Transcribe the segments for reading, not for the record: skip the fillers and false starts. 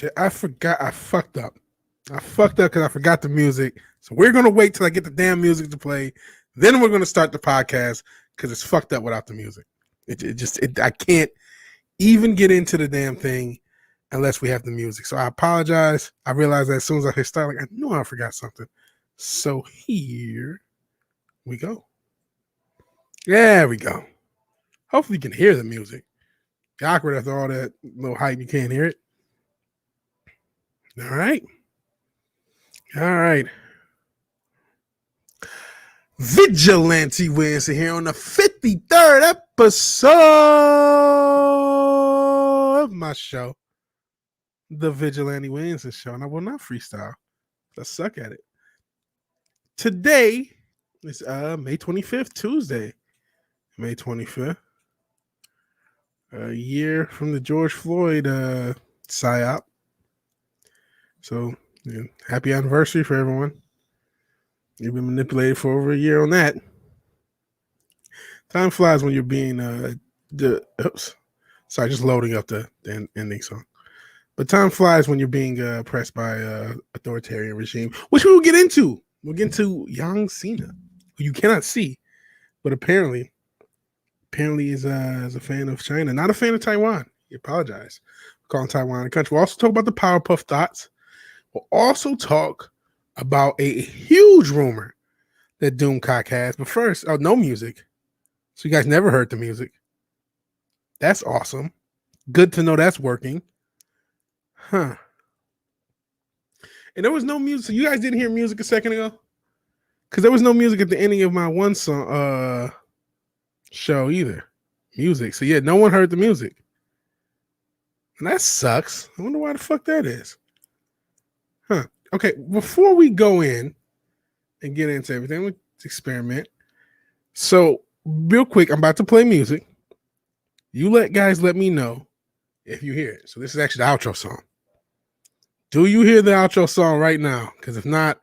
shit. I forgot. I fucked up. Because I forgot the music. So we're going to wait till I get the damn music to play. Then we're going to start the podcast because it's fucked up without the music. I can't even get into the damn thing unless we have the music. So I apologize. I realized that as soon as I hit start, like, I knew I forgot something. So here we go. There we go. Hopefully you can hear the music. It's awkward after all that little hype, you can't hear it. All right. Vigilante Williamson here on the 53rd episode of my show, the Vigilante Williamson Show. And I will not freestyle. I suck at it. Today is May 25th, Tuesday. May 25th. A year from the George Floyd psyop. So, happy anniversary for everyone. You've been manipulated for over a year on that. Time flies when you're being sorry, just loading up the ending song. But time flies when you're being oppressed by authoritarian regime, which we will get into. We'll get into John Cena, who you cannot see, but apparently is a fan of China, not a fan of Taiwan. He apologized for calling Taiwan a country. We'll also talk about the Powerpuff Thoughts. We'll also talk about a huge rumor that Doomcock has. But first, no music. So you guys never heard the music. That's awesome. Good to know that's working. Huh. And there was no music. So you guys didn't hear music a second ago? Because there was no music at the ending of my one song show either. Music. So yeah, no one heard the music. And that sucks. I wonder why the fuck that is. Huh. Okay, before we go in and get into everything, let's experiment. So, real quick, I'm about to play music. You let me know if you hear it. So this is actually the outro song. Do you hear the outro song right now? Because if not,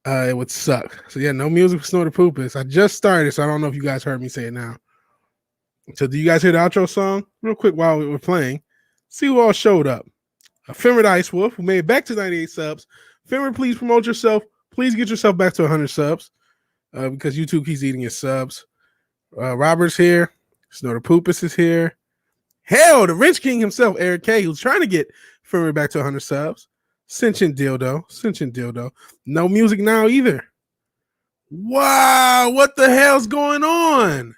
it would suck. So yeah, no music for Snort the Poopus. I just started, so I don't know if you guys heard me say it now. So do you guys hear the outro song? Real quick while we were playing. See who all showed up. Fenrir the Ice Wolf, who made it back to 98 subs. Fenrir, please promote yourself. Please get yourself back to 100 subs because YouTube keeps eating your subs. Robert's here. Snort the Poopus is here. Hell, the Rich King himself, Eric K, who's trying to get Fenrir back to 100 subs. Sentient Dildo. No music now either. Wow, what the hell's going on?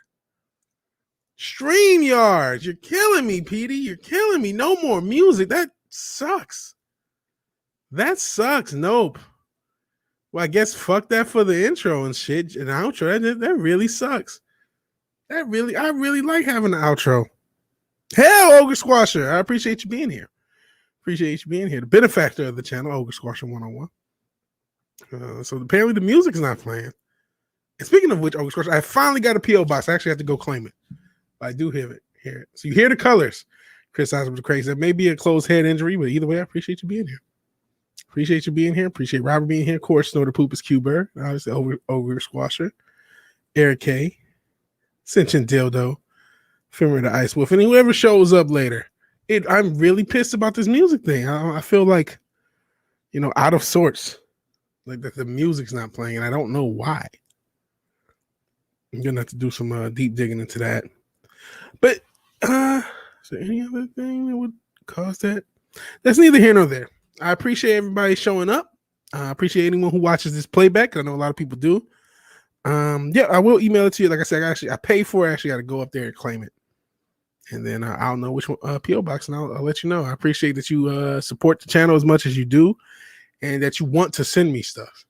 StreamYard, you're killing me, Petey. You're killing me. No more music. That sucks. Nope. Well, I guess fuck that for the intro and shit and outro. That really sucks. I really like having an outro. Hell, Ogre Squasher, I appreciate you being here. The benefactor of the channel, Ogre Squasher 101. So apparently the music's not playing. And speaking of which, Ogre Squasher, I finally got a P.O. box. I actually have to go claim it. But I do hear it. So you hear the colors. Criticize with the crazy. That may be a closed head injury, but either way, I appreciate you being here. Appreciate Robert being here. Of course, Snort the Poopus Q-Bird. Obviously, Ogre Squasher. Eric K. Sentient Dildo. Fenrir the Ice Wolf. And whoever shows up later. I'm really pissed about this music thing. I feel like, out of sorts. Like that the music's not playing, and I don't know why. I'm going to have to do some deep digging into that. But, is there any other thing that would cause that? That's neither here nor there. I appreciate everybody showing up. I appreciate anyone who watches this playback. I know a lot of people do. Yeah, I will email it to you. Like I said, I pay for it. I actually got to go up there and claim it. And then I'll know which one, P.O. Box, and I'll let you know. I appreciate that you support the channel as much as you do and that you want to send me stuff.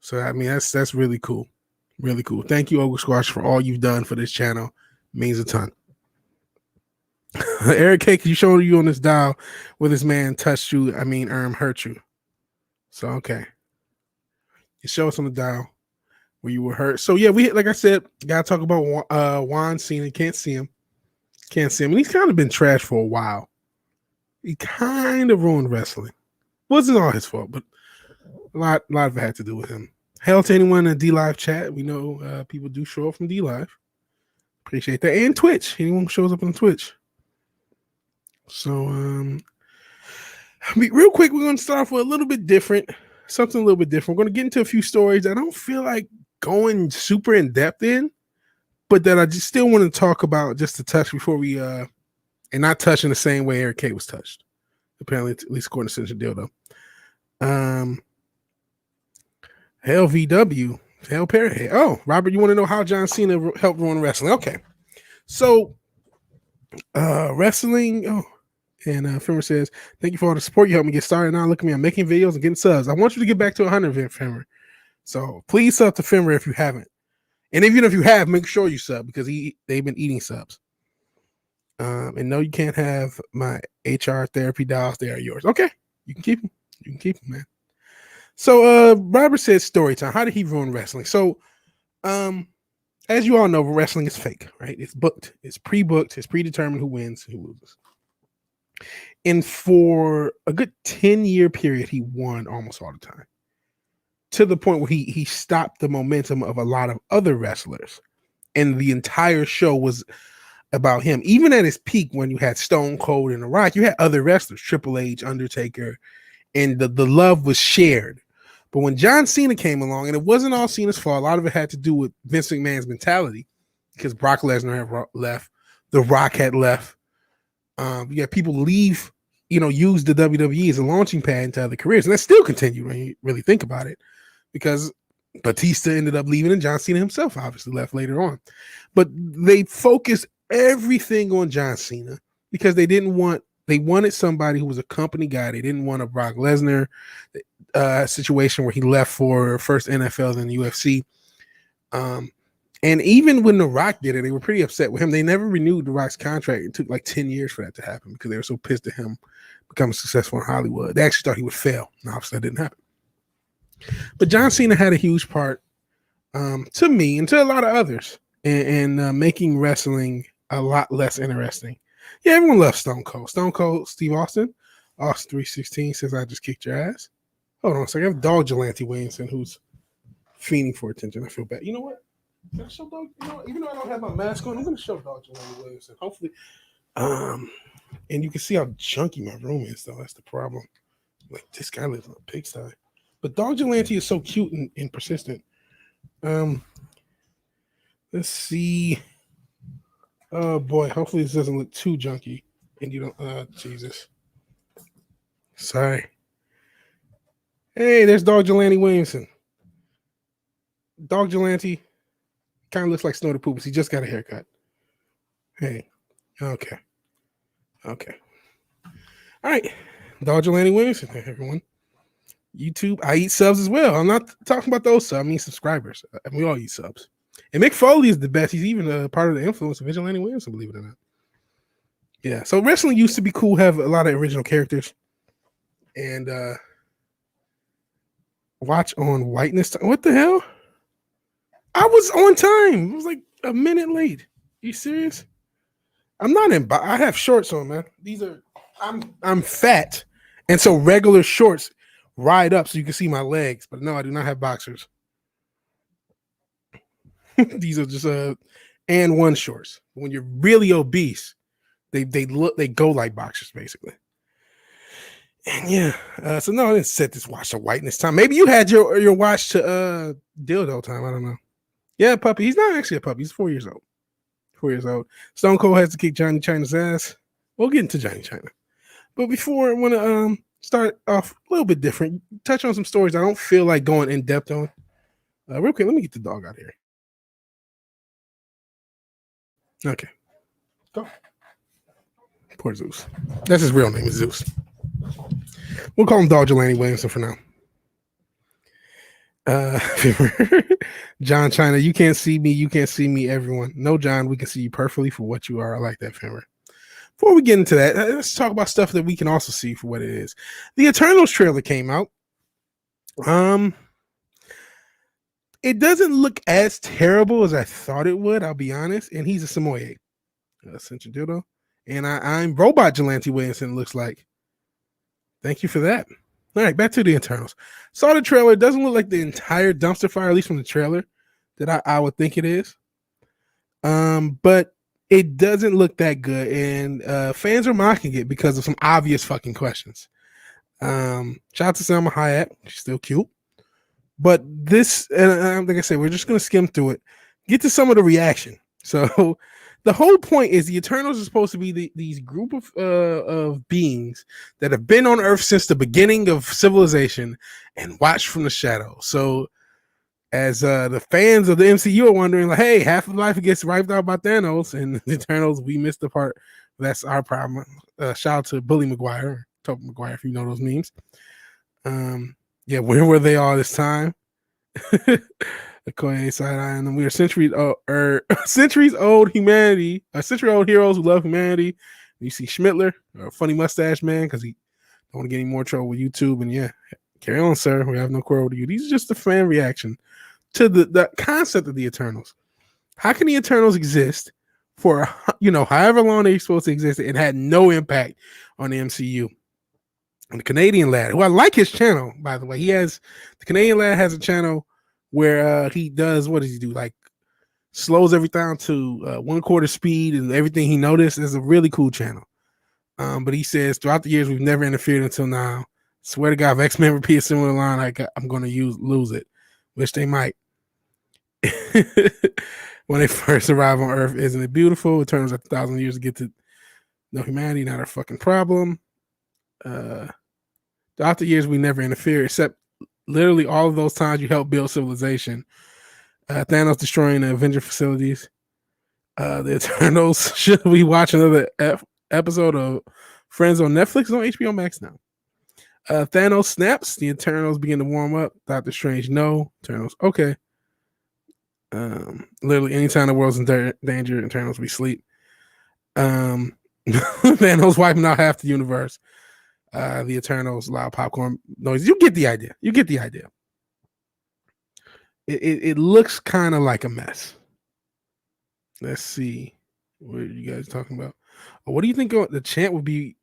So, I mean, that's really cool. Really cool. Thank you, Ogre Squash, for all you've done for this channel. It means a ton. Eric K, can you show you on this dial where this man touched you, hurt you? So, okay. You show us on the dial where you were hurt. So, yeah, like I said, got to talk about John Cena. Can't see him. And he's kind of been trash for a while. He kind of ruined wrestling. Wasn't all his fault, but a lot of it had to do with him. Hell to anyone in D-Live chat. We know people do show up from D-Live. Appreciate that. And Twitch. Anyone who shows up on Twitch. So, I mean, real quick, we're going to start off with a little bit different, something a little bit different. We're going to get into a few stories I don't feel like going super in depth in, but that I just still want to talk about just to touch before we, and not touch in the same way Eric K was touched. Apparently, at least according to Central Dildo. LVW, Hell Perry. Oh, Robert, you want to know how John Cena helped ruin wrestling? Okay. So, wrestling. Oh, and Femmer says, thank you for all the support. You helped me get started. Now look at me. I'm making videos and getting subs. I want you to get back to 100, Femmer. So please sub to Femmer if you haven't. And even if you have, make sure you sub because they've been eating subs. And no, you can't have my HR therapy dolls. They are yours. Okay. You can keep them. You can keep them, man. So Robert said story time. How did he ruin wrestling? So as you all know, wrestling is fake, right? It's booked. It's pre-booked. It's predetermined who wins, who loses. And for a good 10-year period, he won almost all the time. To the point where he stopped the momentum of a lot of other wrestlers. And the entire show was about him. Even at his peak, when you had Stone Cold and The Rock, you had other wrestlers, Triple H, Undertaker, and the love was shared. But when John Cena came along, and it wasn't all Cena's fault, a lot of it had to do with Vince McMahon's mentality, because Brock Lesnar had left, The Rock had left. You got people leave, use the WWE as a launching pad into other careers, and that still continued when you really think about it, because Batista ended up leaving, and John Cena himself obviously left later on. But they focused everything on John Cena because they wanted somebody who was a company guy. They didn't want a Brock Lesnar situation where he left for first NFL then UFC. And even when The Rock did it, they were pretty upset with him. They never renewed The Rock's contract. It took like 10 years for that to happen because they were so pissed at him becoming successful in Hollywood. They actually thought he would fail. And obviously that didn't happen. But John Cena had a huge part to me and to a lot of others in making wrestling a lot less interesting. Yeah, everyone loves Stone Cold. Stone Cold Steve Austin. Austin 316 says, I just kicked your ass. Hold on a second. I have Dog Vigilante Williamson who's fiending for attention. I feel bad. You know what? Can I show Dog? Even though I don't have my mask on, I'm going to show Dog Vigilante Williamson. Hopefully. And you can see how junky my room is, though. That's the problem. Like, this guy lives in a pigsty. But Dog Vigilante is so cute and persistent. Let's see. Oh, boy. Hopefully this doesn't look too junky. And you don't... Jesus. Sorry. Hey, there's Dog Vigilante Williamson. Dog Vigilante kind of looks like Snow the Poops. He just got a haircut. Hey. Okay. All right. Dog Vigilante Williamson, everyone. YouTube. I eat subs as well. I'm not talking about those subs. I mean subscribers. We all eat subs. And Mick Foley is the best. He's even a part of the influence of Vigilante Williamson, believe it or not. Yeah. So wrestling used to be cool, have a lot of original characters. And watch on whiteness. What the hell? I was on time. It was like a minute late. Are you serious? I'm not in. I have shorts on, man. These are. I'm fat, and so regular shorts ride up so you can see my legs. But no, I do not have boxers. These are just and one shorts. When you're really obese, they go like boxers basically. And yeah, so no, I didn't set this watch to whiteness time. Maybe you had your watch to dildo time. I don't know. Yeah, puppy. He's not actually a puppy. He's 4 years old. 4 years old. Stone Cold has to kick Johnny China's ass. We'll get into Johnny China. But before I want to start off a little bit different, touch on some stories I don't feel like going in depth on. Real quick, let me get the dog out here. Okay. Go. Poor Zeus. That's his real name, is Zeus. We'll call him Dog Vigilante Williamson for now. John China, you can't see me, everyone. No, John, we can see you perfectly for what you are. I like that, Femmer. Before we get into that, let's talk about stuff that we can also see for what it is. The Eternals trailer came out. It doesn't look as terrible as I thought it would, I'll be honest. And he's a Samoyed. Central Dildo. And I'm Robot Vigilante Williamson, looks like. Thank you for that. All right, back to the Eternals. Saw the trailer. It doesn't look like the entire dumpster fire, at least from the trailer, that I would think it is. But it doesn't look that good. And fans are mocking it because of some obvious fucking questions. Shout out to Selma Hayek. She's still cute. But this, and like I said, we're just going to skim through it, get to some of the reaction. So the whole point is the Eternals are supposed to be these group of beings that have been on Earth since the beginning of civilization and watched from the shadows. So as the fans of the MCU are wondering, like, hey, half of life gets wiped out by Thanos, and the Eternals, we missed the part. That's our problem. Shout out to Bully McGuire, Tobey Maguire, if you know those memes. Yeah, where were they all this time? Okoye side eye, and we are centuries old humanity, century old heroes who love humanity. You see Schmittler, a funny mustache man, because he don't want to get any more trouble with YouTube. And yeah, carry on, sir. We have no quarrel with you. These are just the fan reaction to the concept of the Eternals. How can the Eternals exist for however long they're supposed to exist and had no impact on the MCU? And the Canadian lad, who I like his channel, by the way, the Canadian lad has a channel where he does, what does he do? Like slows everything down to 1/4 speed and everything he noticed. Is a really cool channel. But he says throughout the years we've never interfered until now. Swear to God, if X-Men repeat a similar line, I'm going to lose it, which they might. When they first arrive on Earth, isn't it beautiful? It turns out 1,000 years to get to know humanity, not our fucking problem. Throughout the years we never interfere, except literally all of those times you helped build civilization. Thanos destroying the Avenger facilities. The Eternals. Should we watch another episode of Friends on Netflix? It's on HBO Max now. Thanos snaps. The Eternals begin to warm up. Doctor Strange, no. Eternals, okay. Literally, anytime the world's in danger, Eternals, we sleep. Thanos wiping out half the universe. The Eternals, loud popcorn noise. You get the idea. It looks kind of like a mess. Let's see. What are you guys talking about? What do you think the chant would be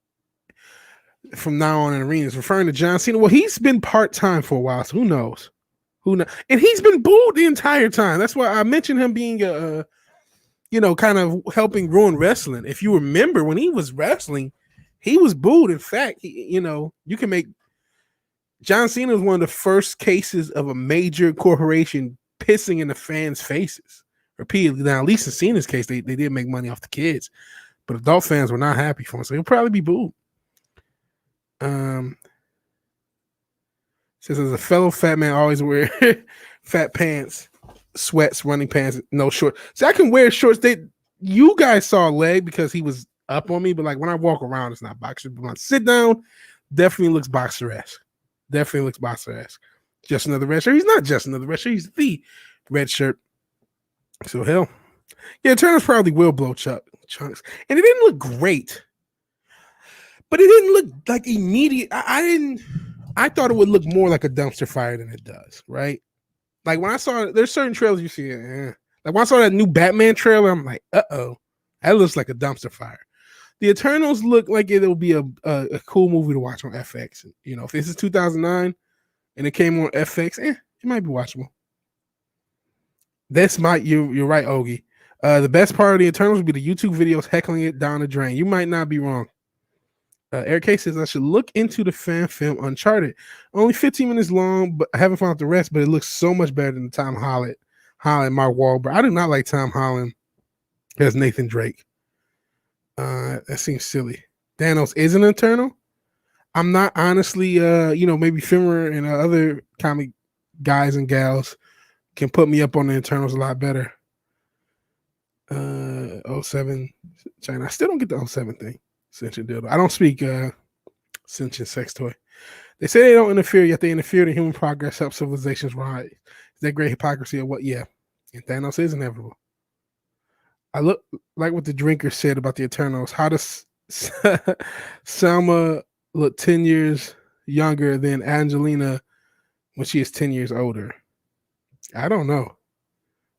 from now on in arenas? Referring to John Cena. Well, he's been part-time for a while, so who knows? And he's been booed the entire time. That's why I mentioned him being kind of helping ruin wrestling. If you remember, when he was wrestling, he was booed. In fact, you can make John Cena was one of the first cases of a major corporation pissing in the fans' faces repeatedly. Now, at least in Cena's case, they did make money off the kids, but adult fans were not happy for him, so he'll probably be booed. Says as a fellow fat man, always wear fat pants, sweats, running pants, no shorts. So I can wear shorts. You guys saw a leg because he was up on me, but like when I walk around, it's not boxer. But when I sit down, definitely looks boxer-esque. Just another red shirt. He's not just another red shirt. He's the red shirt. So hell, yeah. Eternals probably will blow chunks, and it didn't look great, but it didn't look like immediate. I thought it would look more like a dumpster fire than it does, right? Like when I saw, there's certain trailers you see. Like when I saw that new Batman trailer, I'm like, that looks like a dumpster fire. The Eternals look like it'll be a cool movie to watch on FX. If this is 2009 and it came on FX, it might be watchable. You're right, Ogie. The best part of the Eternals would be the YouTube videos heckling it down the drain. You might not be wrong. Eric K says I should look into the fan film Uncharted. Only 15 minutes long, but I haven't found the rest. But it looks so much better than Tom Holland, Mark Wahlberg. I do not like Tom Holland as Nathan Drake. That seems silly. Thanos is an Eternal. I'm not honestly. Maybe Fimmer and other comic guys and gals can put me up on the Eternals a lot better. 07 China. I still don't get the 07 thing. Sentient dildo. I don't speak sentient sex toy. They say they don't interfere, yet they interfere in human progress, help civilizations rise. Is that great hypocrisy or what? Yeah. And Thanos is inevitable. I look like what the drinker said about the Eternals. How does Selma look 10 years younger than Angelina when she is 10 years older? I don't know.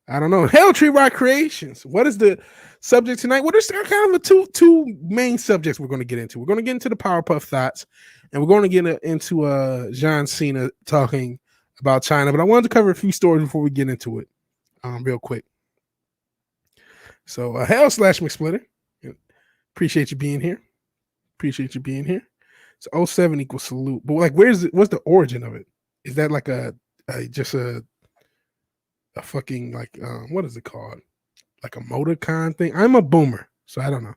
Hell Tree Rock Creations. What is the subject tonight? Well, there's kind of two main subjects we're going to get into. We're going to get into the Powerpuff thoughts, and we're going to get into John Cena talking about China. But I wanted to cover a few stories before we get into it, real quick. So, Hell / McSplitter. Appreciate you being here. So 07 equals salute. But like, what's the origin of it? Is that like just a fucking like what is it called? Like a Motorcon thing? I'm a boomer, so I don't know.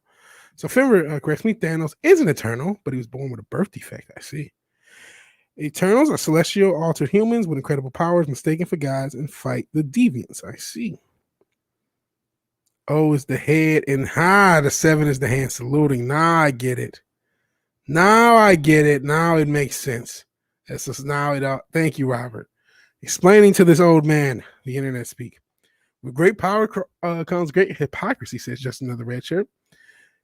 So Fenrir corrects me. Thanos is an Eternal, but he was born with a birth defect. I see. Eternals are celestial altered humans with incredible powers, mistaken for gods, and fight the deviants. I see. O is the head, and the 7 is the hand saluting. Now I get it. Now it makes sense. That's just now it all. Thank you, Robert. Explaining to this old man the internet speak. With great power comes great hypocrisy, says just another red shirt.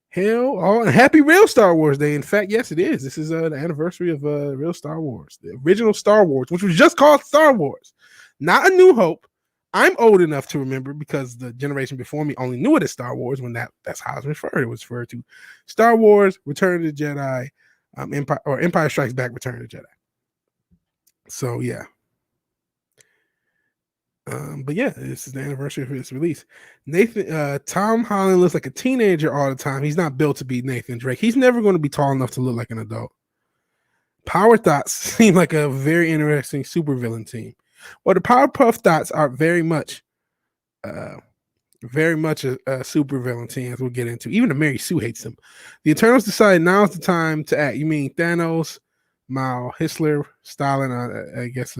Hell, happy real Star Wars Day. In fact, yes, it is. This is the anniversary of real Star Wars, the original Star Wars, which was just called Star Wars, not A New Hope. I'm old enough to remember because the generation before me only knew it as Star Wars when that's how it was referred. It was referred to Star Wars, Return of the Jedi, Empire Strikes Back, Return of the Jedi. So yeah. But yeah, this is the anniversary of its release. Tom Holland looks like a teenager all the time. He's not built to be Nathan Drake. He's never going to be tall enough to look like an adult. Power Thoughts seem like a very interesting supervillain team. Well, the Powerpuff Thoughts are very much a supervillain team, as we'll get into. Even the Mary Sue hates them. The Eternals decide now's the time to act. You mean Thanos, Mao, Hitler, Stalin, I guess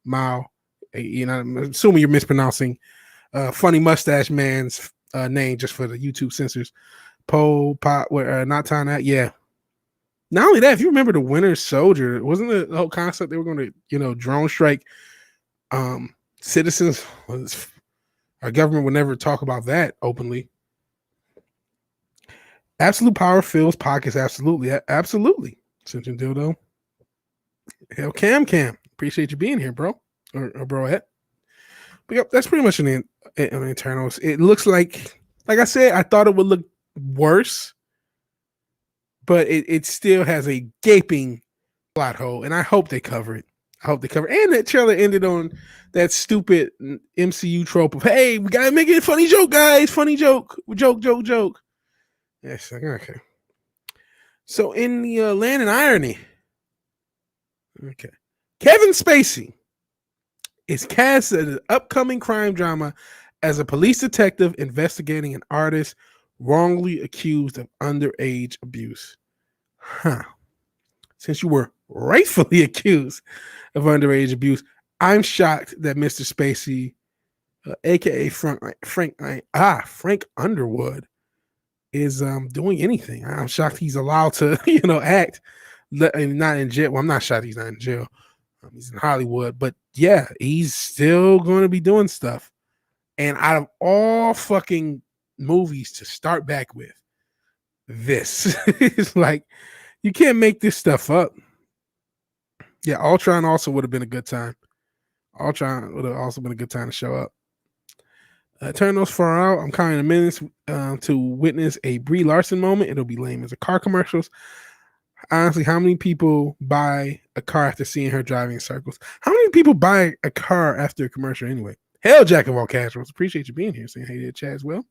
Mao. I'm assuming you're mispronouncing Funny Mustache Man's name just for the YouTube censors. Not Chy Na. Yeah. Not only that, if you remember the Winter Soldier, wasn't the whole concept they were going to, drone strike citizens? Our government would never talk about that openly. Absolute power fills pockets. Absolutely. Simpson Dildo. Hell, Cam. Appreciate you being here, bro. Or broette. But yep, that's pretty much an Eternals. It looks like I said, I thought it would look worse, but it still has a gaping plot hole, and I hope they cover it. And that trailer ended on that stupid MCU trope of, hey, we gotta make it a funny joke, guys. Funny joke. Joke. Yes, okay. So in the land of irony, okay, Kevin Spacey is cast in an upcoming crime drama as a police detective investigating an artist wrongly accused of underage abuse. Since you were rightfully accused of underage abuse, I'm shocked that Mr. Spacey, aka Frank Underwood, is doing anything. I'm shocked he's allowed to, act. Not in jail. Well, I'm not shocked he's not in jail. He's in Hollywood, but yeah, he's still going to be doing stuff. And out of all fucking movies to start back with, this is like, you can't make this stuff up. Yeah, Ultron also would have been a good time. Ultron would have also been a good time to show up. Eternals far out. I'm counting the minutes to witness a Brie Larson moment. It'll be lame as a car commercials. Honestly, how many people buy a car after seeing her driving in circles? How many people buy a car after a commercial anyway? Hell, Jack of all casuals. Appreciate you being here. Saying hey there, Chad, as well.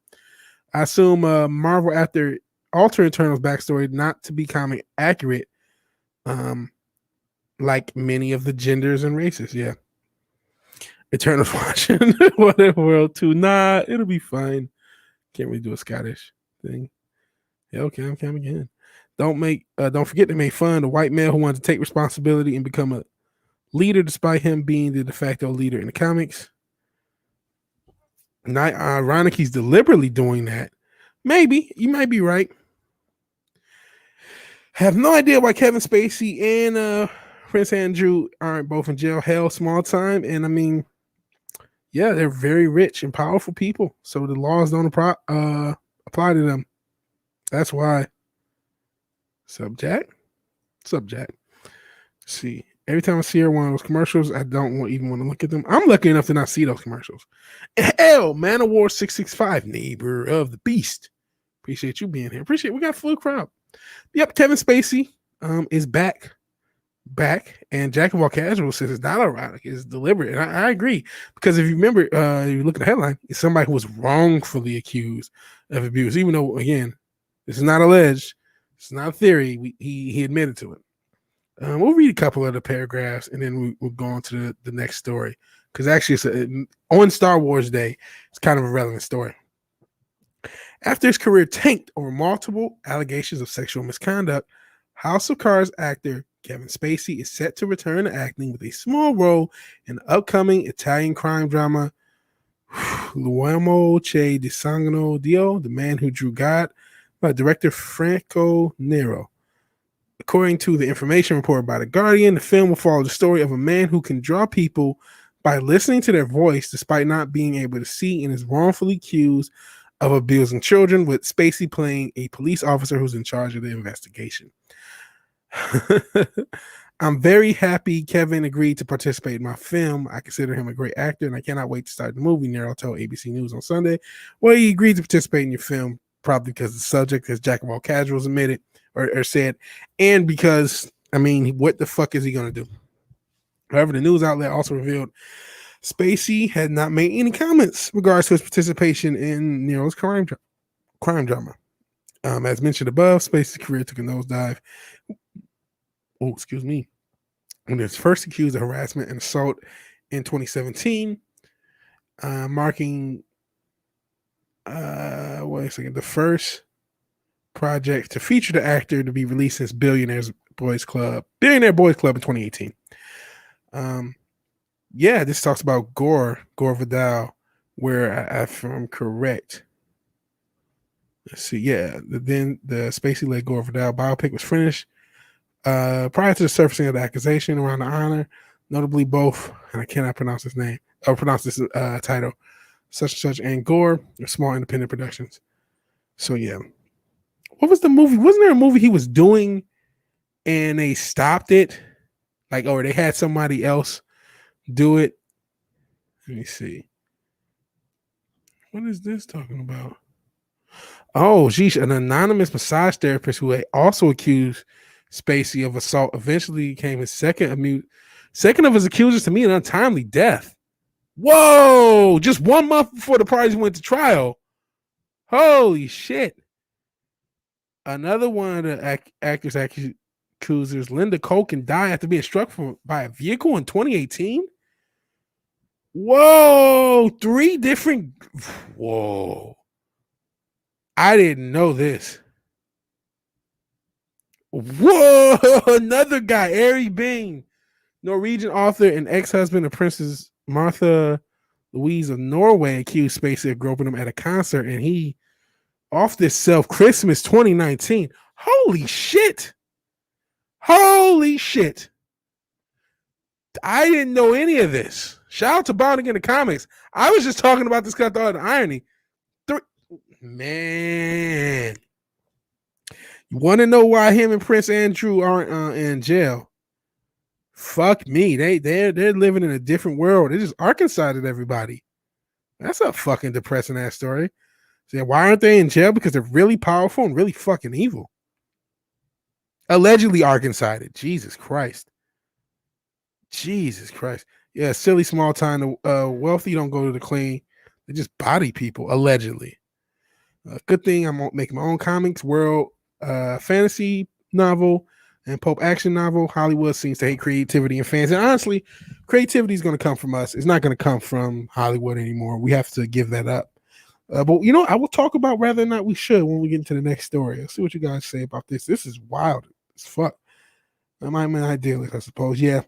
I assume Marvel, after alter Eternals backstory not to be comic accurate, like many of the genders and races. Yeah. Eternals watching Whatever World 2. Nah, it'll be fine. Can't really do a Scottish thing. Yeah, okay, I'm coming again. Don't forget to make fun of the white male who wanted to take responsibility and become a leader despite him being the de facto leader in the comics. Not ironic he's deliberately doing that. Maybe. You might be right. Have no idea why Kevin Spacey and Prince Andrew aren't both in jail. Hell, small time. And I mean, yeah, they're very rich and powerful people. So the laws don't apply to them. That's why. Subject. See, every time I see her one of those commercials, I don't even want to look at them. I'm lucky enough to not see those commercials. Hell, Man of War 665, neighbor of the beast. Appreciate you being here. We got a full crowd. Yep, Kevin Spacey is back, and Jack of all casuals says it's not ironic, it's deliberate, and I agree, because if you remember, you look at the headline, it's somebody who was wrongfully accused of abuse, even though, again, this is not alleged. It's not a theory. He admitted to it. We'll read a couple of the paragraphs and then we'll go on to the next story. Because actually, on Star Wars Day, it's kind of a relevant story. After his career tanked over multiple allegations of sexual misconduct, House of Cards actor Kevin Spacey is set to return to acting with a small role in the upcoming Italian crime drama L'uomo che dissanguò Dio, The Man Who Drew God, by director Franco Nero. According to the information reported by The Guardian, the film will follow the story of a man who can draw people by listening to their voice despite not being able to see, and is wrongfully accused of abusing children, with Spacey playing a police officer who's in charge of the investigation. I'm very happy Kevin agreed to participate in my film. I consider him a great actor, and I cannot wait to start the movie, Nero told ABC News on Sunday. Well, he agreed to participate in your film, probably because the subject, as Jack of all casuals admitted or said, and because, I mean, what the fuck is he going to do? However, the news outlet also revealed Spacey had not made any comments regards to his participation in Nero's crime drama. As mentioned above, Spacey's career took a nosedive. Oh, excuse me. When he was first accused of harassment and assault in 2017, marking the first project to feature the actor to be released since Billionaire Boys Club in 2018. Yeah, this talks about Gore Vidal, where if I'm correct. Let's see. Yeah, then the Spacey-led Gore Vidal biopic was finished prior to the surfacing of the accusation around the honor. Notably, both, and I cannot pronounce his name or pronounce this title, such and such, and Gore are small independent productions. So yeah, what was the movie? Wasn't there a movie he was doing and they stopped it, or they had somebody else do it? Let me see. What is this talking about? Oh, geez, an anonymous massage therapist who also accused Spacey of assault eventually became his second of his accusers to meet an untimely death. Whoa! Just 1 month before the parties went to trial. Holy shit! Another one of the actors accusers, Linda Colkin, died after being struck by a vehicle in 2018. Whoa! 3 different. Whoa! I didn't know this. Whoa! Another guy, Ari Behn, Norwegian author and ex-husband of Princess Martha Louise of Norway, accused Spacey of groping him at a concert, and he off this Christmas 2019. Holy shit! Holy shit! I didn't know any of this. Shout out to Bonding in the Comics. I was just talking about this because I thought of the irony. Man, you want to know why him and Prince Andrew aren't in jail? Fuck me. They're living in a different world. They just Arkansas-ed everybody. That's a fucking depressing ass story. So why aren't they in jail? Because they're really powerful and really fucking evil. Allegedly Arkansas-ed. Jesus Christ. Jesus Christ. Yeah, silly small time. Wealthy don't go to the clean. They just body people, allegedly. Good thing I'm making my own comics, world fantasy novel, and pulp action novel. Hollywood seems to hate creativity and fans. And honestly, creativity is going to come from us. It's not going to come from Hollywood anymore. We have to give that up. But, I will talk about whether or not we should when we get into the next story. Let's see what you guys say about this. This is wild as fuck. I'm an idealist, I suppose. Yeah.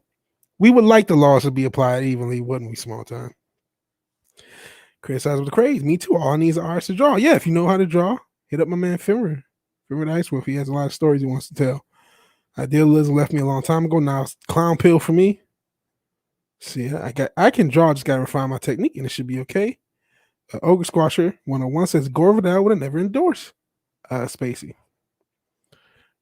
We would like the laws to be applied evenly, wouldn't we, small time? Criticize with the craze. Me too. All I need is artists to draw. Yeah, if you know how to draw, hit up my man Fimmer. Fimmer the Ice Wolf. He has a lot of stories he wants to tell. Idealism left me a long time ago. Now it's clown pill for me. See, I can draw, just gotta refine my technique, and it should be okay. Ogre Squasher 101 says Gore Vidal would have never endorsed Spacey.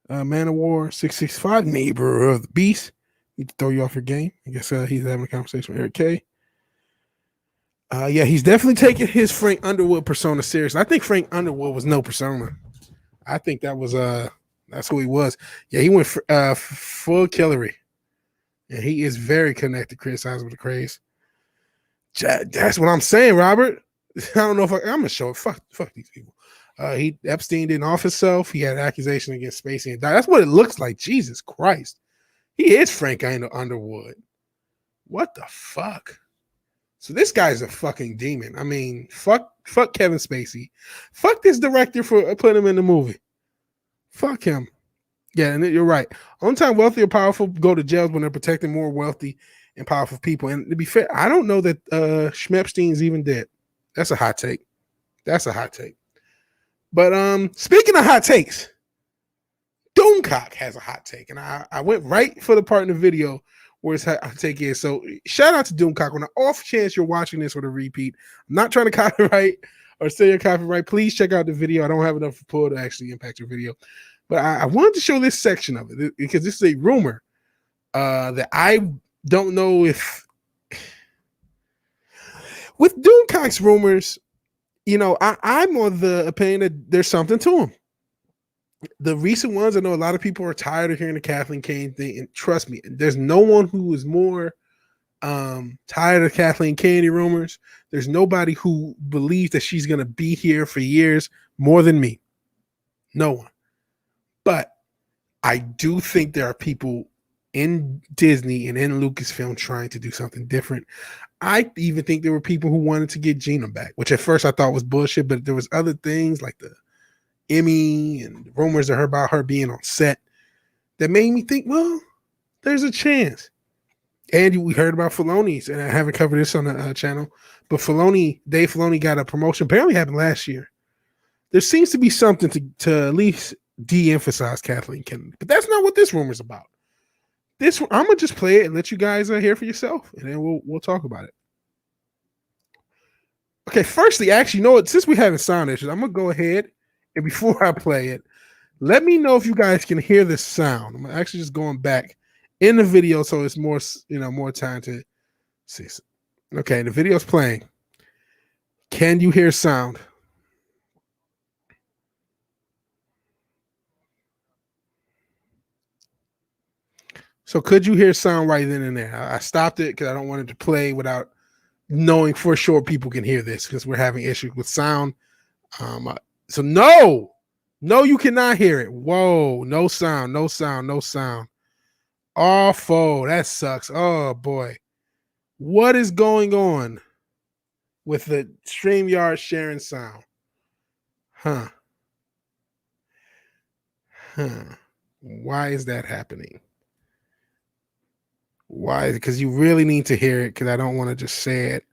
Man of War 665, neighbor of the beast. Need to throw you off your game. I guess he's having a conversation with Eric K. Yeah, he's definitely taking his Frank Underwood persona seriously. I think Frank Underwood was no persona. I think that was that's who he was. Yeah, he went full Killery. And he is very connected, criticized with the craze. That's what I'm saying, Robert. I don't know if I'm gonna show it. Fuck these people. Epstein didn't off himself. He had an accusation against Spacey and died. That's what it looks like. Jesus Christ. He is Frank Underwood. What the fuck? So this guy's a fucking demon. I mean, fuck Kevin Spacey. Fuck this director for putting him in the movie. Fuck him. Yeah, and you're right. Only time wealthy or powerful go to jails when they're protecting more wealthy and powerful people. And to be fair, I don't know that Schmepstein's even dead. That's a hot take. That's a hot take. But speaking of hot takes, Doomcock has a hot take. And I went right for the part in the video where his hot take is. So shout out to Doomcock. On the off chance you're watching this with a repeat, I'm not trying to copyright or say your copyright. Please check out the video. I don't have enough pull to actually impact your video. But I wanted to show this section of it because this is a rumor that I don't know if with Doomcock's rumors, you know, I'm on the opinion that there's something to them. The recent ones, I know a lot of people are tired of hearing the Kathleen Kane thing, and trust me, there's no one who is more tired of Kathleen Kane rumors. There's nobody who believes that she's going to be here for years more than me. No one. But I do think there are people in Disney and in Lucasfilm trying to do something different. I even think there were people who wanted to get Gina back, which at first I thought was bullshit, but there was other things like the Emmy and rumors of her about her being on set that made me think, well, there's a chance. And we heard about Filoni's, and I haven't covered this on the channel, but Dave Filoni got a promotion. Apparently happened last year. There seems to be something to at least de-emphasize Kathleen Kennedy, but that's not what this rumor is about. I'm gonna just play it and let you guys hear for yourself, and then we'll talk about it. Okay, firstly, actually, you know what? Since we're having sound issues, I'm gonna go ahead and before I play it, let me know if you guys can hear this sound. I'm actually just going back in the video so it's more, more time to see. Okay, the video's playing. Can you hear sound? So could you hear sound right then and there? I stopped it because I don't want it to play without knowing for sure people can hear this because we're having issues with sound. So no, you cannot hear it. Whoa, no sound. Awful. That sucks. Oh boy. What is going on with the StreamYard sharing sound? Huh. Why is that happening? Why? Because you really need to hear it because I don't want to just say it.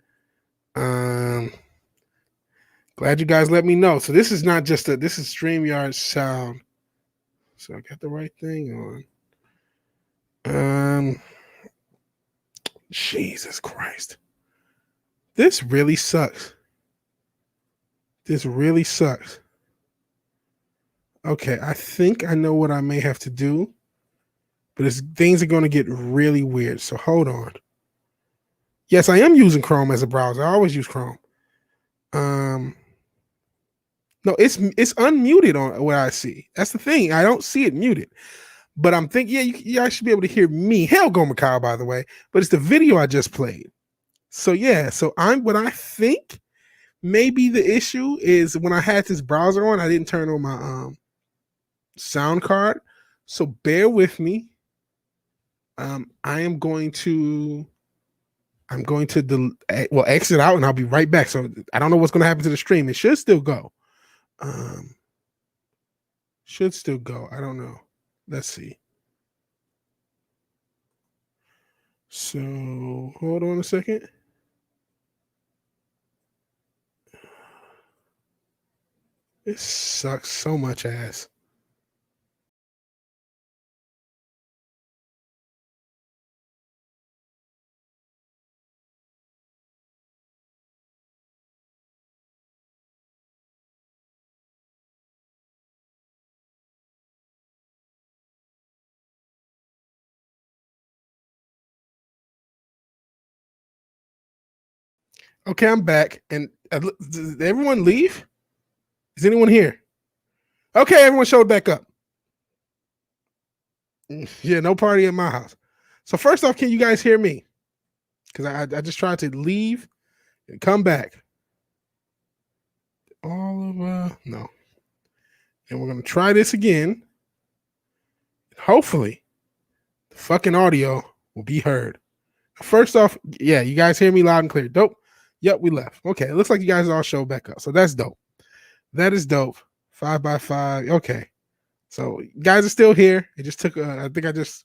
Glad you guys let me know. So this is not just this is StreamYard sound. So I got the right thing on. Jesus Christ. This really sucks. Okay, I think I know what I may have to do, but things are going to get really weird. So hold on. Yes, I am using Chrome as a browser. I always use Chrome. No, it's unmuted on what I see. That's the thing. I don't see it muted. But I'm thinking, you guys should be able to hear me. Hell, go Macau, by the way. But it's the video I just played. So yeah, what I think maybe the issue is when I had this browser on, I didn't turn on my sound card. So bear with me. I'm going to exit out and I'll be right back. So I don't know what's going to happen to the stream. It should still go. I don't know. Let's see. So hold on a second. This sucks so much ass. Okay, I'm back. And did everyone leave? Is anyone here? Okay, everyone showed back up. Yeah, no party at my house. So first off, can you guys hear me? Because I just tried to leave and come back. No. And we're gonna try this again. Hopefully, the fucking audio will be heard. First off, yeah, you guys hear me loud and clear. Dope. Yep, we left. Okay, it looks like you guys all showed back up. So that's dope. That is dope. 5x5. Okay. So you guys are still here. It just took, I think I just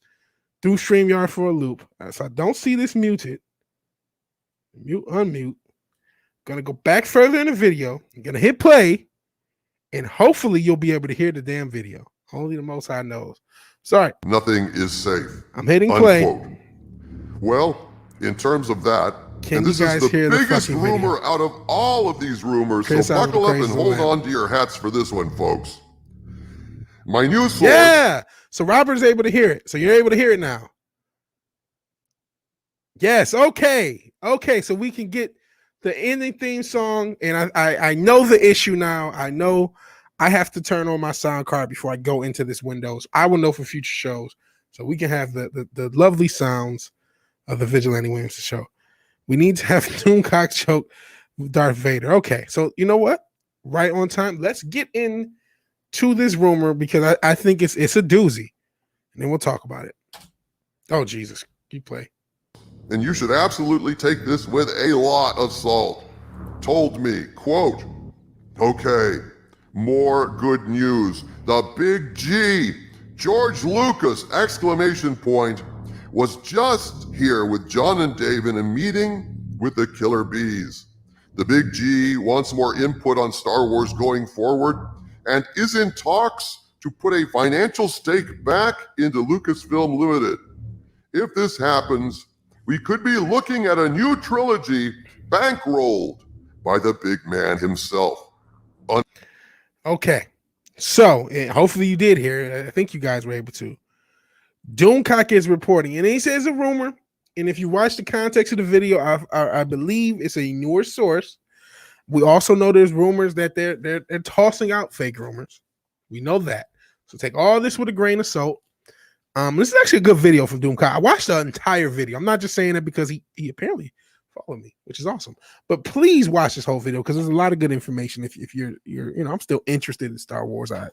threw StreamYard for a loop. So I don't see this muted. Mute, unmute. Gonna go back further in the video. I'm gonna hit play, and hopefully you'll be able to hear the damn video. Only the Most High knows. Sorry. Nothing is safe. I'm hitting play. Unquote. Well, in terms of that, Can and this you guys is the hear the biggest fucking rumor video? out of all of these rumors, Chris so out of the buckle up and crazy hold land. on to your hats for this one, folks. My news source. Yeah. So Robert's able to hear it. So you're able to hear it now. Yes. Okay. Okay. So we can get the ending theme song. And I know the issue now. I know I have to turn on my sound card before I go into this Windows. I will know for future shows. So we can have the lovely sounds of the Vigilante Williamson show. We need to have Doomcock choke Darth Vader. Okay. So you know what? Right on time. Let's get into this rumor because I think it's a doozy. And then we'll talk about it. Oh, Jesus. You play. And you should absolutely take this with a lot of salt. Told me, quote, okay, more good news. The big G, George Lucas, exclamation point, was just here with John and Dave in a meeting with the Killer Bees. The big G wants more input on Star Wars going forward and is in talks to put a financial stake back into Lucasfilm Limited. If this happens, we could be looking at a new trilogy bankrolled by the big man himself. Okay. So, hopefully you did hear it. I think you guys were able to. Doomcock is reporting, and he says a rumor. And if you watch the context of the video, I believe it's a newer source. We also know there's rumors that they're tossing out fake rumors. We know that. So take all this with a grain of salt. This is actually a good video from Doomcock. I watched the entire video. I'm not just saying it because he apparently followed me, which is awesome. But please watch this whole video because there's a lot of good information. If you're I'm still interested in Star Wars. I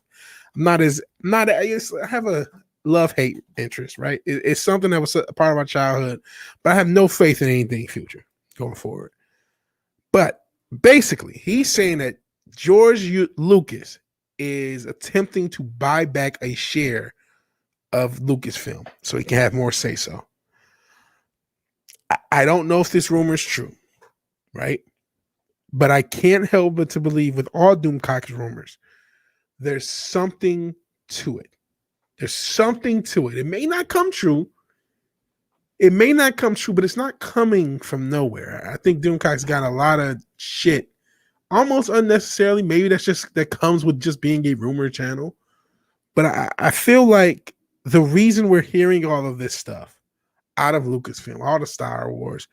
have a love-hate interest, right? It's something that was a part of my childhood, but I have no faith in anything future going forward. But basically, he's saying that George Lucas is attempting to buy back a share of Lucasfilm so he can have more say so. I don't know if this rumor is true, right? But I can't help but to believe with all Doomcock's rumors, there's something to it. There's something to it. It may not come true. It may not come true, but it's not coming from nowhere. I think Doomcock's got a lot of shit, almost unnecessarily. Maybe that comes with just being a rumor channel. But I feel like the reason we're hearing all of this stuff out of Lucasfilm, all the Star Wars,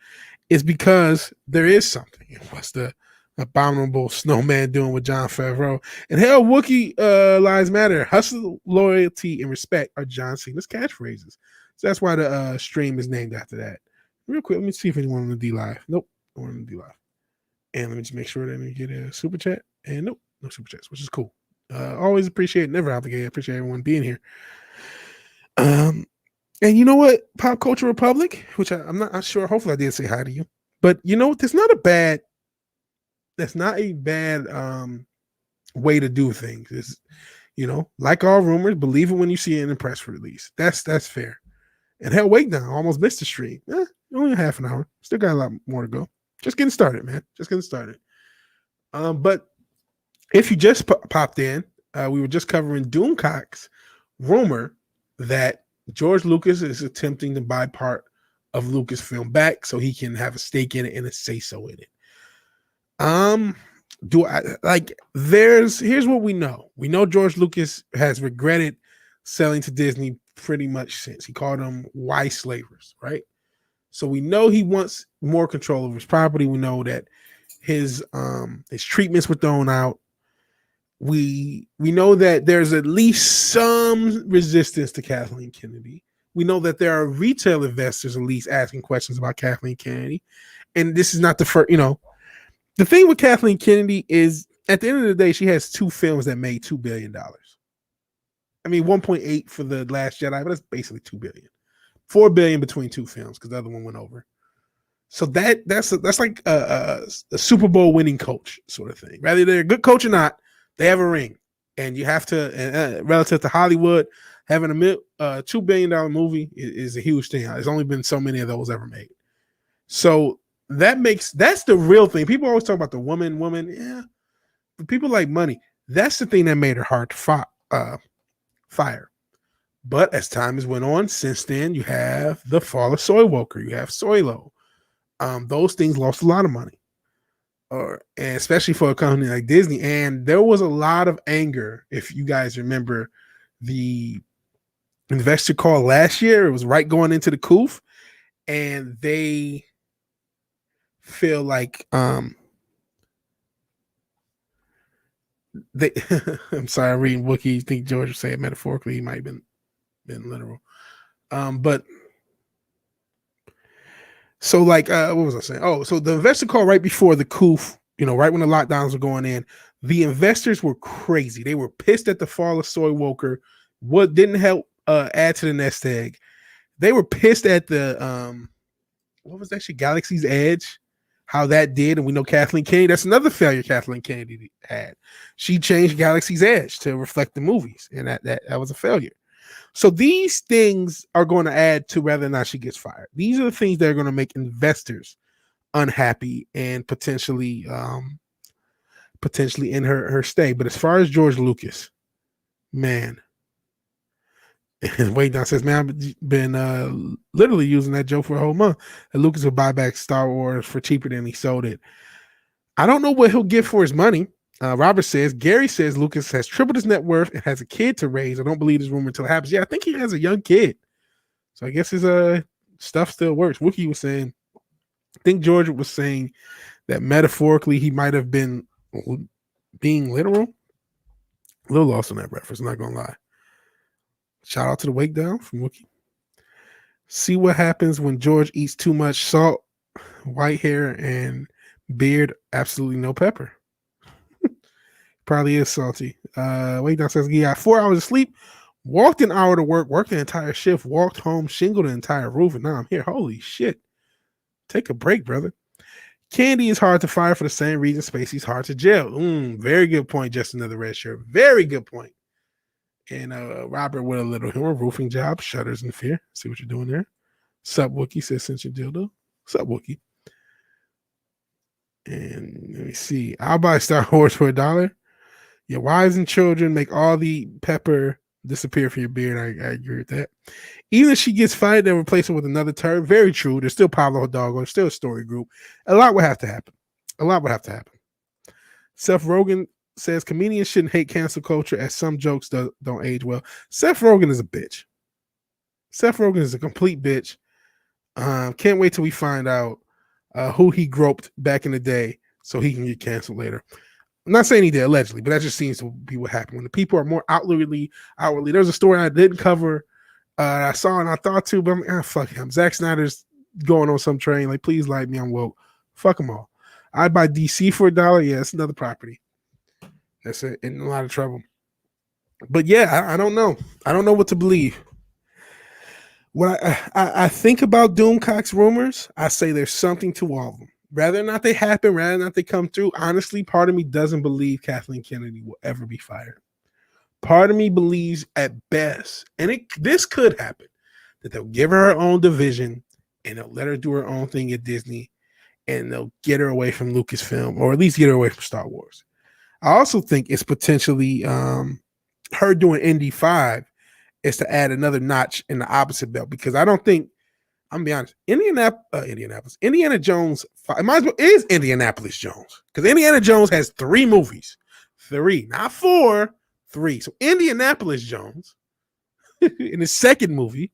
is because there is something. What's the abominable snowman doing with Jon Favreau? And hell, Wookiee lives matter. Hustle, loyalty, and respect are John Cena's catchphrases. So that's why the stream is named after that. Real quick, let me see if anyone on the D Live. Nope, no one on the D Live. And let me just make sure that we get a super chat. And nope, no super chats, which is cool. Always appreciate, never obligated. Appreciate everyone being here. And you know what, Pop Culture Republic, which I'm not sure. Hopefully, I did say hi to you. But you know, that's not a bad way to do things. It's, like all rumors, believe it when you see it in the press release. That's fair. And hell, wait now, almost missed the stream. Only a half an hour. Still got a lot more to go. Just getting started, man. Just getting started. But if you just popped in, we were just covering Doomcock's rumor that George Lucas is attempting to buy part of Lucasfilm back so he can have a stake in it and a say-so in it. Here's what we know. We know George Lucas has regretted selling to Disney pretty much since. He called them wise slavers, right? So we know he wants more control over his property. We know that his treatments were thrown out. We know that there's at least some resistance to Kathleen Kennedy. We know that there are retail investors at least asking questions about Kathleen Kennedy. And this is not the first, the thing with Kathleen Kennedy is at the end of the day, she has two films that made $2 billion. I mean, 1.8 for The Last Jedi, but that's basically $2 billion. $4 billion between two films because the other one went over. So that's like a Super Bowl winning coach sort of thing. Whether they're a good coach or not, they have a ring, and you have to. Relative to Hollywood, having a $2 billion movie is a huge thing. There's only been so many of those ever made. So that's the real thing. People always talk about the woman. Yeah, but people like money. That's the thing that made her hard to fire. But as time has went on, since then you have the fall of Soy Woker. You have Soylo. Those things lost a lot of money, and especially for a company like Disney. And there was a lot of anger. If you guys remember the investor call last year, it was right going into the coof, and they feel like they I'm sorry, I'm reading Wookiee. I think George was saying metaphorically, he might have been literal. But so like what was I saying? Oh, so the investor call right before the coof, right when the lockdowns were going in, the investors were crazy. They were pissed at the fall of Soy Woker. What didn't help add to the nest egg. They were pissed at the what was actually Galaxy's Edge, how that did, and we know Kathleen Kennedy. That's another failure Kathleen Kennedy had. She changed Galaxy's Edge to reflect the movies, and that was a failure. So these things are going to add to whether or not she gets fired. These are the things that are going to make investors unhappy and potentially in her stay. But as far as George Lucas, man, and Wade Down says, man, I've been literally using that joke for a whole month. And Lucas will buy back Star Wars for cheaper than he sold it. I don't know what he'll get for his money. Robert says, Gary says Lucas has tripled his net worth and has a kid to raise. I don't believe this rumor until it happens. Yeah, I think he has a young kid. So I guess his stuff still works. Wookiee was saying, I think George was saying that metaphorically he might have been being literal. A little lost on that reference, not going to lie. Shout out to the Wake Down from Wookiee. See what happens when George eats too much salt, white hair, and beard, absolutely no pepper. Probably is salty. Wake Down says he got 4 hours of sleep, walked an hour to work, worked an entire shift, walked home, shingled an entire roof, and now I'm here. Holy shit. Take a break, brother. Candy is hard to fire for the same reason Spacey's hard to jail. Very good point, just another red shirt. Very good point. And Robert with a little humor, roofing job, shutters and fear. See what you're doing there. Sup, Wookiee, says since your dildo. Sup, Wookiee. And let me see. I'll buy Star Wars for $1. Your wives and children make all the pepper disappear from your beard. I agree with that. Even if she gets fired, they'll replace her with another term. Very true. There's still Pablo Hidalgo. There's still a story group. A lot would have to happen. Seth Rogen says comedians shouldn't hate cancel culture as some jokes don't age well. Seth Rogen is a bitch. Seth Rogen is a complete bitch. Can't wait till we find out who he groped back in the day so he can get canceled later. I'm not saying he did allegedly, but that just seems to be what happened. When the people are more outwardly. There's a story I didn't cover. I saw and I thought to, but I'm like, fuck him. Zack Snyder's going on some train. Like, please light me, I'm woke. Fuck them all. I'd buy DC for $1. Yeah, it's another property. That's it. In a lot of trouble. But yeah, I don't know. I don't know what to believe. When I think about Doomcock's rumors, I say there's something to all of them. Whether or not they happen, whether or not they come through, honestly, part of me doesn't believe Kathleen Kennedy will ever be fired. Part of me believes at best, and this could happen, that they'll give her own division and they'll let her do her own thing at Disney and they'll get her away from Lucasfilm, or at least get her away from Star Wars. I also think it's potentially her doing Indy 5 is to add another notch in the opposite belt, because I don't think, I'm gonna be honest, Indiana Jones might as well is Indianapolis Jones, because Indiana Jones has 3 movies, 3, not 4, 3. So Indianapolis Jones in his second movie,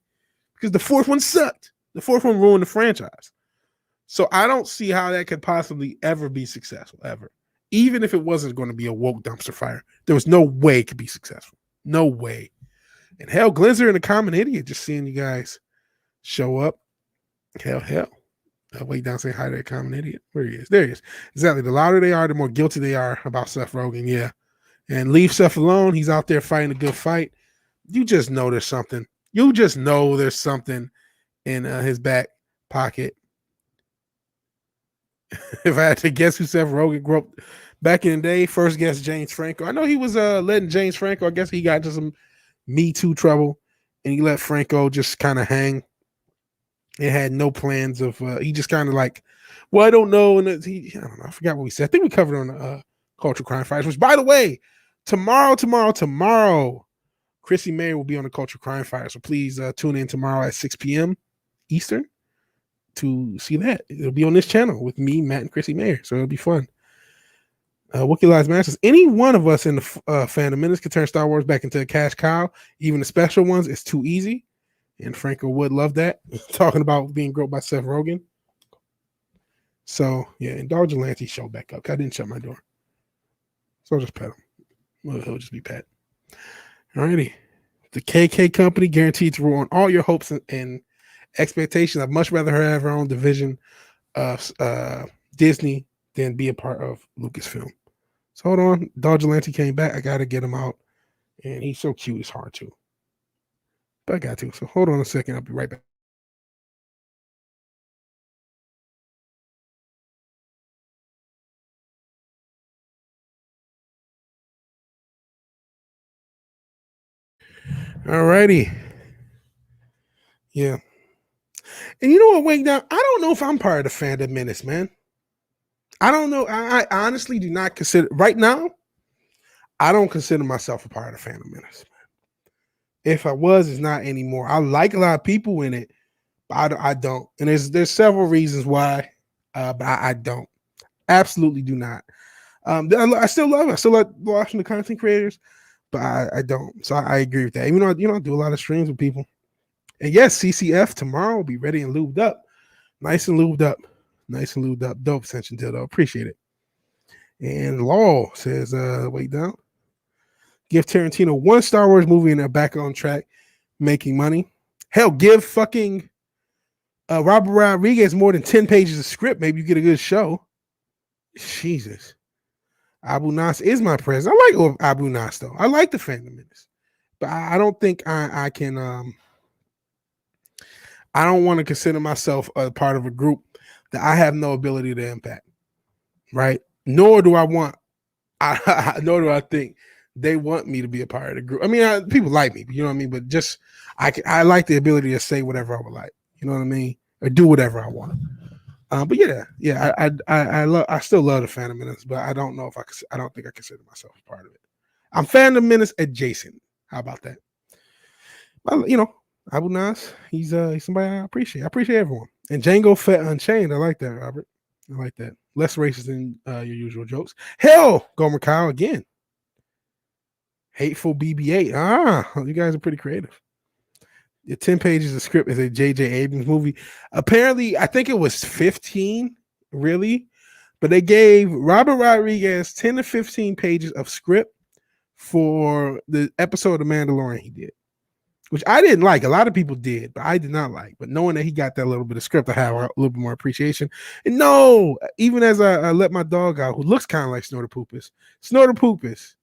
because the 4th one sucked. The 4th one ruined the franchise. So I don't see how that could possibly ever be successful, ever. Even if it wasn't going to be a woke dumpster fire, there was no way it could be successful. No way. And hell, Glenzer and a common idiot, just seeing you guys show up. Hell. I'll wait down saying hi to that common idiot. Where he is. There he is. Exactly. The louder they are, the more guilty they are about Seth Rogen. Yeah. And leave Seth alone. He's out there fighting a good fight. You just know there's something. You just know there's something. in his back pocket. If I had to guess who Seth Rogen grew up back in the day, first guess James Franco. I know he was letting James Franco. I guess he got into some Me Too trouble, and he let Franco just kind of hang. It had no plans of. He just kind of like, well, I don't know, and I don't know. I forgot what we said. I think we covered it on Culture Crime Fighters. Which, by the way, tomorrow, Chrissy Mayer will be on the Culture Crime Fighters. So please tune in tomorrow at 6 p.m. Eastern to see that. It'll be on this channel with me, Matt, and Chrissy Mayer. So it'll be fun. Wookie Lies Masters. Any one of us in the fandom minutes can turn Star Wars back into a cash cow. Even the special ones, it's too easy. And Franco would love that. Talking about being groped by Seth Rogen. So, yeah, indulge Vigilante show back up. I didn't shut my door. So I'll just pet him. Well, he'll just be pet. Alrighty. The KK Company guaranteed to ruin all your hopes and expectations. I'd much rather have her own division of Disney than be a part of Lucasfilm. So hold on. Vigilante came back. I got to get him out. And he's so cute. It's hard to. But I got to. So hold on a second. I'll be right back. All righty. Yeah. And you know what, Wake Down? I don't know if I'm part of the fandom menace, man. I don't know. I honestly do not consider, right now, I don't consider myself a part of the fandom menace. If I was, it's not anymore. I like a lot of people in it, but I don't. And there's several reasons why, but I don't. Absolutely do not. I still love it. I still like watching the content creators, but I don't. So I agree with that. Even though I do a lot of streams with people. And yes, CCF tomorrow will be ready and lubed up. Nice and lubed up. Nice and lubed up. Dope Ascension Dildo. Appreciate it. And Law says, wait down. Give Tarantino one Star Wars movie and they're back on track making money. Hell, give fucking Robert Rodriguez more than 10 pages of script. Maybe you get a good show. Jesus. Abu Nas is my president. I like Abu Nas, though. I like the Phantom Menace. But I don't think I can... I don't want to consider myself a part of a group that I have no ability to impact. Right? Nor do I think they want me to be a part of the group. I mean, people like me, you know what I mean? But just, I like the ability to say whatever I would like, you know what I mean? Or do whatever I want. But yeah, I still love the Phantom Menace, but I don't know if I don't think I consider myself a part of it. I'm Phantom Menace adjacent. How about that? Well, Abu Nas, he's somebody I appreciate. I appreciate everyone. And Django Fett Unchained, I like that, Robert. I like that. Less racist than your usual jokes. Hell, Gomer Kyle again. Hateful BB-8. You guys are pretty creative. Your 10 pages of script is a J.J. Abrams movie. Apparently, I think it was 15, really. But they gave Robert Rodriguez 10 to 15 pages of script for the episode of The Mandalorian he did, which I didn't like. A lot of people did, but I did not like. But knowing that he got that little bit of script, I have a little bit more appreciation. And no, even as I let my dog out, who looks kind of like Snorterpoopus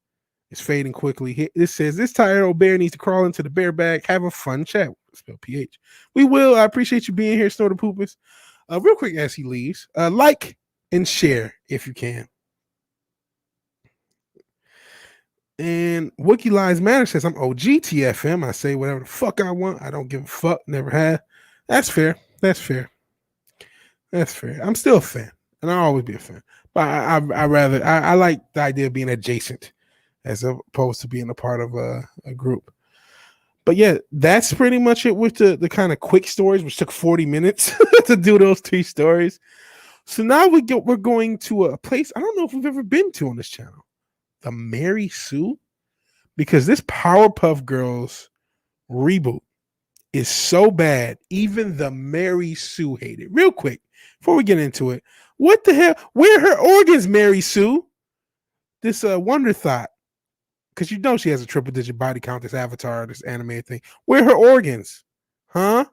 is fading quickly. This says, this tired old bear needs to crawl into the bear bag. Have a fun chat. Spell PH. We will. I appreciate you being here, Snorterpoopus. Real quick as he leaves, like and share if you can. And Wookie Lies Matter says, I'm OG TFM. I say whatever the fuck I want. I don't give a fuck. Never have. That's fair. I'm still a fan. And I'll always be a fan. But I like the idea of being adjacent as opposed to being a part of a group. But yeah, that's pretty much it with the kind of quick stories, which took 40 minutes to do those 3 stories. So now we're going to a place I don't know if we've ever been to on this channel. The Mary Sue, because this Powerpuff Girls reboot is so bad, even the Mary Sue hate it. Real quick, before we get into it, what the hell? Where are her organs, Mary Sue? This Wonder Thought, because she has a triple-digit body count, this avatar, this animated thing. Where are her organs? Huh?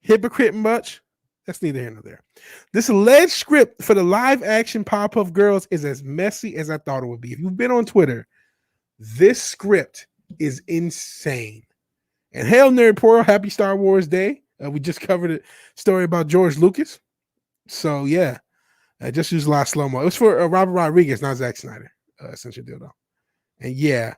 Hypocrite much? That's neither here nor there. This alleged script for the live-action Powerpuff Girls is as messy as I thought it would be. If you've been on Twitter, this script is insane. And hail Nerd Pearl, happy Star Wars Day. We just covered a story about George Lucas. So yeah, I just used a lot of slow mo. It was for Robert Rodriguez, not Zack Snyder. Essential deal though. And yeah,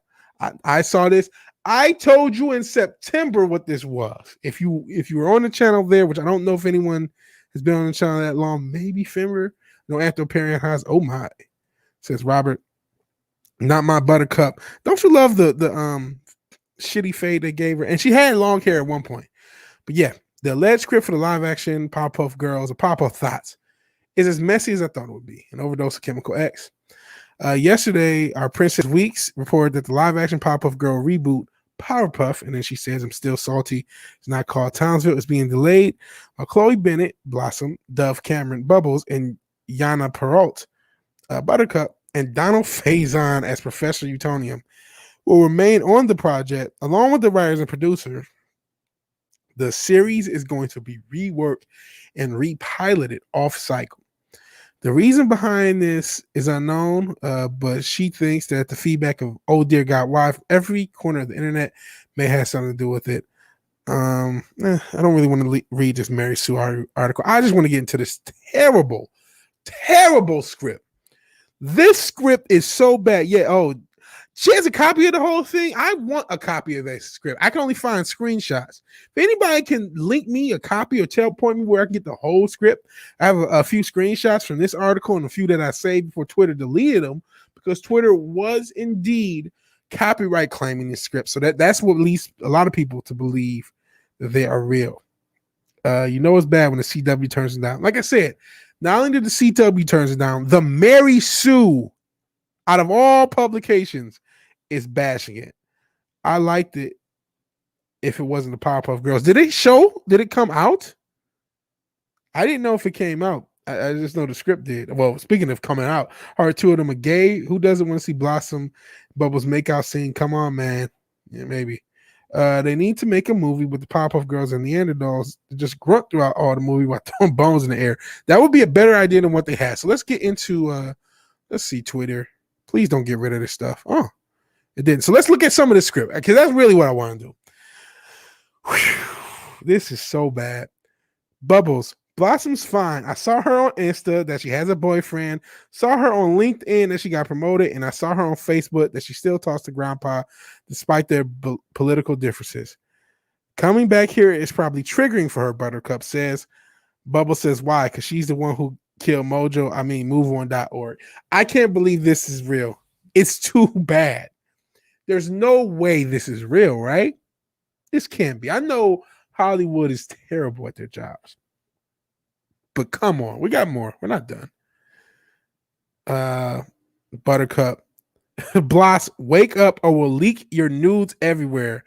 I saw this. I told you in September what this was. If you were on the channel there, which I don't know if anyone has been on the channel that long, maybe Fimber. No, after Period has. Oh my, says Robert. Not my Buttercup. Don't you love the shitty fade they gave her? And she had long hair at one point. But yeah, the alleged script for the live action Powerpuff Girls or Powerpuff Thoughts is as messy as I thought it would be. An overdose of Chemical X. Yesterday, our Princess Weeks reported that the live action Powerpuff Girl reboot, Powerpuff, and then she says, I'm still salty, it's not called Townsville, it's being delayed. Chloe Bennett, Blossom, Dove Cameron, Bubbles, and Yana Perrault, Buttercup, and Donald Faison as Professor Utonium will remain on the project along with the writers and producers. The series is going to be reworked and repiloted off cycle. The reason behind this is unknown, but she thinks that the feedback of "Oh Dear God, Why" from every corner of the internet may have something to do with it. I don't really want to read this Mary Sue article. I just want to get into this terrible, terrible script. This script is so bad. Yeah, she has a copy of the whole thing. I want a copy of that script. I can only find screenshots. If anybody can link me a copy or point me where I can get the whole script, I have a few screenshots from this article and a few that I saved before Twitter deleted them because Twitter was indeed copyright claiming this script. So that's what leads a lot of people to believe that they are real. It's bad when the CW turns it down. Like I said, not only did the CW turns it down, the Mary Sue, out of all publications, is bashing it. I liked it if it wasn't the Powerpuff Girls. Did it come out? I didn't know if it came out. I just know the script did. Well, speaking of coming out, are two of them are gay? Who doesn't want to see Blossom Bubbles make out scene? Come on, man. Yeah, maybe. They need to make a movie with the Powerpuff Girls and the Neanderthals to just grunt throughout all the movie while throwing bones in the air. That would be a better idea than what they had. So let's get into let's see, Twitter. Please don't get rid of this stuff. Oh, it didn't. So let's look at some of the script because that's really what I want to do. Whew. This is so bad. Bubbles. Blossom's fine. I saw her on Insta that she has a boyfriend. Saw her on LinkedIn that she got promoted. And I saw her on Facebook that she still talks to Grandpa despite their political differences. Coming back here is probably triggering for her, Buttercup says. Bubbles says why? Because she's the one who killed Mojo. I mean, MoveOn.org. I can't believe this is real. It's too bad. There's no way this is real, right? This can't be. I know Hollywood is terrible at their jobs. But come on, we got more. We're not done. Buttercup. Bloss, wake up or we'll leak your nudes everywhere.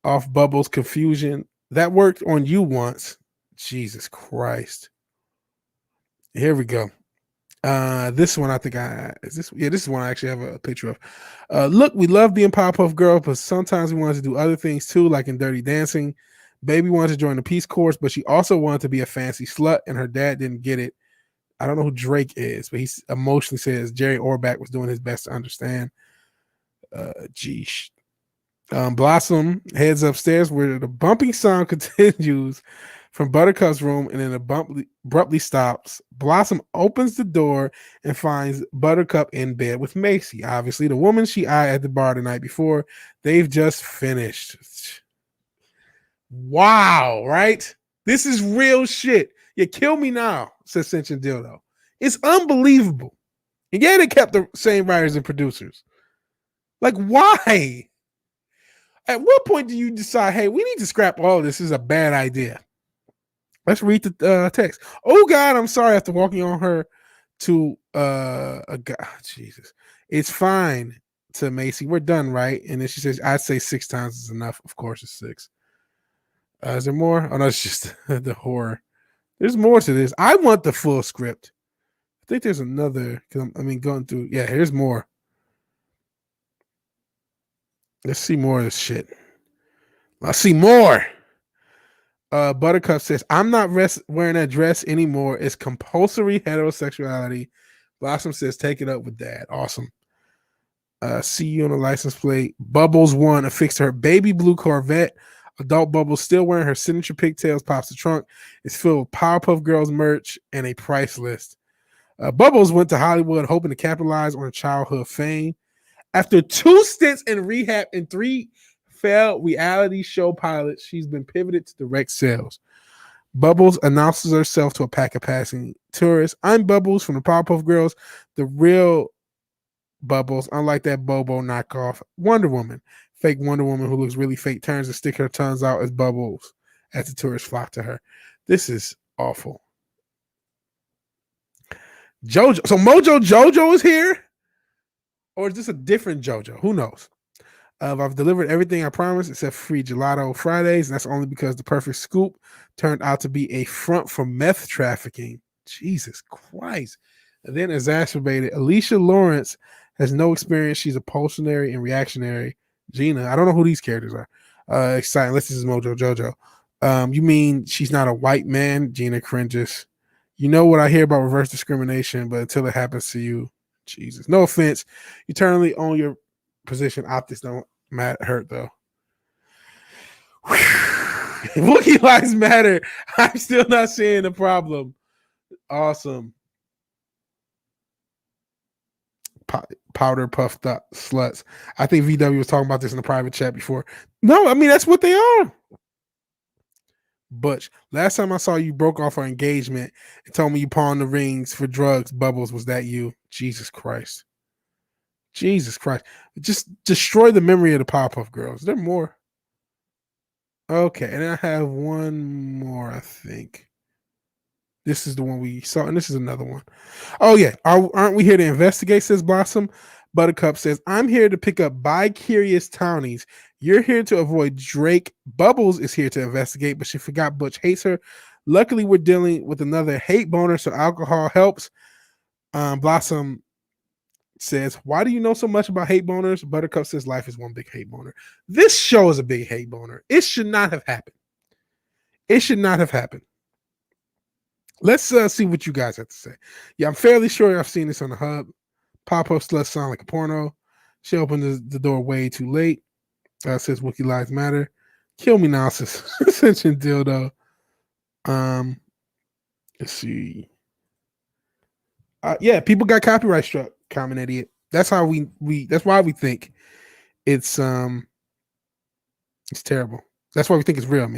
Off Bubbles' confusion. That worked on you once. Jesus Christ. Here we go. This one I think this is one I actually have a picture of. Look, we love being Powerpuff Girl, but sometimes we wanted to do other things too, like in Dirty Dancing. Baby wanted to join the Peace Corps, but she also wanted to be a fancy slut, and her dad didn't get it. I don't know who Drake is, but he emotionally says Jerry Orbach was doing his best to understand. Geesh. Blossom heads upstairs where the bumping sound continues from Buttercup's room and then abruptly stops. Blossom opens the door and finds Buttercup in bed with Macy, obviously the woman she eyed at the bar the night before. They've just finished. Wow, right? This is real shit. You kill me now, says Sentient Dildo. It's unbelievable. And yeah, they kept the same writers and producers. Like, why? At what point do you decide, hey, we need to scrap all of this? This is a bad idea. Let's read the text. Oh, God, I'm sorry after walking on her to a God. Jesus. It's fine to Macy. We're done, right? And then she says, I'd say 6 times is enough. Of course, it's 6. Is there more? Oh, no, it's just the horror. There's more to this. I want the full script. I think there's another. Going through. Yeah, here's more. Let's see more of this shit. Let's see more. Buttercup says, I'm not wearing that dress anymore. It's compulsory heterosexuality. Blossom says, take it up with dad. Awesome. See you on the license plate. Bubbles won affixed to her baby blue Corvette. Adult Bubbles, still wearing her signature pigtails, pops the trunk. It's filled with Powerpuff Girls merch and a price list. Bubbles went to Hollywood hoping to capitalize on her childhood fame. After 2 stints in rehab and 3 failed reality show pilots, she's been pivoted to direct sales. Bubbles announces herself to a pack of passing tourists. I'm Bubbles from the Powerpuff Girls, the real Bubbles, unlike that Bobo knockoff Wonder Woman. Fake Wonder Woman who looks really fake turns and stick her tongues out as Bubbles as the tourists flock to her. This is awful. JoJo. So Mojo JoJo is here? Or is this a different JoJo? Who knows? I've delivered everything I promised except free gelato Fridays, and that's only because the perfect scoop turned out to be a front for meth trafficking. Jesus Christ. And then exacerbated. Alicia Lawrence has no experience. She's a pulsionary and reactionary. Gina, I don't know who these characters are. Exciting. Unless this is Mojo JoJo. You mean she's not a white man? Gina cringes. You know what I hear about reverse discrimination, but until it happens to you, Jesus. No offense. You eternally own your position. Optics don't hurt though. Wookiee lives matter. I'm still not seeing the problem. Awesome. Powder puffed up sluts. I think VW was talking about this in the private chat before. No, I mean that's what they are. Butch, last time I saw you broke off our engagement and told me you pawned the rings for drugs. Bubbles, was that you? Jesus Christ. Jesus Christ. Just destroy the memory of the Powerpuff Girls. Is there more? Okay, and I have one more, I think. This is the one we saw, and this is another one. Oh, yeah. Aren't we here to investigate, says Blossom. Buttercup says, I'm here to pick up bi-curious townies. You're here to avoid Drake. Bubbles is here to investigate, but she forgot Butch hates her. Luckily, we're dealing with another hate boner, so alcohol helps. Blossom says, why do you know so much about hate boners? Buttercup says, life is one big hate boner. This show is a big hate boner. It should not have happened. It should not have happened. Let's see what you guys have to say. Yeah, I'm fairly sure I've seen this on the hub. Pop-up sluts sound like a porno. She opened the door way too late. Says Wookiee Lives Matter. Kill me now, says Ascension Dildo. Let's see. Yeah, people got copyright struck. Common idiot. That's how we. That's why we think it's terrible. That's why we think it's real.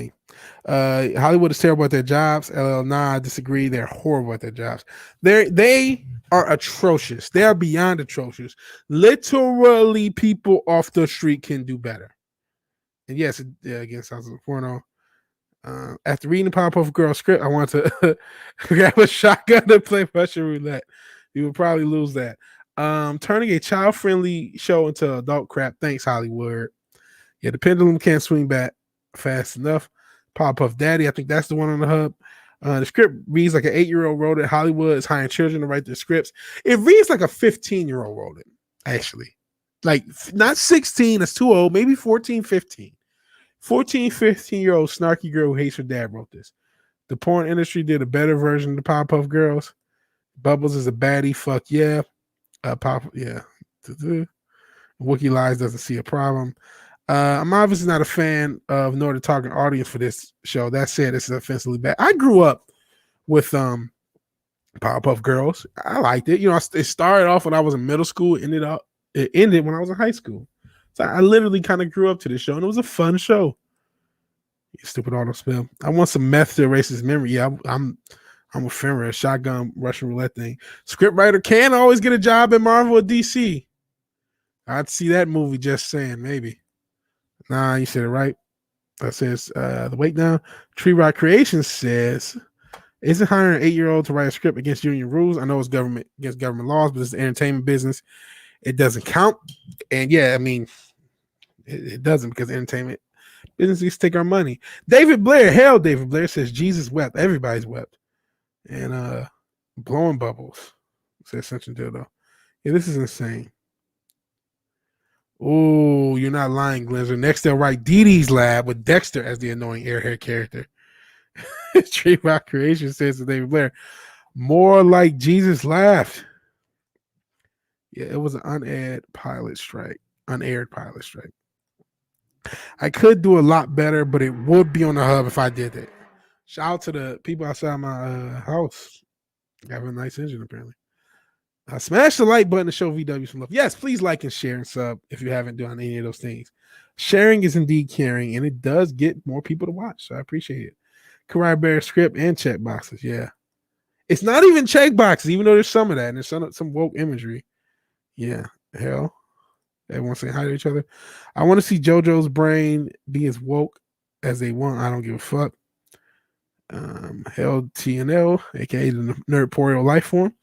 Hollywood is terrible at their jobs. LL Nah, I disagree. They're horrible at their jobs. They are atrocious. They are beyond atrocious. Literally, people off the street can do better. And yes, again, sounds like a porno. After reading the Powerpuff Girl script, I want to grab a shotgun to play Russian roulette. You would probably lose that. Turning a child-friendly show into adult crap. Thanks, Hollywood. Yeah, the pendulum can't swing back fast enough. Powerpuff Daddy, I think that's the one on the hub. The script reads like an 8-year-old wrote it. Hollywood is hiring children to write their scripts. It reads like a 15-year-old wrote it, actually. Like, not 16, that's too old, maybe 14, 15. 14, 15-year-old snarky girl who hates her dad wrote this. The porn industry did a better version of the Powerpuff Girls. Bubbles is a baddie, fuck yeah. Yeah. Wookiee Lies doesn't see a problem. I'm obviously not a fan of nor the target audience for this show. That said, this is offensively bad. I grew up with Powerpuff Girls. I liked it. You know, it started off when I was in middle school. It ended when I was in high school. So I literally kind of grew up to this show, and it was a fun show. You stupid auto spill. I want some meth to erase his memory. Yeah, I'm a Fenrir, a shotgun Russian roulette thing. Scriptwriter can always get a job at Marvel or DC. I'd see that movie, just saying, maybe. Nah, you said it right. That says the wait now. Tree Rock Creations says, isn't hiring an 8-year-old to write a script against union rules? I know it's against government laws, but it's the entertainment business. It doesn't count. And yeah, I mean, it doesn't, because entertainment businesses take our money. David Blair says Jesus wept. Everybody's wept. And blowing bubbles, says Central Dildo. Yeah, this is insane. Oh, you're not lying, Glenzer. Next, they'll write Dee Dee's Lab with Dexter as the annoying airhead character. Tree Rock Creation says to David Blair, more like Jesus laughed. Yeah, it was an unaired pilot strike. I could do a lot better, but it would be on the hub if I did that. Shout out to the people outside my house. I have a nice engine, apparently. Smash the like button to show VW some love. Yes, please like and share and sub if you haven't done any of those things. Sharing is indeed caring, and it does get more people to watch, so I appreciate it. Karai Bear script and check boxes, yeah. It's not even check boxes, even though there's some of that, and there's some woke imagery. Yeah, hell. Everyone saying hi to each other. I want to see JoJo's brain be as woke as they want. I don't give a fuck. Hell TNL, aka the Nerdporeal life form.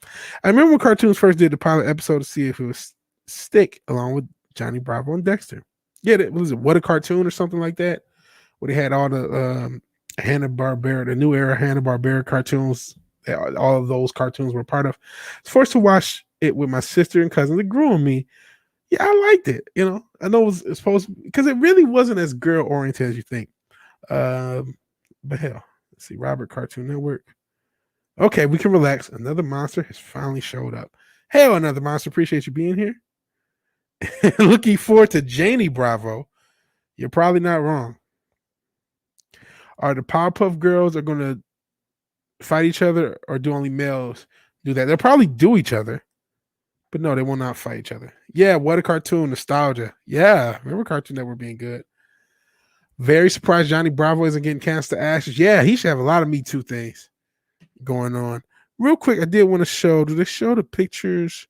I remember when cartoons first did the pilot episode to see if it was stick along with Johnny Bravo and Dexter. Yeah, was it What a Cartoon or something like that? Where they had all the Hanna-Barbera, the new era Hanna-Barbera cartoons. All of those cartoons were part of. I was forced to watch it with my sister and cousin. It grew on me. Yeah, I liked it. You know, I know it's supposed to, because it really wasn't as girl oriented as you think. But hell, let's see, Robert Cartoon Network. Okay, we can relax. Another monster has finally showed up. Hell, another monster. Appreciate you being here. Looking forward to Janie Bravo. You're probably not wrong. Are the Powerpuff Girls are going to fight each other, or do only males do that? They'll probably do each other, but no, they will not fight each other. Yeah, What a Cartoon, nostalgia. Yeah, remember Cartoon Network being good. Very surprised Johnny Bravo isn't getting cast to ashes. Yeah, he should have a lot of Me Too things going on. Real quick, I did want to show. Do they show the pictures?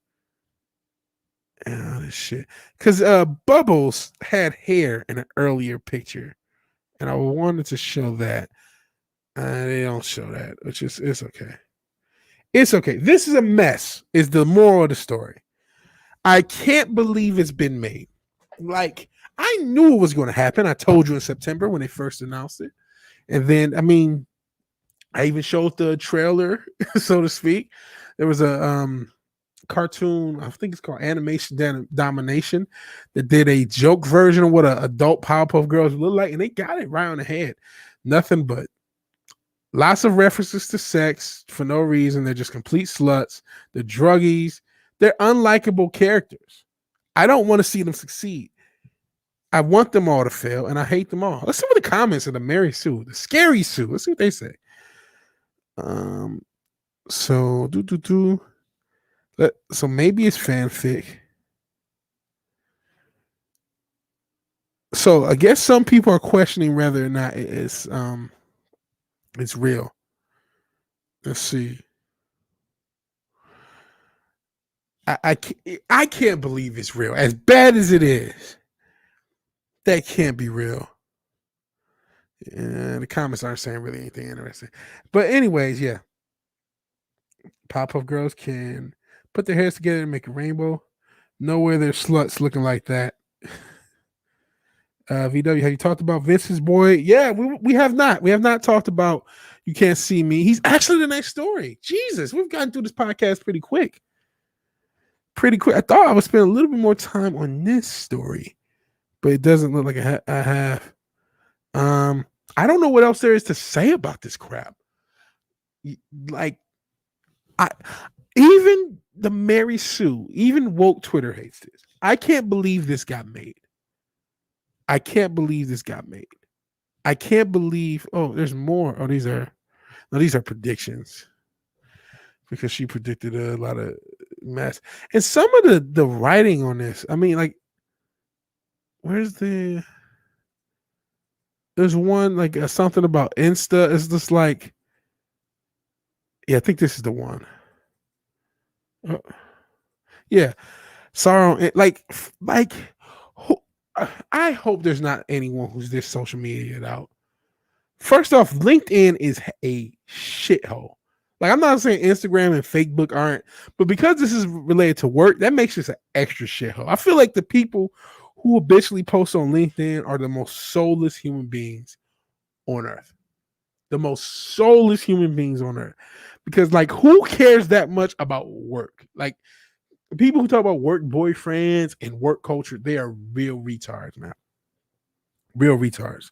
Oh, this shit. Because Bubbles had hair in an earlier picture, and I wanted to show that. They don't show that, which is it's okay. It's okay. This is a mess, is the moral of the story. I can't believe it's been made. Like, I knew it was going to happen. I told you in September when they first announced it. And then, I mean, I even showed the trailer, so to speak. There was a cartoon, I think it's called Animation Domination, that did a joke version of what an adult Powerpuff Girls look like, and they got it right on the head. Nothing but lots of references to sex for no reason. They're just complete sluts. They're druggies. They're unlikable characters. I don't want to see them succeed. I want them all to fail, and I hate them all. Let's see what the comments of the Mary Sue, the Scary Sue. Let's see what they say. So so maybe it's fanfic. So I guess some people are questioning whether or not it's real. Let's see. I can't believe it's real. As bad as it is, that can't be real. And the comments aren't saying really anything interesting. But anyways, yeah. Pop-up girls can put their hairs together and make a rainbow. Nowhere there's sluts looking like that. VW, have you talked about Vince's boy? Yeah, we have not. We have not talked about You Can't See Me. He's actually the next story. Jesus, we've gotten through this podcast pretty quick. I thought I would spend a little bit more time on this story, but it doesn't look like I have. I don't know what else there is to say about this crap. Like, even the Mary Sue, even woke Twitter hates this. I can't believe this got made. I can't believe. Oh, there's more. Oh, these are predictions, because she predicted a lot of mess. And some of the writing on this, I mean, like, there's one like something about Insta. It's just like, yeah, I think this is the one. Yeah, sorrow. Like, I hope there's not anyone who's this social media out. First off, LinkedIn is a shithole. Like, I'm not saying Instagram and Facebook aren't, but because this is related to work, that makes this an extra shithole. I feel like the people who habitually post on LinkedIn are the most soulless human beings on earth. The most soulless human beings on earth. Because, like, who cares that much about work? Like, people who talk about work boyfriends and work culture, they are real retards, man. Real retards.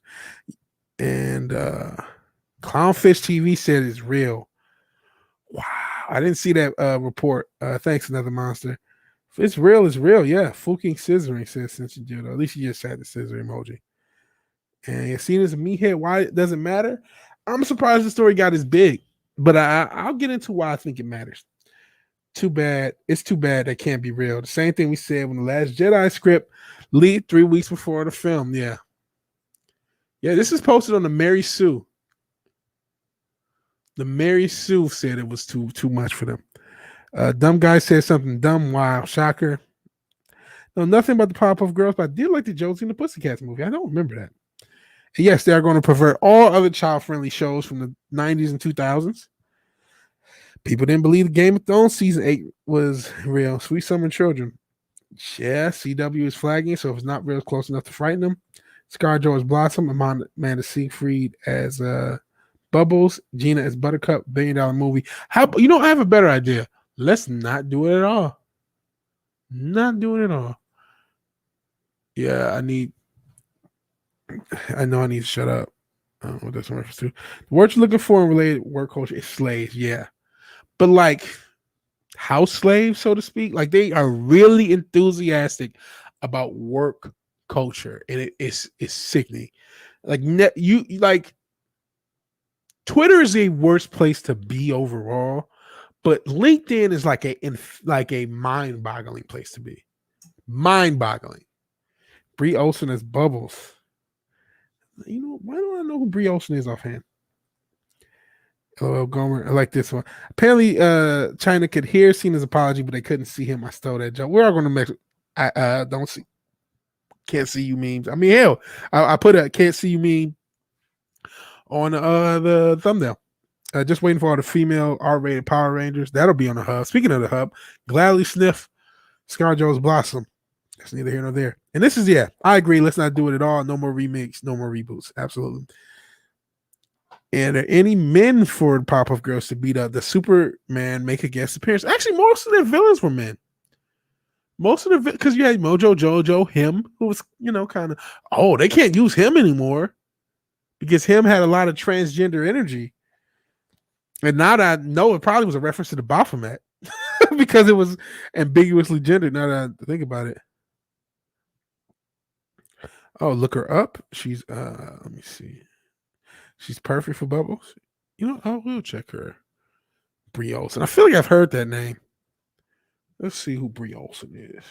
And Clownfish TV said it's real. Wow. I didn't see that report. Thanks, Another Monster. If it's real, it's real. Yeah. Fuking scissoring says since you did. At least you just had the scissor emoji. And Cena's a meathead. Why it doesn't matter? I'm surprised the story got as big, but I'll get into why I think it matters. Too bad. It's too bad that can't be real. The same thing we said when the Last Jedi script leaked 3 weeks before the film. Yeah. Yeah, this is posted on the Mary Sue. The Mary Sue said it was too much for them. Dumb guy said something dumb. Wow, shocker. No, nothing about the Powerpuff Girls, but I did like the Josie and the Pussycats movie. I don't remember that. And yes, they are going to pervert all other child-friendly shows from the 90s and 2000s. People didn't believe the Game of Thrones season 8 was real. Sweet Summer Children. Yeah, CW is flagging, so if it's not real, it's close enough to frighten them. ScarJo as Blossom, Amanda Seyfried as Bubbles, Gina as Buttercup, $1 billion movie. How I have a better idea. Let's not do it at all. Not doing it all. Yeah, I know I need to shut up. I don't know what that's in reference to. The word you're looking for in related work culture is slaves, yeah. But like house slaves, so to speak, like they are really enthusiastic about work culture, and it's sickening. Like Twitter is a worse place to be overall, but LinkedIn is like a mind-boggling place to be. Mind-boggling. Brie Olsen as Bubbles. Why don't I know who Brie Olsen is offhand? Oh, Gomer, I like this one. Apparently, China could hear Cena's apology, but they couldn't see him. I stole that joke. We're all going to make. I don't see. Can't see you memes. I mean, hell, I put a can't see you meme on the thumbnail. Just waiting for all the female R-rated Power Rangers. That'll be on the hub. Speaking of the hub, gladly sniff ScarJo's Blossom. That's neither here nor there. And this is, I agree. Let's not do it at all. No more remakes, no more reboots. Absolutely. And are any men for the Powerpuff Girls to beat up? The Superman make a guest appearance? Actually, most of their villains were men. Most of the because you had Mojo Jojo, him, who was, kind of, they can't use him anymore because him had a lot of transgender energy. And now that I know, it probably was a reference to the Baphomet because it was ambiguously gendered. Now that I think about it. Oh, look her up. She's let me see. She's perfect for Bubbles. I will check her. Brie Olsen. I feel like I've heard that name. Let's see who Brie Olsen is.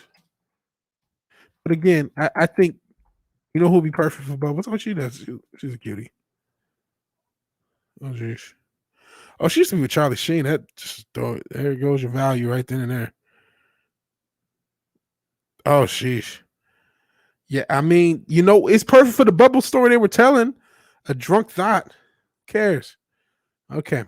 But again, I think who would be perfect for Bubbles? Oh, she does. She's a cutie. Oh, jeez. Oh, she used to be with Charlie Sheen. That just there goes your value right then and there. Oh, sheesh. Yeah, I mean, it's perfect for the Bubble story they were telling. A drunk thought. Who cares? Okay.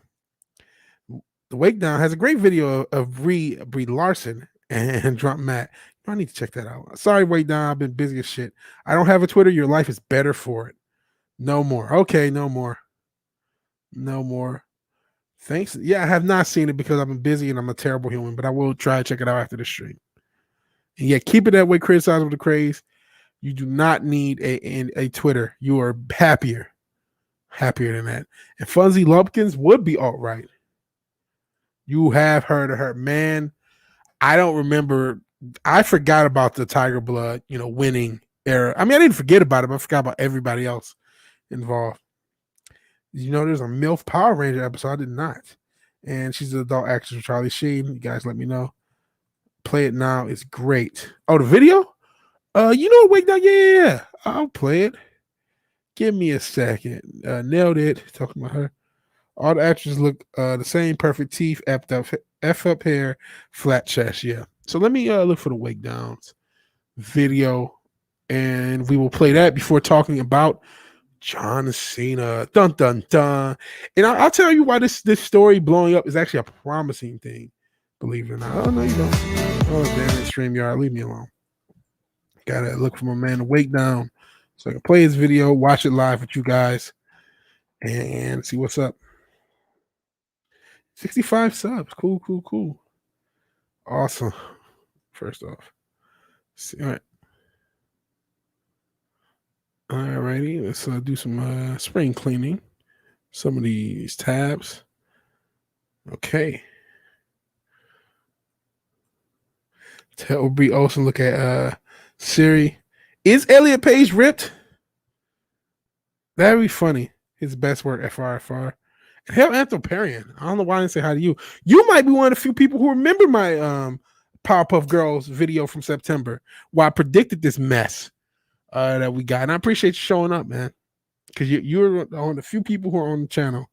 The Wake Down has a great video of Brie Larson and Drunk Matt. I need to check that out. Sorry, Wake Down. I've been busy as shit. I don't have a Twitter. Your life is better for it. No more. Okay, no more. No more. Thanks. Yeah, I have not seen it because I've been busy and I'm a terrible human, but I will try to check it out after the stream. And yeah, keep it that way. Criticize with the craze. You do not need a Twitter. You are happier than that. And Funzy Lumpkins would be all right. You have heard of her, man. I don't remember. I forgot about the Tiger Blood, winning era. I mean, I didn't forget about it, but I forgot about everybody else involved. There's a MILF Power Ranger episode. I did not. And she's an adult actress with Charlie Sheen. You guys let me know. Play it now. It's great. Oh, the video? Wake Down. Yeah. I'll play it. Give me a second. Nailed it. Talking about her. All the actors look the same. Perfect teeth, F up hair, flat chest. Yeah. So let me look for the Wake Downs video, and we will play that before talking about John Cena. Dun dun dun. And I'll tell you why this story blowing up is actually a promising thing. Believe it or not. Oh no, you don't. Oh damn it, StreamYard, leave me alone. Gotta look for my man to Wake Down so I can play his video, watch it live with you guys, and see what's up. 65 subs. Cool. Awesome. First off. All right. Alrighty. Let's do some spring cleaning. Some of these tabs. Okay. Tell Brie Olsen, look at Siri. Is Elliot Page ripped? That'd be funny. His best work, FRFR. And hell, Anthroparian. I don't know why I didn't say hi to you. You might be one of the few people who remember my Powerpuff Girls video from September where I predicted this mess that we got. And I appreciate you showing up, man. Because you're one of the few people who are on the channel.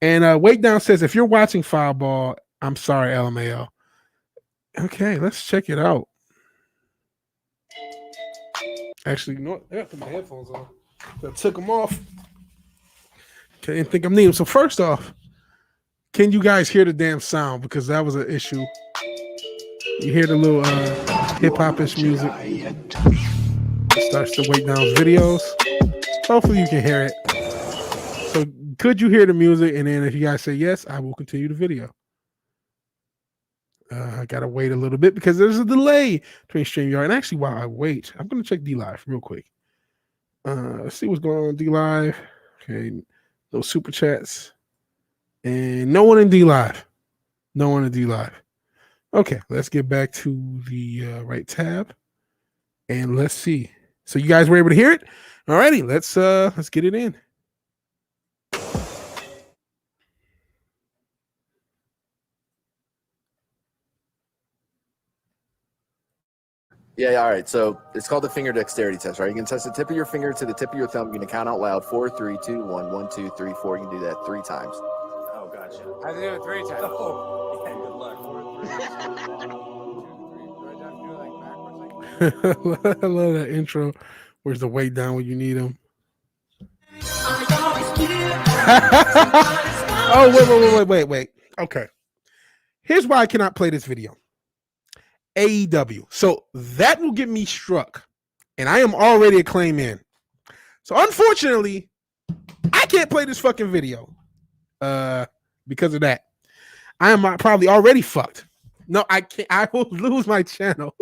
And Wait Down says, if you're watching Fireball, I'm sorry, LMAO. Okay, let's check it out. Actually, you know what? I got to put my headphones on. I took them off. Okay, didn't think I'm needing them. So first off, can you guys hear the damn sound? Because that was an issue. You hear the little hip-hop-ish music. It starts to Wait Down's videos. Hopefully you can hear it. So could you hear the music? And then if you guys say yes, I will continue the video. I gotta wait a little bit because there's a delay between StreamYard. And actually, while I wait, I'm gonna check DLive real quick. Let's see what's going on DLive. Okay, no super chats, and no one in DLive. No one in DLive. Okay, let's get back to the right tab, and let's see. So you guys were able to hear it. Alrighty, let's get it in. Yeah, all right. So it's called the finger dexterity test, right? You can test the tip of your finger to the tip of your thumb. You can count out loud 4, 3, 2, 1, 1, 2, 3, 4. You can do that 3 times. Oh, gotcha. I have to do it 3 times. Oh, yeah, good luck. 4, 3, 2, 1, 2, 3. Do I have to do it like backwards? I love that intro. Where's the Wait Down when you need him? Oh, wait. Okay. Here's why I cannot play this video. AEW. So that will get me struck. And I am already a claim in. So unfortunately, I can't play this fucking video. Because of that. I am probably already fucked. No, I can't. I will lose my channel.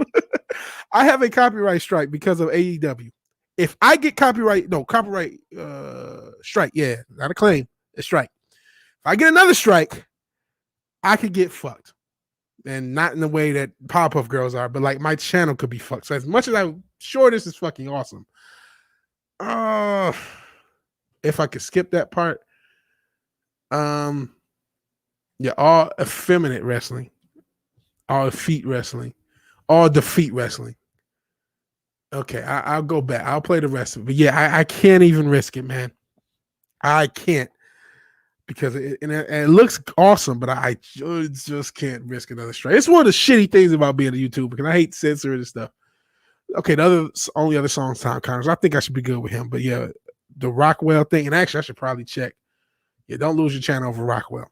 I have a copyright strike because of AEW. If I get copyright strike, yeah, not a claim, a strike. If I get another strike, I could get fucked. And not in the way that Powerpuff Girls are, but like my channel could be fucked. So as much as I'm sure this is fucking awesome, if I could skip that part, yeah, all effeminate wrestling, all feet wrestling, all defeat wrestling. Okay, I'll go back. I'll play the rest of it. But yeah, I can't even risk it, man. I can't. Because it looks awesome, but I just can't risk another strike. It's one of the shitty things about being a YouTuber because I hate censoring and stuff. Okay, the only other songs, Tom Connors. I think I should be good with him. But yeah, the Rockwell thing, and actually I should probably check. Yeah, don't lose your channel over Rockwell.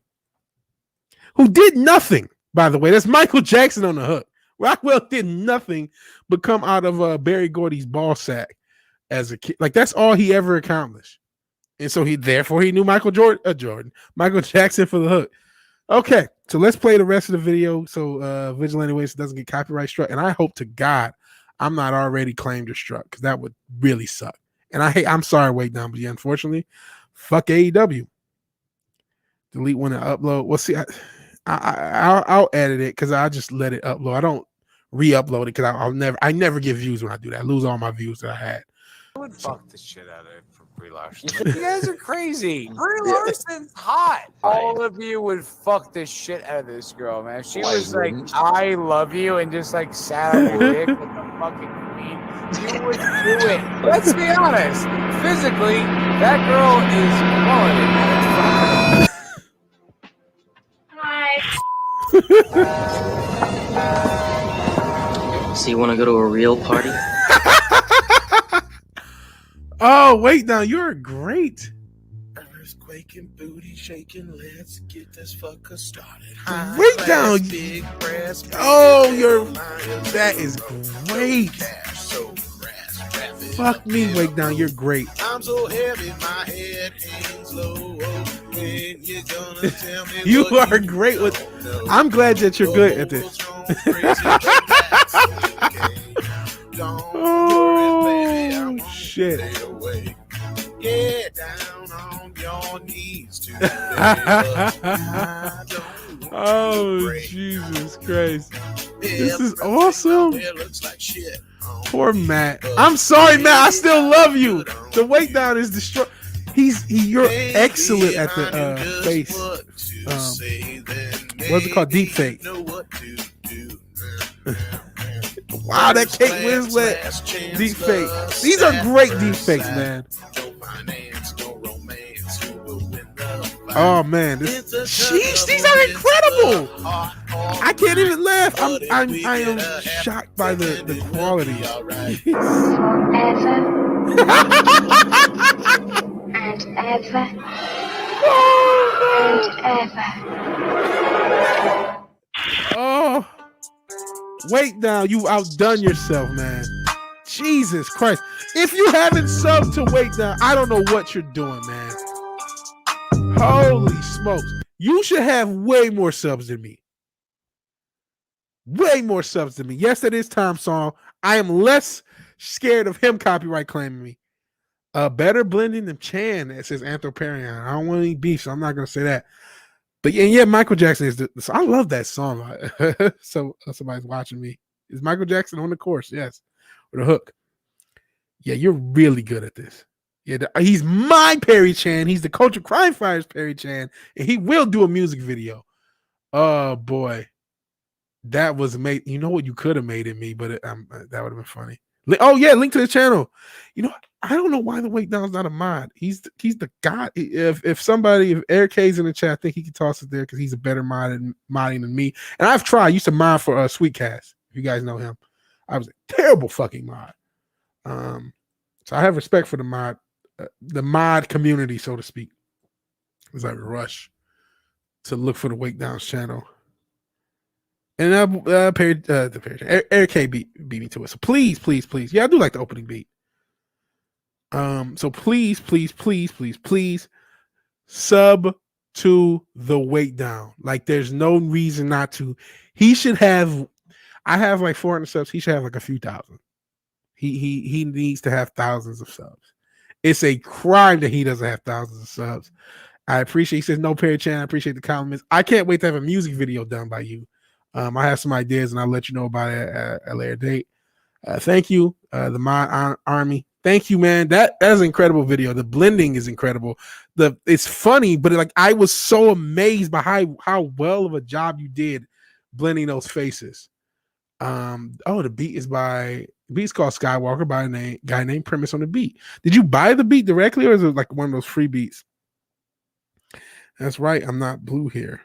Who did nothing, by the way. That's Michael Jackson on the hook. Rockwell did nothing but come out of Barry Gordy's ball sack as a kid. Like, that's all he ever accomplished. And so he knew Michael Jackson for the hook. Okay, so let's play the rest of the video so Vigilante Williamson doesn't get copyright struck. And I hope to God I'm not already claimed or struck because that would really suck. And I'm sorry, Wait Down, but yeah, unfortunately, fuck AEW. Delete when I upload. Well, see, I'll edit it because I just let it upload. I don't re-upload it because I never get views when I do that. I lose all my views that I had. I would fuck the shit out of it for Brie Larson. You guys are crazy. Brie Larson's hot. All of you would fuck the shit out of this girl, man. She was like, I love you, and just like sat on your dick with the fucking queen. You would do it. Let's be honest. Physically, that girl is quality. Hi. So you want to go to a real party? Oh, Wait Down, you're great. Earthquaking, booty shaking, let's get this fucker started. Wait Down. That is great. Fuck me, Wait Down, you're great. I'm so heavy, my head hangs low. When you gonna tell me you are great with. I'm glad that you're good at this. Oh shit! Get down on your knees to oh Jesus Christ! This is awesome. Poor Matt. I'm sorry, Matt. I still love you. The Wait Down is destroyed. You're excellent at the face. What's it called? Deep fake. Wow, that Kate Winslet deep fake. These are great deep fakes, man. Oh man, these are incredible. I can't even laugh. I am shocked by the quality. And ever and ever. Oh, wait now, you outdone yourself, man. Jesus Christ. If you haven't subbed to Wait Now, I don't know what you're doing, man. Holy smokes. You should have way more subs than me. Way more subs than me. Yes, that is Tom Song. I am less scared of him copyright claiming me. Better blending than Chan, that says Anthroparian. I don't want any beef, so I'm not going to say that. But yeah, Michael Jackson is I love that song. So somebody's watching me. Is Michael Jackson on the course? Yes. Or the hook. Yeah, you're really good at this. Yeah, he's my Perry Chan. He's the Culture Crime Fighters Perry Chan, and he will do a music video. Oh boy, that was made. You know what you could have made it me, but that would have been funny. Oh yeah, link to the channel. You know, I don't know why the Wait Down's not a mod. He's the god. If Eric K's in the chat, I think he can toss it there because he's a better modding than me. And I've tried. I used to mod for Sweetcast. If you guys know him, I was a terrible fucking mod. So I have respect for the mod community, so to speak. As I rush to look for the Wait Down's channel. And Eric K beat me to it. So please. Yeah, I do like the opening beat. So please sub to the Wait Down. Like there's no reason not to. He should have. I have like 400 subs. He should have like a few thousand. He needs to have thousands of subs. It's a crime that he doesn't have thousands of subs. I appreciate. He says no Perry Chan. I appreciate the comments. I can't wait to have a music video done by you. I have some ideas and I'll let you know about it at a later date. Thank you, the Mod Army. Thank you, man. That is an incredible video. The blending is incredible. It's funny, but like I was so amazed by how well of a job you did blending those faces. The beat's called Skywalker by a guy named Premise on the beat. Did you buy the beat directly or is it like one of those free beats? That's right. I'm not blue here.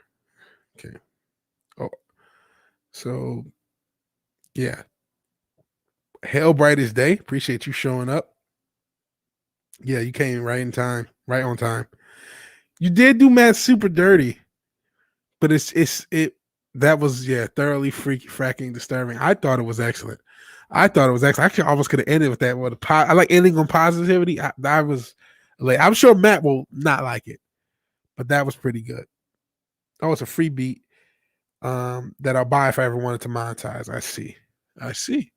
Okay. Oh, so yeah. Hell brightest day. Appreciate you showing up. Yeah, you came right on time. You did do Matt super dirty, but that was thoroughly freaky, fracking, disturbing. I thought it was excellent. I actually almost could have ended with that. I like ending on positivity. I was like, I'm sure Matt will not like it, but that was pretty good. Oh, it's a free beat that I'll buy if I ever wanted to monetize. I see.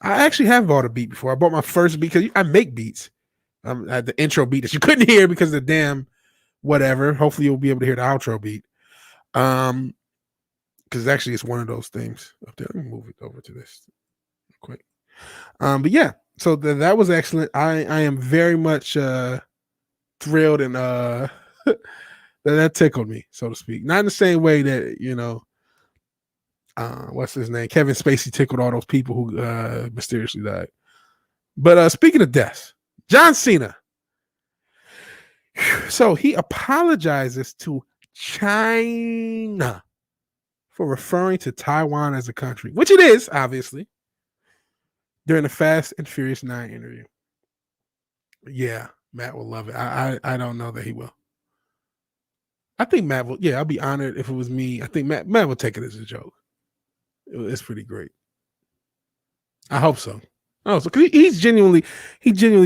I actually have bought a beat before. I bought my first beat because I make beats. I had the intro beat that you couldn't hear because of the damn whatever. Hopefully you'll be able to hear the outro beat. Because actually it's one of those things up there. Let me move it over to this real quick. But yeah, so that was excellent. I am very much thrilled and that tickled me, so to speak. Not in the same way that, what's his name? Kevin Spacey tickled all those people who mysteriously died. But speaking of deaths, John Cena. So he apologizes to China for referring to Taiwan as a country, which it is, obviously, during the Fast and Furious 9 interview. Yeah, Matt will love it. I don't know that he will. I think Matt will. Yeah, I'll be honored if it was me. I think Matt will take it as a joke. It's pretty great. I hope so. Oh, so he genuinely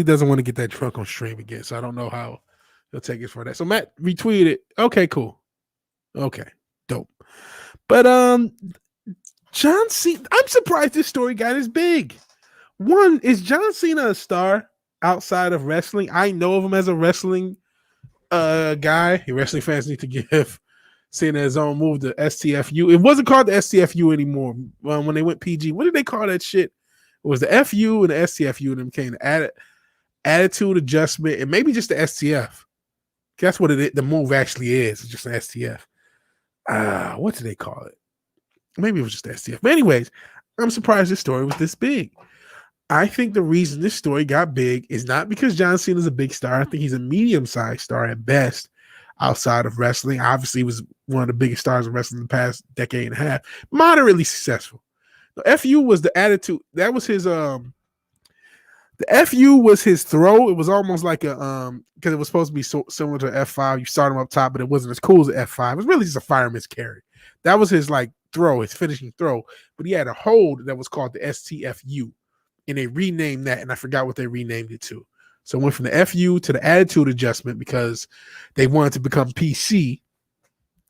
doesn't want to get that truck on stream again. So I don't know how he'll take it for that. So Matt retweeted it. Okay, cool. Okay, dope. But John Cena, I'm surprised this story got as big. One, is John Cena a star outside of wrestling? I know of him as a wrestling guy. Wrestling fans need to give Cena his own move, the STFU. It wasn't called the STFU anymore. When they went PG, what did they call that shit? It was the FU and the STFU, and then became the attitude adjustment, and maybe just the STF. That's what the move actually is. It's just an STF. What do they call it? Maybe it was just the STF. But anyways, I'm surprised this story was this big. I think the reason this story got big is not because John Cena is a big star. I think he's a medium-sized star at best outside of wrestling. Obviously, he was one of the biggest stars of wrestling in the past decade and a half. Moderately successful. The FU was the attitude. That was his the FU was his throw. It was almost like a because it was supposed to be similar to F5. You start him up top, but it wasn't as cool as F5. It was really just a fireman's carry. That was his like throw, his finishing throw. But he had a hold that was called the STFU. And they renamed that, and I forgot what they renamed it to. So it went from the FU to the attitude adjustment because they wanted to become PC.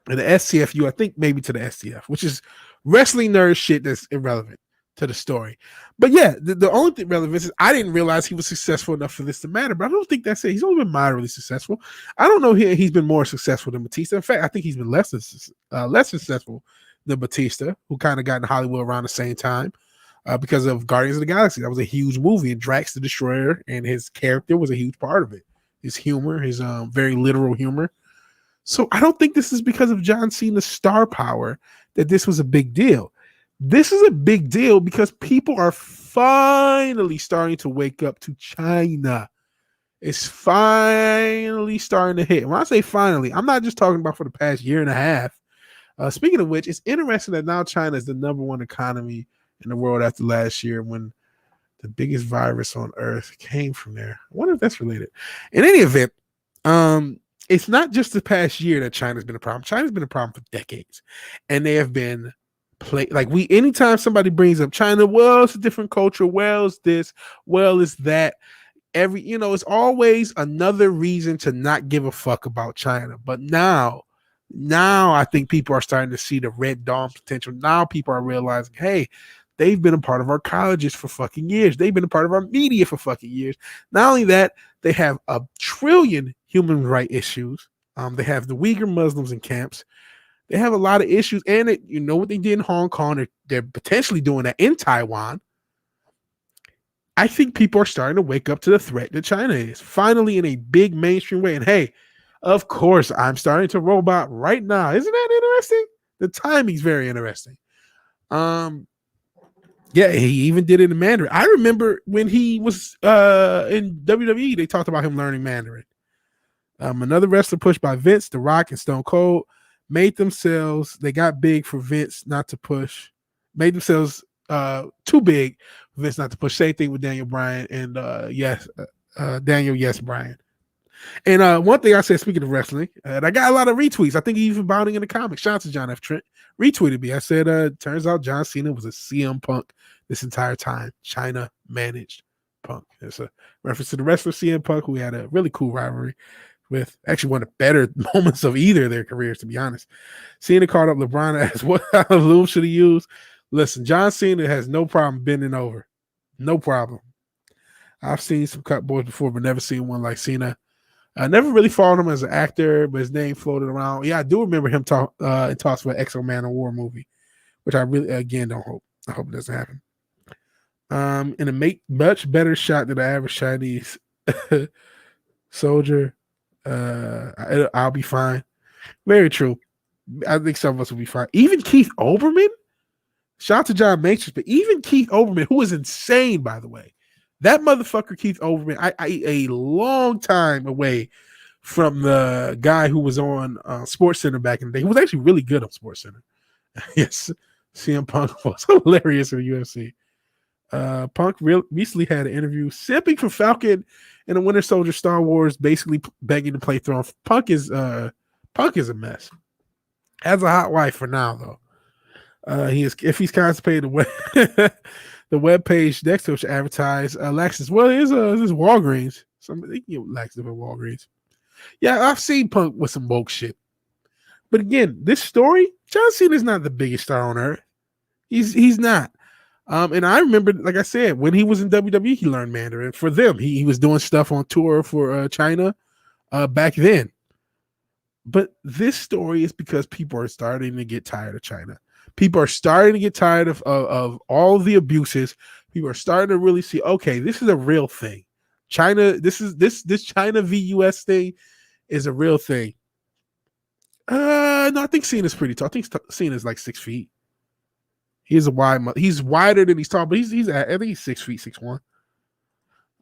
And the STFU, I think maybe to the STF, which is wrestling nerd shit that's irrelevant to the story. But yeah, the only thing relevant is I didn't realize he was successful enough for this to matter, but I don't think that's it. He's only been moderately successful. I don't know he's been more successful than Batista. In fact, I think he's been less successful than Batista, who kind of got in Hollywood around the same time. Because of Guardians of the Galaxy. That was a huge movie, and Drax the Destroyer and his character was a huge part of it. His humor, his very literal humor. So I don't think this is because of John Cena's star power that this was a big deal. This is a big deal because people are finally starting to wake up to Chy Na. It's finally starting to hit. When I say finally, I'm not just talking about for the past year and a half. Speaking of which, it's interesting that now China is the number one economy in the world after last year when the biggest virus on earth came from there. I wonder if that's related. In any event, it's not just the past year that China's been a problem. China's been a problem for decades. And they have been anytime somebody brings up China, well, it's a different culture. Well, it's this. Well, it's that. It's always another reason to not give a fuck about China. But now I think people are starting to see the Red Dawn potential. Now people are realizing, hey, they've been a part of our colleges for fucking years. They've been a part of our media for fucking years. Not only that, they have a trillion human rights issues. They have the Uyghur Muslims in camps. They have a lot of issues. And what they did in Hong Kong, they're potentially doing that in Taiwan. I think people are starting to wake up to the threat that China is. Finally in a big mainstream way. And hey, of course, I'm starting to robot right now. Isn't that interesting? The timing's very interesting. Yeah, he even did it in Mandarin. I remember when he was in WWE, they talked about him learning Mandarin. Another wrestler pushed by Vince, The Rock, and Stone Cold they got big for Vince not to push, made themselves too big for Vince not to push. Same thing with Daniel Bryan and Daniel Bryan. And one thing I said, speaking of wrestling, and I got a lot of retweets. I think he even bounding in the comics. Shout out to John F. Trent. Retweeted me. I said, turns out John Cena was a CM Punk this entire time. China managed Punk. It's a reference to the wrestler CM Punk, who we had a really cool rivalry with. Actually, one of the better moments of either of their careers, to be honest. Cena called up LeBron and asked, what kind of lube should he use? Listen, John Cena has no problem bending over. No problem. I've seen some cut boys before, but never seen one like Cena. I never really followed him as an actor, but his name floated around. Yeah, I do remember him in talks about Exo Man of War movie, which I really, again, don't hope. I hope it doesn't happen. And a much better shot than the average Chinese soldier. I'll be fine. Very true. I think some of us will be fine. Even Keith Olbermann. Shout out to John Matrix, but even Keith Olbermann, who is insane, by the way. That motherfucker, Keith Olbermann, I a long time away from the guy who was on SportsCenter back in the day. He was actually really good on SportsCenter. Yes, CM Punk was hilarious in the UFC. Punk recently had an interview simping for Falcon and the Winter Soldier Star Wars, basically begging to play Throne. Punk is a mess. Has a hot wife for now, though. If he's constipated, the web page next to it should advertise laxatives. Well, it is Walgreens. Somebody can get laxative at Walgreens. Yeah, I've seen Punk with some woke shit. But again, this story, John Cena is not the biggest star on earth. He's not. And I remember, like I said, when he was in WWE, he learned Mandarin for them. He was doing stuff on tour for China back then. But this story is because people are starting to get tired of China. People are starting to get tired of all the abuses. People are starting to really see, okay, this is a real thing. China. This China v US thing is a real thing. No, I think Cena's pretty tall. I think Cena's like 6 feet. He's wider than he's tall, but I think he's 6 feet, 6'1".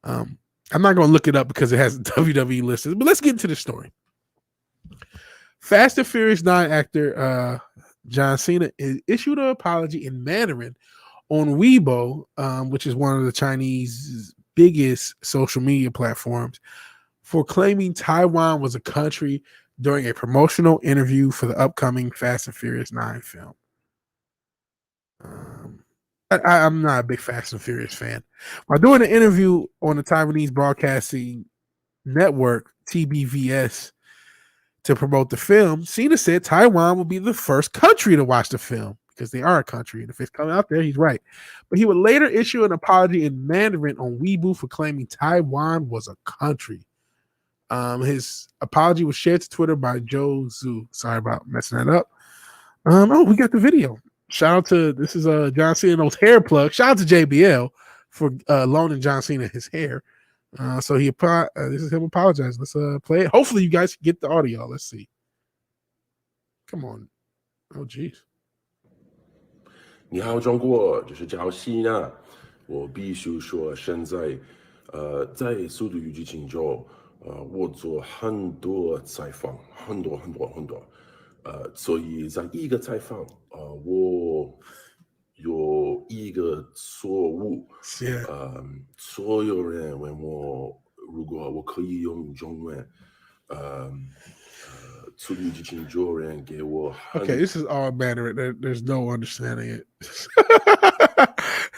I'm not going to look it up because it has WWE listed, but let's get into the story. Fast and Furious 9 actor John Cena issued an apology in Mandarin on Weibo, which is one of the Chinese biggest social media platforms, for claiming Taiwan was a country during a promotional interview for the upcoming Fast and Furious 9 film. I'm not a big Fast and Furious fan. While doing an interview on the Taiwanese Broadcasting Network, TBVS, to promote the film, Cena said Taiwan will be the first country to watch the film because they are a country. And if it's coming out there, he's right. But he would later issue an apology in Mandarin on Weibo for claiming Taiwan was a country. His apology was shared to Twitter by Joe Zhu. Sorry about messing that up. We got the video. Shout out to, this is John Cena's hair plug. Shout out to JBL for loaning John Cena his hair. So this is him apologizing. Let's play it. Hopefully you guys can get the audio. Let's see. Come on. Oh, jeez. 你好，中国，这是叫希娜。我必须说，现在，在《速度与激情》中，我做很多采访，很多。所以在一个采访，我有一个错误，所有人问我，如果我可以用中文，速度与激情中人给我。Okay, this is all Mandarin. There's no understanding it.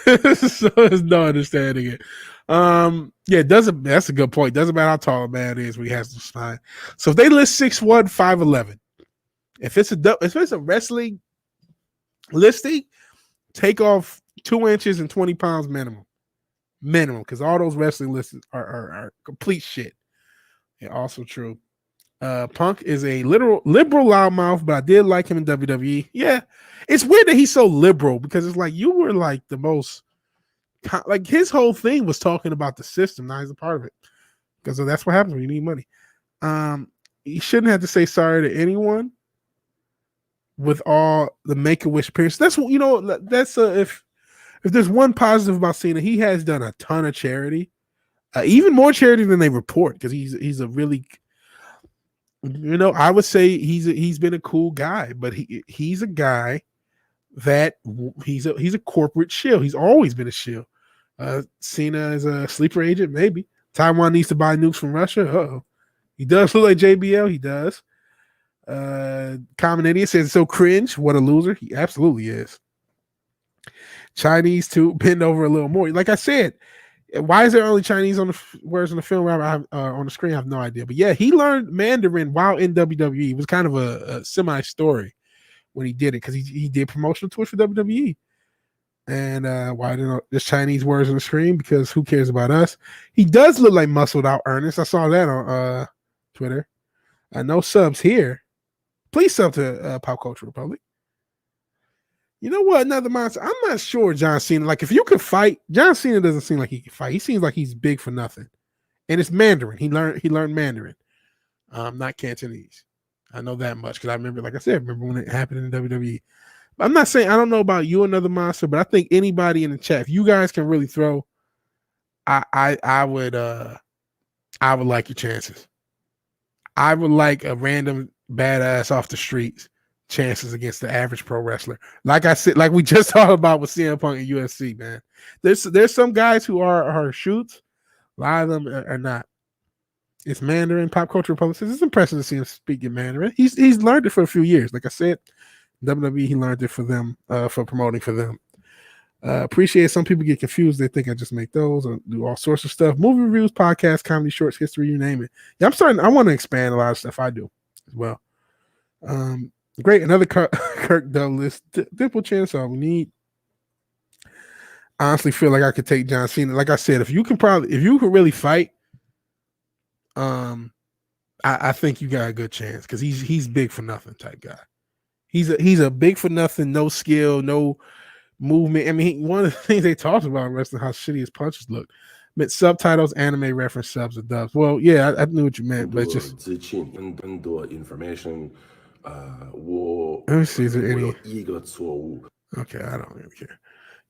There's no understanding it. Yeah, that's a good point. Doesn't matter how tall a man is when he has the spine. So if they list 6'1", 5'11", if it's a wrestling listing, take off 2 inches and 20 pounds minimum, because all those wrestling lists are complete shit. Yeah, also true. Punk is a liberal loudmouth, but I did like him in WWE. Yeah, it's weird that he's so liberal because it's like you were like the most, like his whole thing was talking about the system. Now he's a part of it because that's what happens when you need money. You shouldn't have to say sorry to anyone with all the Make-A-Wish appearances. That's what, that's if there's one positive about Cena, he has done a ton of charity, even more charity than they report, because he's a really, I would say he's been a cool guy, but he's a guy that he's a corporate shill. He's always been a shill. Cena is a sleeper agent, maybe. Taiwan needs to buy nukes from Russia. Uh-oh. He does look like JBL. He does. Common Idiot says it's so cringe. What a loser. He absolutely is. Chinese to bend over a little more. Like I said, why is there only Chinese words in the film on the screen? I have no idea. But yeah, he learned Mandarin while in WWE. It was kind of a semi-story when he did it, because he did promotional tours for WWE. And why there's Chinese words on the screen? Because who cares about us? He does look like muscled out Ernest. I saw that on Twitter. No subs here. Please sub to Pop Culture Republic. You know what? Another monster. I'm not sure John Cena. Like, if you could fight, John Cena doesn't seem like he can fight. He seems like he's big for nothing. And it's Mandarin. He learned Mandarin. Not Cantonese. I know that much because I remember, like I said, when it happened in WWE. But I'm not saying, I don't know about you, Another Monster, but I think anybody in the chat, if you guys can really throw, I would like your chances. I would like a random badass off the streets chances against the average pro wrestler. Like I said, like we just talked about with CM Punk and UFC, man. There's some guys who are shoots. A lot of them are not. It's Mandarin. Pop Culture Republic says it's impressive to see him speak in Mandarin. He's learned it for a few years. Like I said, WWE, he learned it for them, for promoting for them. Appreciate some people get confused. They think I just make those or do all sorts of stuff. Movie reviews, podcasts, comedy, shorts, history, you name it. Yeah, I want to expand a lot of stuff I do as well. Great. Another Kirk Douglas. Dimple Chin, that's all we need. I honestly feel like I could take John Cena. Like I said, if you could really fight, I think you got a good chance, because he's big for nothing type guy. He's a big for nothing, no skill, no movement. I mean, one of the things they talked about in wrestling, how shitty his punches look. meant subtitles, anime reference subs, or dubs. Well, yeah, I knew what you meant, but it's just 资讯更多 information，我 let me see, is there 我有 any? 一个错误。 Okay, I don't really care.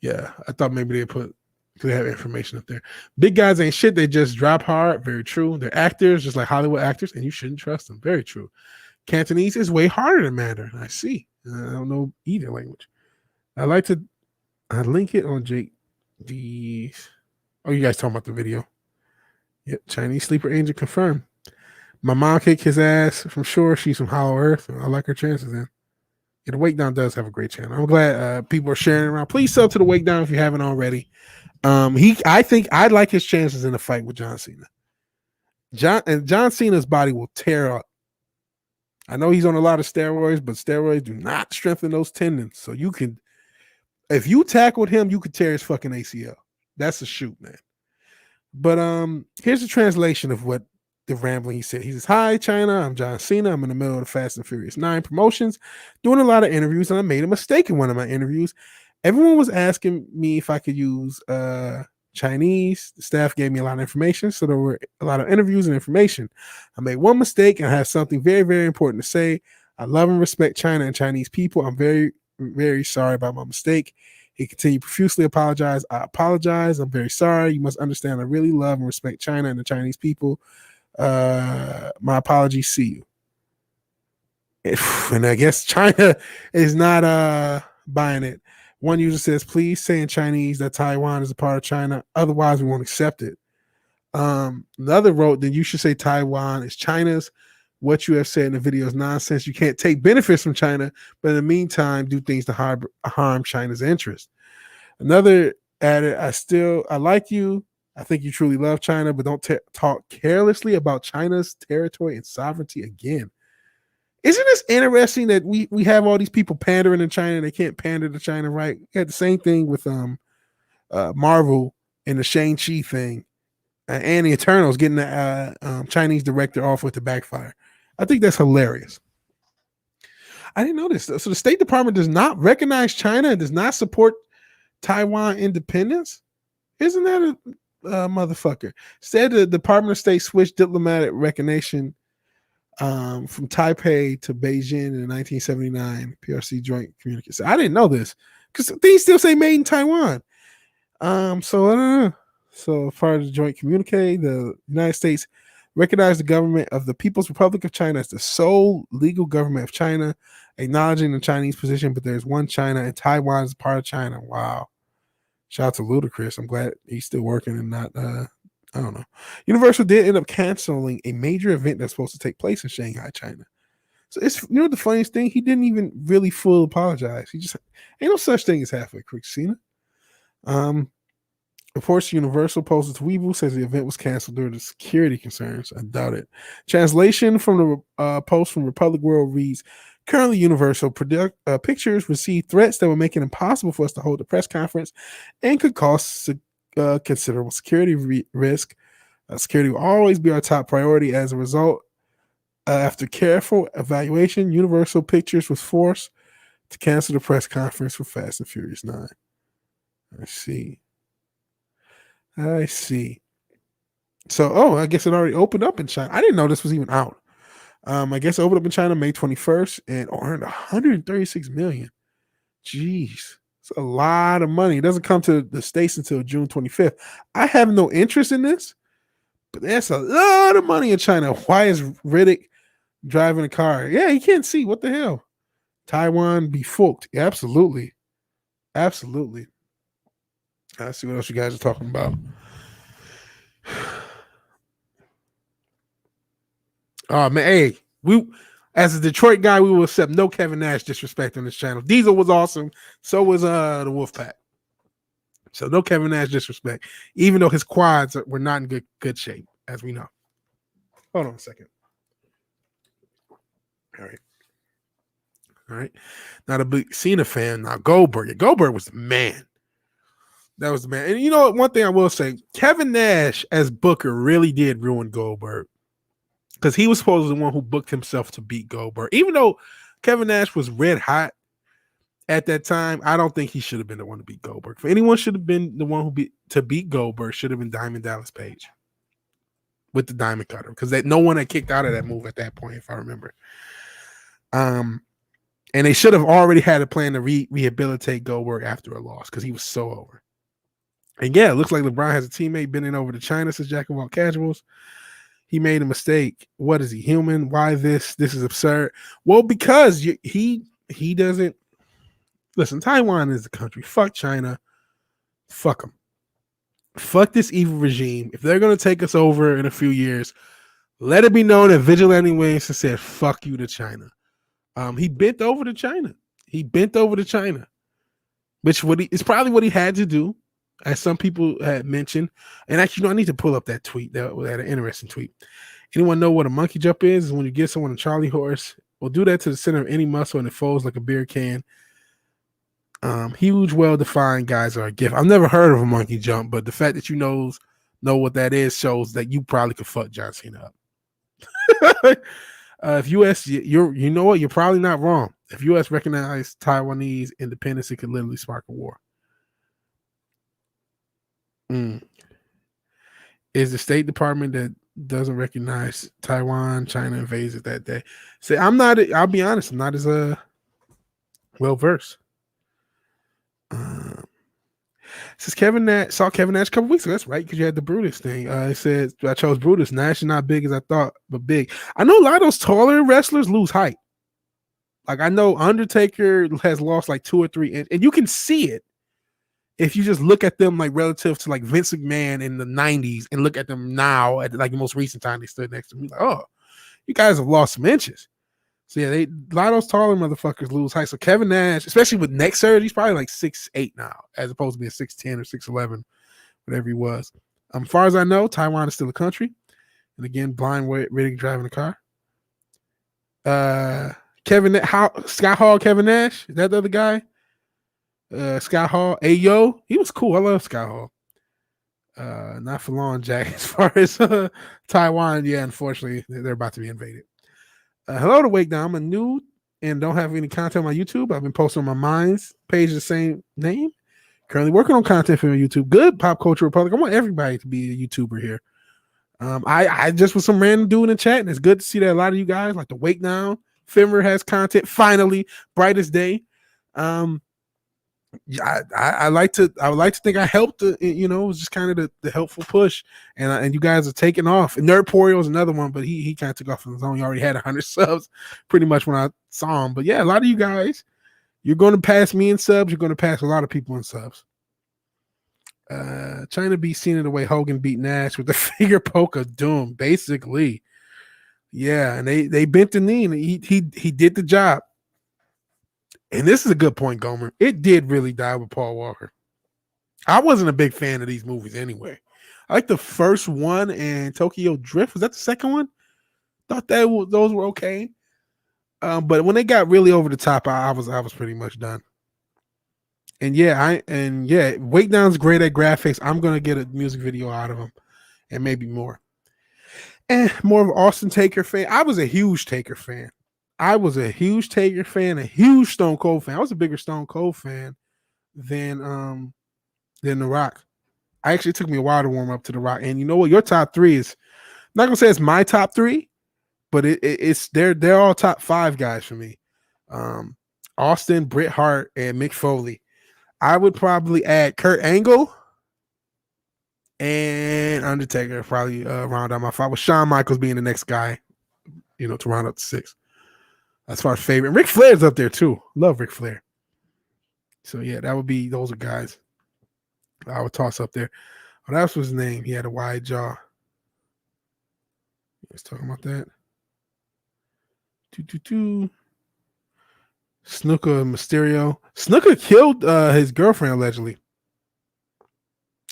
Yeah, I thought maybe they put they have information up there. Big guys ain't shit. They just drop hard. Very true. They're actors, just like Hollywood actors, and you shouldn't trust them. Very true. Cantonese is way harder than Mandarin. I see. I don't know either language. I like to link it on Jake. Oh, you guys talking about the video? Yep. Chinese sleeper angel confirmed. My mom kicked his ass from shore. She's from Hollow Earth. I like her chances then. Yeah, the Wake Down does have a great channel. I'm glad people are sharing around. Please sub to the Wake Down if you haven't already. I think I like his chances in a fight with John Cena. John Cena's body will tear up. I know he's on a lot of steroids, but steroids do not strengthen those tendons. So you can, if you tackled him, you could tear his fucking ACL. That's a shoot, man. But here's the translation of what the rambling he said. He says, "Hi, China. I'm John Cena. I'm in the middle of the Fast and Furious 9 promotions, doing a lot of interviews, and I made a mistake in one of my interviews. Everyone was asking me if I could use Chinese. The staff gave me a lot of information, so there were a lot of interviews and information. I made one mistake and I have something very, very important to say. I love and respect China and Chinese people. I'm very, very sorry about my mistake." He continued profusely apologize. "I apologize. I'm very sorry. You must understand I really love and respect China and the Chinese people. My apologies. See you." And I guess China is not buying it. One user says, "Please say in Chinese that Taiwan is a part of China. Otherwise, we won't accept it." The other wrote that you should say Taiwan is China's. What you have said in the video is nonsense. You can't take benefits from China, but in the meantime, do things to harm China's interest. Another added, I like you. I think you truly love China, but don't talk carelessly about China's territory and sovereignty again. Isn't this interesting that we have all these people pandering to China? They can't pander to China, right? We had the same thing with Marvel and the Shang-Chi thing. And the Eternals getting the Chinese director off with the backfire. I think that's hilarious. I didn't know this. So the State Department does not recognize China and does not support Taiwan independence? Isn't that a motherfucker? Instead, the Department of State switched diplomatic recognition from Taipei to Beijing in the 1979 PRC joint communique. I didn't know this because things still say made in Taiwan. So I don't know. So as far as the joint communique, the United States recognized the government of the People's Republic of China as the sole legal government of China, acknowledging the Chinese position, but there's one China and Taiwan is part of China. Wow. Shout out to Ludacris. I'm glad he's still working and not, I don't know. Universal did end up canceling a major event that's supposed to take place in Shanghai, China. So it's, you know, the funniest thing, he didn't even really full apologize. He just, ain't no such thing as halfway quick, Cena. Reports Universal posted to Weibo says the event was canceled due to security concerns. I doubt it. Translation from the post from Republic World reads, currently Universal Pictures received threats that would make it impossible for us to hold a press conference and could cause considerable security risk. Security will always be our top priority. As a result, after careful evaluation, Universal Pictures was forced to cancel the press conference for Fast and Furious 9. I see. So, I guess it already opened up in China. I didn't know this was even out. I guess it opened up in China May 21st and earned $136 million. Jeez, it's a lot of money. It doesn't come to the States until June 25th. I have no interest in this, but that's a lot of money in China. Why is Riddick driving a car? Yeah, he can't see. What the hell? Taiwan be fucked. Yeah, absolutely. Absolutely. Let's see what else you guys are talking about. Oh man, hey, we as a Detroit guy, we will accept no Kevin Nash disrespect on this channel. Diesel was awesome, so was the Wolfpack. So no Kevin Nash disrespect, even though his quads were not in good shape, as we know. Hold on a second. All right. Not a big Cena fan. Now Goldberg. Yeah, Goldberg was the man. That was the man. And you know what? One thing I will say, Kevin Nash as Booker really did ruin Goldberg. Because he was supposed to be the one who booked himself to beat Goldberg. Even though Kevin Nash was red hot, at that time, I don't think he should have been the one to beat Goldberg. If anyone should have been the one to beat Goldberg, should have been Diamond Dallas Page with the Diamond Cutter, because no one had kicked out of that move at that point, if I remember. And they should have already had a plan to rehabilitate Goldberg after a loss, because he was so over. And yeah, it looks like LeBron has a teammate bending over to China, says Jack of all casuals. He made a mistake. What is he, human? Why this? This is absurd. Well, because he doesn't. Listen, Taiwan is a country. Fuck China. Fuck them. Fuck this evil regime. If they're going to take us over in a few years, let it be known that Vigilante Williamson said, fuck you to China. He bent over to China. Which it's probably what he had to do, as some people had mentioned. And actually, I need to pull up that tweet. That had an interesting tweet. Anyone know what a monkey jump is? Is when you give someone a Charlie horse. We'll do that to the center of any muscle and it folds like a beer can. Huge, well-defined guys are a gift. I've never heard of a monkey jump, but the fact that you know what that is shows that you probably could fuck John Cena up. If U.S., you know what, you're probably not wrong. If U.S. recognized Taiwanese independence, it could literally spark a war. Is the State Department that doesn't recognize Taiwan, China invades it that day? Say, I'll be honest, I'm not as well versed. Says Kevin Nash saw Kevin Nash a couple weeks ago. That's right, because you had the Brutus thing. It says I chose Brutus. Nash is not big as I thought, but big. I know a lot of those taller wrestlers lose height. Like I know Undertaker has lost like 2 or 3 inches, and you can see it if you just look at them like relative to like Vince McMahon in the 90s and look at them now at like the most recent time they stood next to me. Like, oh, you guys have lost some inches. So yeah, a lot of those taller motherfuckers lose height. So Kevin Nash, especially with neck surgery, he's probably like 6'8" now, as opposed to being 6'10" or 6'11", whatever he was. As far as I know, Taiwan is still a country. And again, blind Riddick driving a car. Scott Hall, Kevin Nash, is that the other guy? Scott Hall, Ayo, he was cool. I love Scott Hall. Not for long, Jack. As far as Taiwan, yeah, unfortunately, they're about to be invaded. Hello to Wake Down. I'm new and don't have any content on my YouTube. I've been posting on my Minds page, the same name. Currently working on content for YouTube. Good Pop Culture Republic. I want everybody to be a YouTuber here. I just was some random dude in the chat, and it's good to see that a lot of you guys, like the Wake Down, Fimmer has content finally, brightest day. I like to think I helped. It was just kind of the helpful push, and you guys are taking off. And Nerdporio is another one, but he kind of took off on his own. He already had 100 subs, pretty much when I saw him. But yeah, a lot of you guys, you're going to pass me in subs. You're going to pass a lot of people in subs. China beat Cena the way Hogan beat Nash with the finger poke of doom, basically. Yeah, and they bent the knee, and he did the job. And this is a good point, Gomer. It did really die with Paul Walker. I wasn't a big fan of these movies anyway. I like the first one and Tokyo Drift. Was that the second one? Thought those were okay. But when they got really over the top, I was pretty much done. And yeah, Wake Down's great at graphics. I'm gonna get a music video out of him, and maybe more. And more of an Austin Taker fan. I was a huge Taker fan. A huge Stone Cold fan. I was a bigger Stone Cold fan than The Rock. It took me a while to warm up to The Rock. And you know what? Your top 3 is, I'm not gonna say it's my top 3, but it's they're all top 5 guys for me. Austin, Bret Hart, and Mick Foley. I would probably add Kurt Angle and Undertaker. Probably round out my 5 with Shawn Michaels being the next guy, to round up to 6. As far as favorite, Ric Flair's up there too. Love Ric Flair. So yeah, those are guys I would toss up there. What else was his name? He had a wide jaw. Let's talk about that. Snuka Mysterio. Snuka killed his girlfriend allegedly.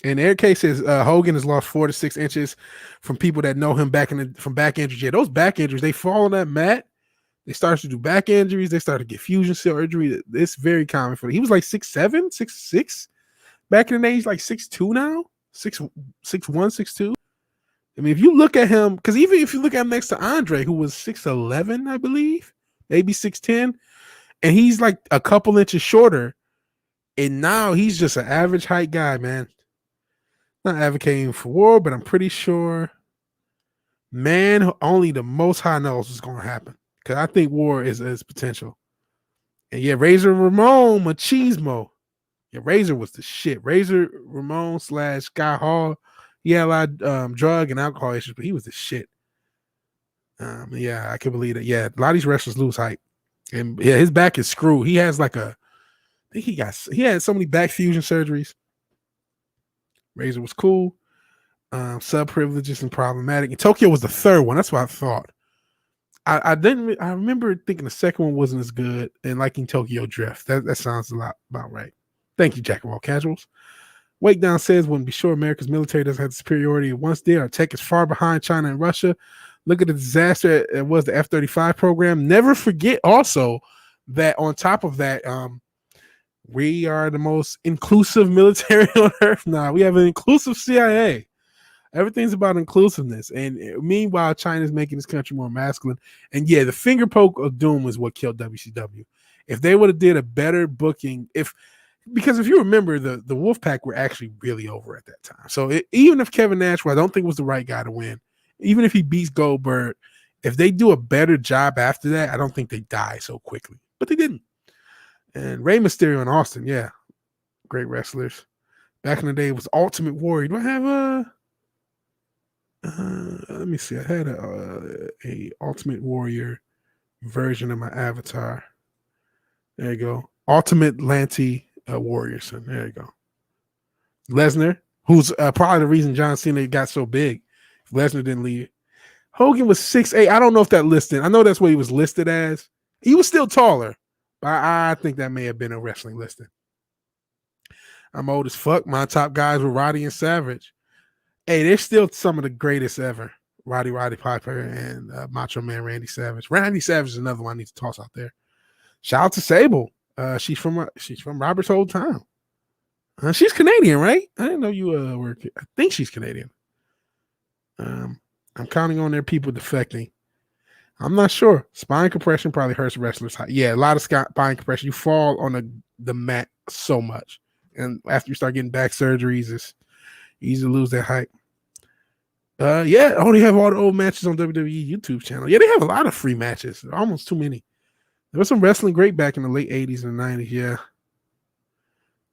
And Eric K says Hogan has lost 4 to 6 inches from people that know him from back injuries. Yeah, those back injuries, they fall on that mat. They start to do back injuries. They start to get fusion surgery. It's very common for them. He was like 6'7", 6'6". Back in the day, he's like 6'2" now. 6'1", 6'2". I mean, if you look at him, because even if you look at him next to Andre, who was 6'11", I believe, maybe 6'10", and he's like a couple inches shorter, and now he's just an average height guy, man. Not advocating for war, but I'm pretty sure, man, only the Most High knows what's going to happen. Because I think war is potential. And yeah, Razor Ramon Machismo. Yeah, Razor was the shit. Razor Ramon / Sky Hall. He had a lot of drug and alcohol issues, but he was the shit. Yeah, I can believe it. Yeah, a lot of these wrestlers lose height. And yeah, his back is screwed. He has like I think he had so many back fusion surgeries. Razor was cool. Sub-privileges and problematic. And Tokyo was the third one. That's what I thought. I remember thinking the second one wasn't as good and liking Tokyo Drift. That sounds a lot about right. Thank you, Jack of all casuals. Wake Down says, wouldn't be sure America's military doesn't have the superiority it once did. Our tech is far behind China and Russia. Look at the disaster it was the F-35 program. Never forget also that on top of that, we are the most inclusive military on earth now. We have an inclusive CIA. Everything's about inclusiveness. And meanwhile, China's making this country more masculine. And yeah, the finger poke of doom is what killed WCW. If they would have did a better booking, because if you remember, the Wolfpack were actually really over at that time. So even if Kevin Nash, who I don't think was the right guy to win, even if he beats Goldberg, if they do a better job after that, I don't think they die so quickly. But they didn't. And Rey Mysterio and Austin, yeah, great wrestlers. Back in the day, it was Ultimate Warrior. Do I have let me see. I had a Ultimate Warrior version of my avatar. There you go. Ultimate Lanty Warriorson. There you go. Lesnar, who's probably the reason John Cena got so big. If Lesnar didn't leave. Hogan was 6'8". I don't know if that listed. I know that's what he was listed as. He was still taller. But I think that may have been a wrestling listing. I'm old as fuck. My top guys were Roddy and Savage. Hey, they're still some of the greatest ever. Roddy Piper and Macho Man Randy Savage. Randy Savage is another one I need to toss out there. Shout out to Sable. She's from Robert's old town. She's Canadian, right? I didn't know you were. I think she's Canadian. I'm counting on their people defecting. I'm not sure. Spine compression probably hurts wrestlers. Yeah, a lot of spine compression. You fall on the mat so much. And after you start getting back surgeries, it's easy to lose that height. Yeah, I only have all the old matches on WWE YouTube channel. Yeah, they have a lot of free matches. Almost too many. There was some wrestling great back in the late 80s and 90s, yeah.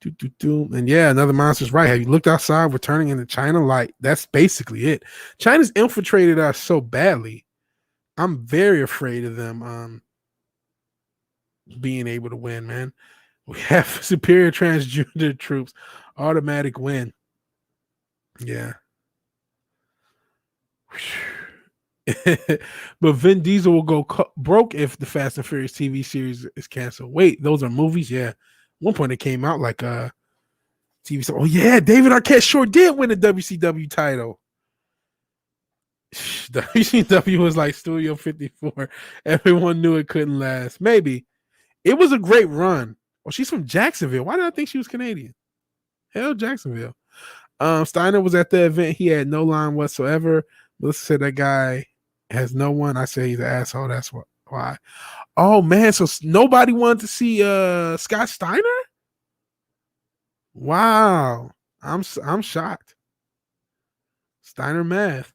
And yeah, another monster's right. Have you looked outside? We're turning into China. Like, that's basically it. China's infiltrated us so badly. I'm very afraid of them being able to win, man. We have superior transgender troops. Automatic win. Yeah. But Vin Diesel will go broke if the Fast and Furious TV series is canceled. Wait, those are movies? Yeah. At one point it came out like a TV show. Oh, yeah. David Arquette sure did win the WCW title. WCW was like Studio 54. Everyone knew it couldn't last. Maybe. It was a great run. Well, she's from Jacksonville. Why did I think she was Canadian? Hell, Jacksonville. Steiner was at the event. He had no line whatsoever. Melissa said that guy has no one. I say he's an asshole. That's why. Oh, man. So nobody wanted to see Scott Steiner? Wow. I'm shocked. Steiner math.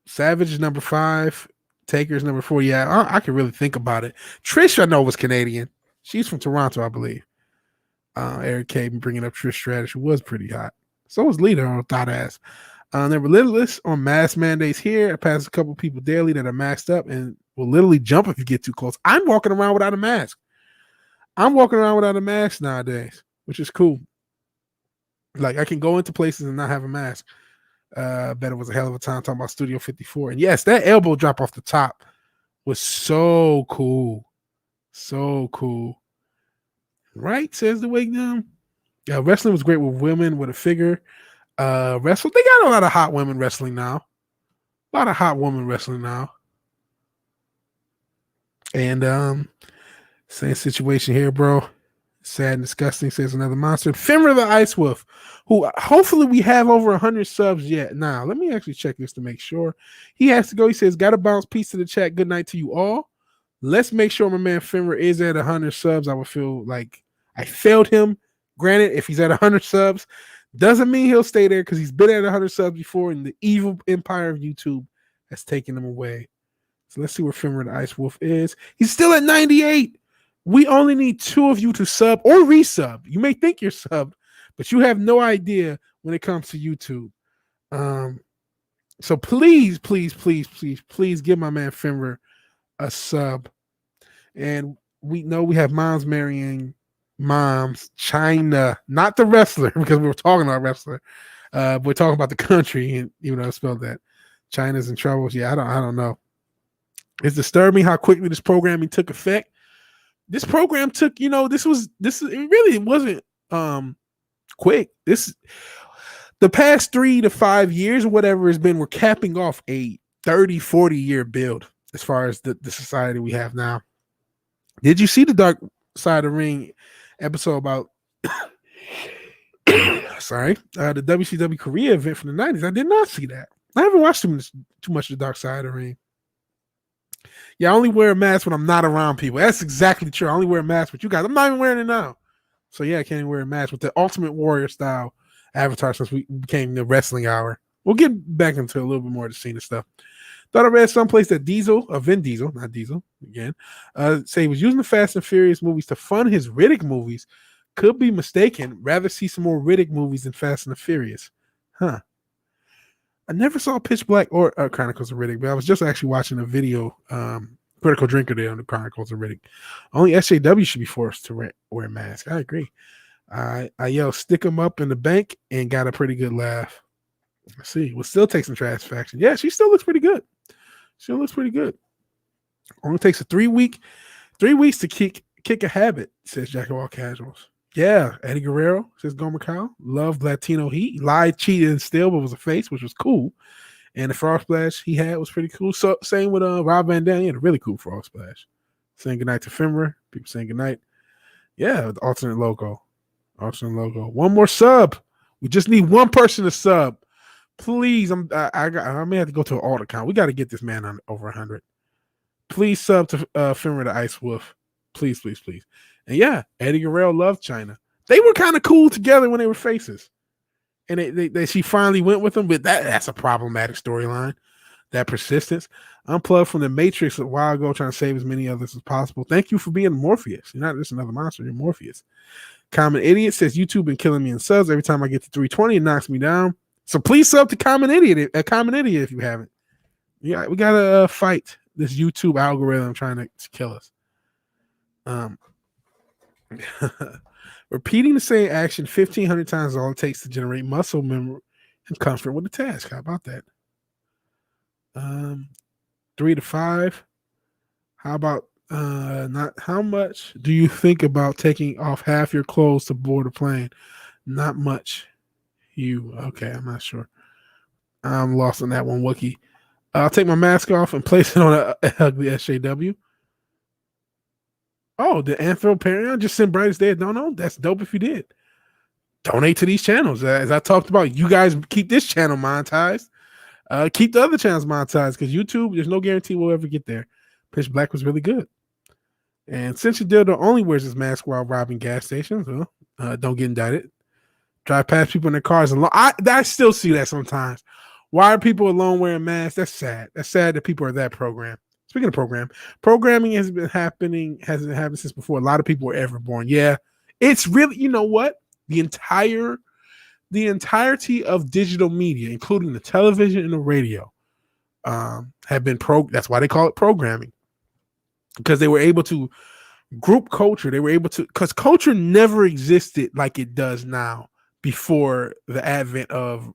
Savage is number 5. Taker's number 4. Yeah, I can really think about it. Trish, I know, was Canadian. She's from Toronto, I believe. Eric K. bringing up Trish Stratus, who was pretty hot. So was Lita on Thought Ass. They're relentless on mask mandates here. I pass a couple people daily that are masked up and will literally jump if you get too close. I'm walking around without a mask. Nowadays, which is cool. Like, I can go into places and not have a mask. Bet it was a hell of a time talking about Studio 54. And yes, that elbow drop off the top was so cool. So cool. Right, says the Wake Down. Yeah, wrestling was great with women with a figure. Wrestle. They got a lot of hot women wrestling now. And same situation here, bro. Sad and disgusting, says another monster. Fenrir the Ice Wolf, who hopefully we have over 100 subs yet. Now, let me actually check this to make sure. He has to go. He says, got to bounce. Peace to the chat. Good night to you all. Let's make sure my man Finra is at 100 subs. I would feel like I failed him. Granted, if he's at 100 subs, doesn't mean he'll stay there because he's been at 100 subs before, and the evil empire of YouTube has taken him away. So let's see where Finra the Ice Wolf is. He's still at 98. We only need 2 of you to sub or resub. You may think you're subbed, but you have no idea when it comes to YouTube. So please, please, please, please, please give my man Finra a sub. And we know we have moms marrying moms. Chy Na, not the wrestler, because we were talking about wrestler. We're talking about the country, and even though I spelled that. China's in trouble. Yeah, I don't know. It's disturbing how quickly this programming took effect. This program took, it wasn't quick. The past 3 to 5 years or whatever has been, we're capping off a 30, 40 year build as far as the society we have now. Did you see the Dark Side of the Ring episode about the WCW Korea event from the 90s? I did not see that. I haven't watched too much of the Dark Side of the Ring. Yeah, I only wear a mask when I'm not around people. That's exactly true. I only wear a mask with you guys. I'm not even wearing it now. So yeah, I can't even wear a mask with the Ultimate Warrior style avatar since we became the wrestling hour. We'll get back into a little bit more of the Cena stuff. Thought I read someplace that Vin Diesel, not Diesel again, say he was using the Fast and Furious movies to fund his Riddick movies. Could be mistaken. Rather see some more Riddick movies than Fast and the Furious. Huh. I never saw Pitch Black or Chronicles of Riddick, but I was just actually watching a video, Critical Drinker Day on the Chronicles of Riddick. Only SJW should be forced to wear masks. I agree. I yelled, stick them up in the bank, and got a pretty good laugh. Let's see. We'll still take some satisfaction. Yeah, she still looks pretty good. Only takes a 3 weeks to kick a habit, says Jack of all casuals. Yeah, Eddie Guerrero, says Gomer Kyle. Loved Latino heat. Lied, cheated, and still, but was a face, which was cool. And the frog splash he had was pretty cool. So same with Rob Van Dam. He had a really cool frog splash. Saying goodnight to Finra. People saying goodnight. Yeah, the alternate logo. One more sub. We just need one person to sub. Please, I may have to go to an alt account. We got to get this man on over 100. Please sub to Finra the Ice Wolf. Please, please, please. And yeah, Eddie Guerrero loved Chy Na. They were kind of cool together when they were faces. And she finally went with them, but that's a problematic storyline. That persistence. Unplugged from the Matrix a while ago, trying to save as many others as possible. Thank you for being Morpheus. You're not just another monster, you're Morpheus. Common Idiot says YouTube been killing me in subs. Every time I get to 320, it knocks me down. So please sub to Common Idiot if you haven't. Yeah, we gotta fight this YouTube algorithm trying to kill us. Repeating the same action 1,500 times is all it takes to generate muscle memory and comfort with the task. How about that? 3 to 5. How about not how much do you think about taking off half your clothes to board a plane? Not much. Okay, I'm not sure. I'm lost on that one, Wookie. I'll take my mask off and place it on a ugly SJW. Oh, the Anthroparion just sent Brightest Day. No, that's dope if you did. Donate to these channels. As I talked about, you guys keep this channel monetized. Keep the other channels monetized because YouTube, there's no guarantee we'll ever get there. Pitch Black was really good. And since your dildo only wears his mask while robbing gas stations, well, don't get indicted. Drive past people in their cars alone. I still see that sometimes. Why are people alone wearing masks? That's sad. That's sad that people are that programmed. Speaking of programming hasn't happened since before a lot of people were ever born. Yeah, it's really, you know what? The entirety of digital media, including the television and the radio, have been that's why they call it programming. Because they were able to group culture. They were able to, because culture never existed like it does now before the advent of,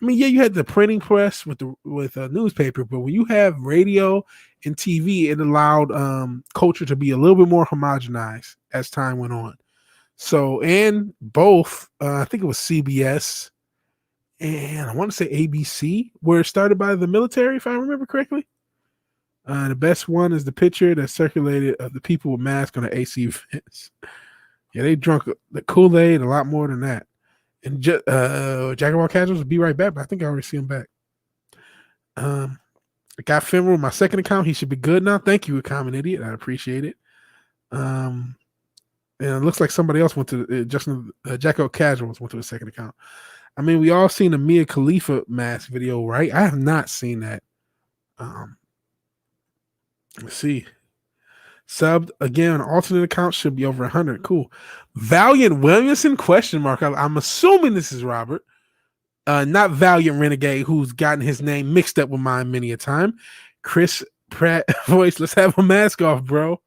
I mean, yeah, you had the printing press with a newspaper, but when you have radio and TV, it allowed culture to be a little bit more homogenized as time went on. So, and both, I think it was CBS and I want to say ABC, were started by the military, if I remember correctly. The best one is the picture that circulated of the people with masks on the AC vents. Yeah, they drunk the Kool-Aid a lot more than that. And Jack of all casuals will be right back, but I think I already see him back. I got Finra with my second account. He should be good now. Thank you, Common Idiot. I appreciate it. And it looks like somebody else went to Justin Jacko Casuals went to his second account. I mean, we all seen the Mia Khalifa mask video, right? I have not seen that. Let's see. Subbed again. Alternate account should be over 100. Cool. Valiant Williamson? Question mark. I'm assuming this is Robert. Not Valiant Renegade, who's gotten his name mixed up with mine many a time. Chris Pratt voice. Let's have a mask off, bro.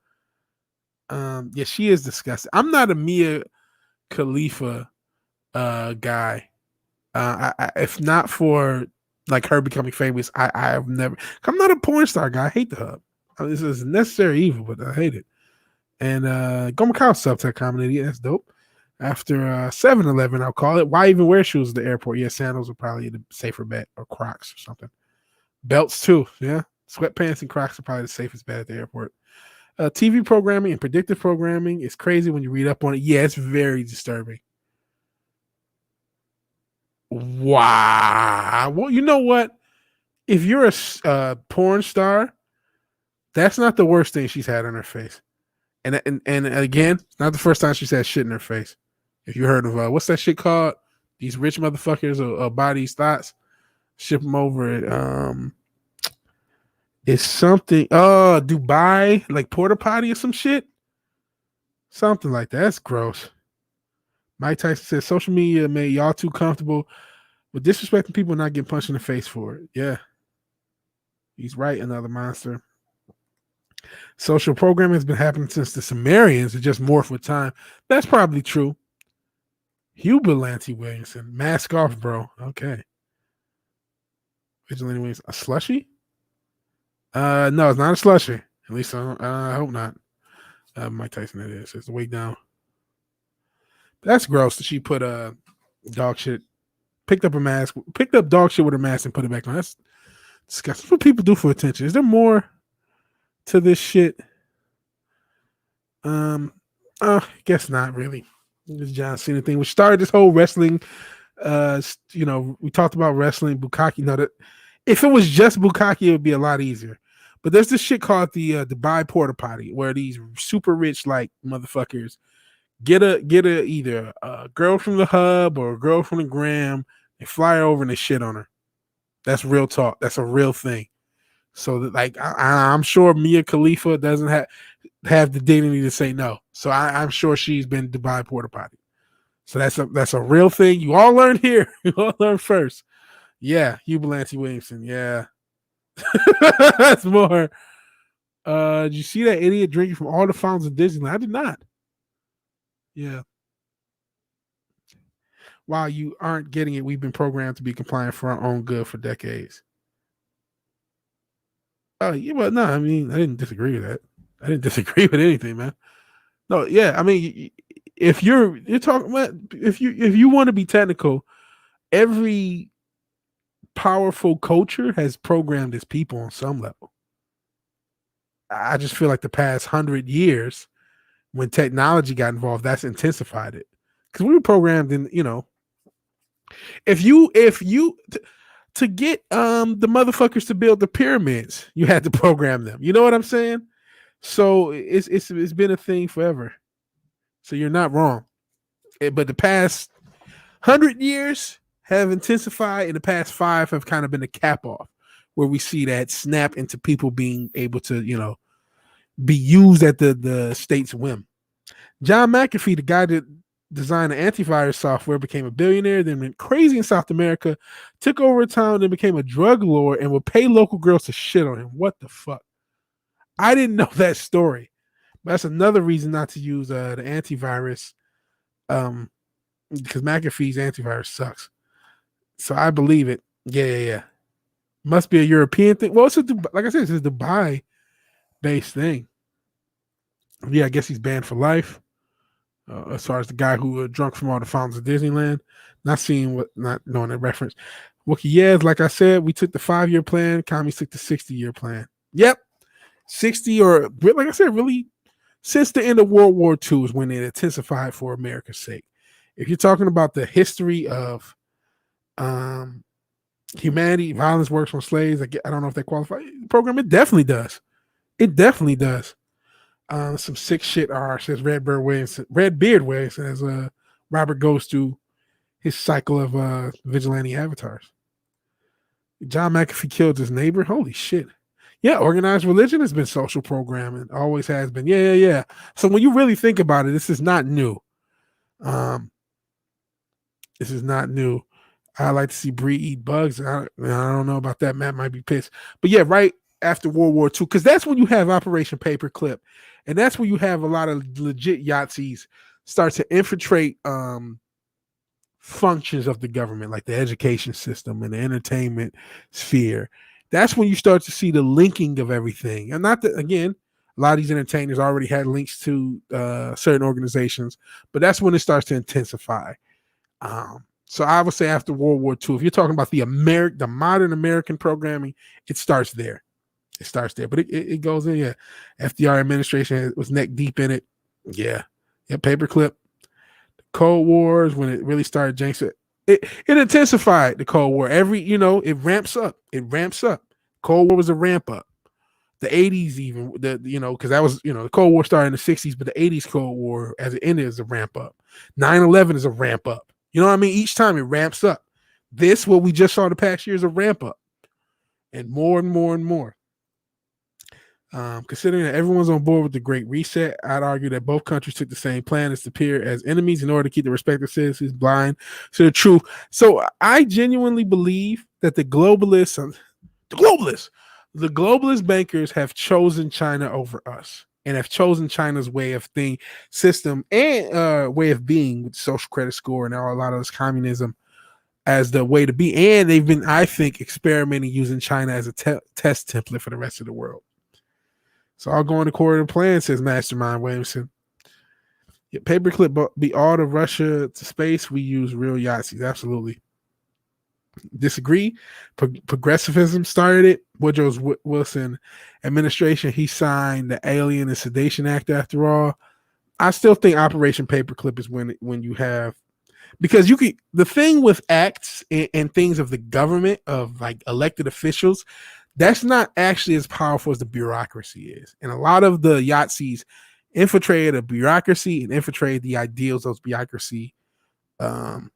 Yeah, she is disgusting. I'm not a Mia Khalifa guy. If not for like her becoming famous, I've never. I'm not a porn star guy. I hate the hub. This is necessary evil, but I hate it. And Gomakao subtech comedy. That's dope. After 7-Eleven, I'll call it. Why even wear shoes at the airport? Yeah, sandals are probably the safer bet, or Crocs or something. Belts too. Yeah, sweatpants and Crocs are probably the safest bet at the airport. TV programming and predictive programming is crazy when you read up on it. Yeah, it's very disturbing. Wow. Well, you know what? If you're a porn star, that's not the worst thing she's had on her face. And again, not the first time she's had shit in her face. If you heard of what's that shit called? These rich motherfuckers buy these thoughts, ship them over. It's something. Dubai, like porta potty or some shit. Something like that. That's gross. Mike Tyson says social media made y'all too comfortable with disrespecting people and not getting punched in the face for it. Yeah. He's right, another monster. Social programming has been happening since the Sumerians. It just morphed with time. That's probably true. Vigilante Williamson. Mask off, bro. Okay. Vigilante Williamson. A slushie? No, it's not a slushie. At least I hope not. Mike Tyson, it is. It's the way down. That's gross that she put dog shit. Picked up dog shit with her mask and put it back on. That's disgusting. That's what people do for attention. Is there more to this shit? Guess not really. This John Cena thing, which started this whole wrestling. We talked about wrestling Bukkake. No, that if it was just Bukkake, it would be a lot easier. But there's this shit called the Dubai Porta Potty, where these super rich like motherfuckers get either a girl from the hub or a girl from the gram. They fly her over and they shit on her. That's real talk. That's a real thing. So that, like I'm sure Mia Khalifa doesn't have the dignity to say no. So I'm sure she's been Dubai Porta Potty. So that's a real thing. You all learned here. You all learned first. Yeah, Vigilante Williamson. Yeah. That's more. Did you see that idiot drinking from all the fountains of Disneyland? I did not. Yeah. While you aren't getting it, we've been programmed to be compliant for our own good for decades. Oh, yeah, well, no, I mean, I didn't disagree with that. I didn't disagree with anything, man. No, yeah, I mean, if you're talking about, if you want to be technical, every powerful culture has programmed its people on some level. I just feel like the past 100 years, when technology got involved, that's intensified it. Because we were programmed in, if you to get the motherfuckers to build the pyramids, you had to program them. You know what I'm saying? So it's been a thing forever. So you're not wrong. But the past 100 years have intensified, and the past 5 have kind of been a cap off, where we see that snap into people being able to, be used at the state's whim. John McAfee, the guy that designed the antivirus software, became a billionaire, then went crazy in South America, took over a town, then became a drug lord, and would pay local girls to shit on him. What the fuck? I didn't know that story. But that's another reason not to use the antivirus, because McAfee's antivirus sucks. So I believe it. Yeah. Must be a European thing. Well, like I said, it's a Dubai-based thing. Yeah, I guess he's banned for life. As far as the guy who drunk from all the fountains of Disneyland, not knowing that reference. Wookie, yes, like I said, we took the 5-year plan. Commies took the 60-year plan. Yep, 60 or like I said, really since the end of World War II is when it intensified for America's sake. If you're talking about the history of Humanity, violence works on slaves. I don't know if they qualify. Program, it definitely does. It definitely does. Some sick shit says Redbeard Williamson as Robert goes through his cycle of vigilante avatars. John McAfee killed his neighbor. Holy shit. Yeah, organized religion has been social programming. Always has been. Yeah. So when you really think about it, this is not new. This is not new. I like to see Bree eat bugs. I don't know about that. Matt might be pissed. But yeah, right after World War II, because that's when you have Operation Paperclip. And that's when you have a lot of legit Yahtzees start to infiltrate functions of the government, like the education system and the entertainment sphere. That's when you start to see the linking of everything. And not that, again, a lot of these entertainers already had links to certain organizations, but that's when it starts to intensify. So I would say after World War II, if you're talking about the modern American programming, it starts there. It starts there, but it goes in. Yeah, FDR administration was neck deep in it. Yeah. Paperclip. Cold Wars, when it really started, janks it intensified. The Cold War. It ramps up. Cold War was a ramp up. The 80s even, because that was, the Cold War started in the 60s, but the 80s Cold War as it ended is a ramp up. 9/11 is a ramp up. You know what I mean? Each time it ramps up. This, what we just saw the past year, is a ramp up. And more and more and more. Considering that everyone's on board with the Great Reset, I'd argue that both countries took the same plan as to appear as enemies in order to keep the respective citizens blind to the truth. So I genuinely believe that the globalist bankers have chosen China over us and have chosen China's way of system and way of being with social credit score and a lot of this communism as the way to be. And they've been, I think, experimenting using China as a test template for the rest of the world. So I'll go in according to plan, says Mastermind Williamson. Yeah, Paperclip be all to Russia to space. We use real Yahtzees. Absolutely. Disagree. Progressivism started it. Woodrow Wilson administration, he signed the Alien and Sedation Act after all. I still think Operation Paperclip is when you have, because the thing with acts and things of the government, of like elected officials, that's not actually as powerful as the bureaucracy is. And a lot of the Yahtzees infiltrated a bureaucracy and infiltrated the ideals those bureaucracy were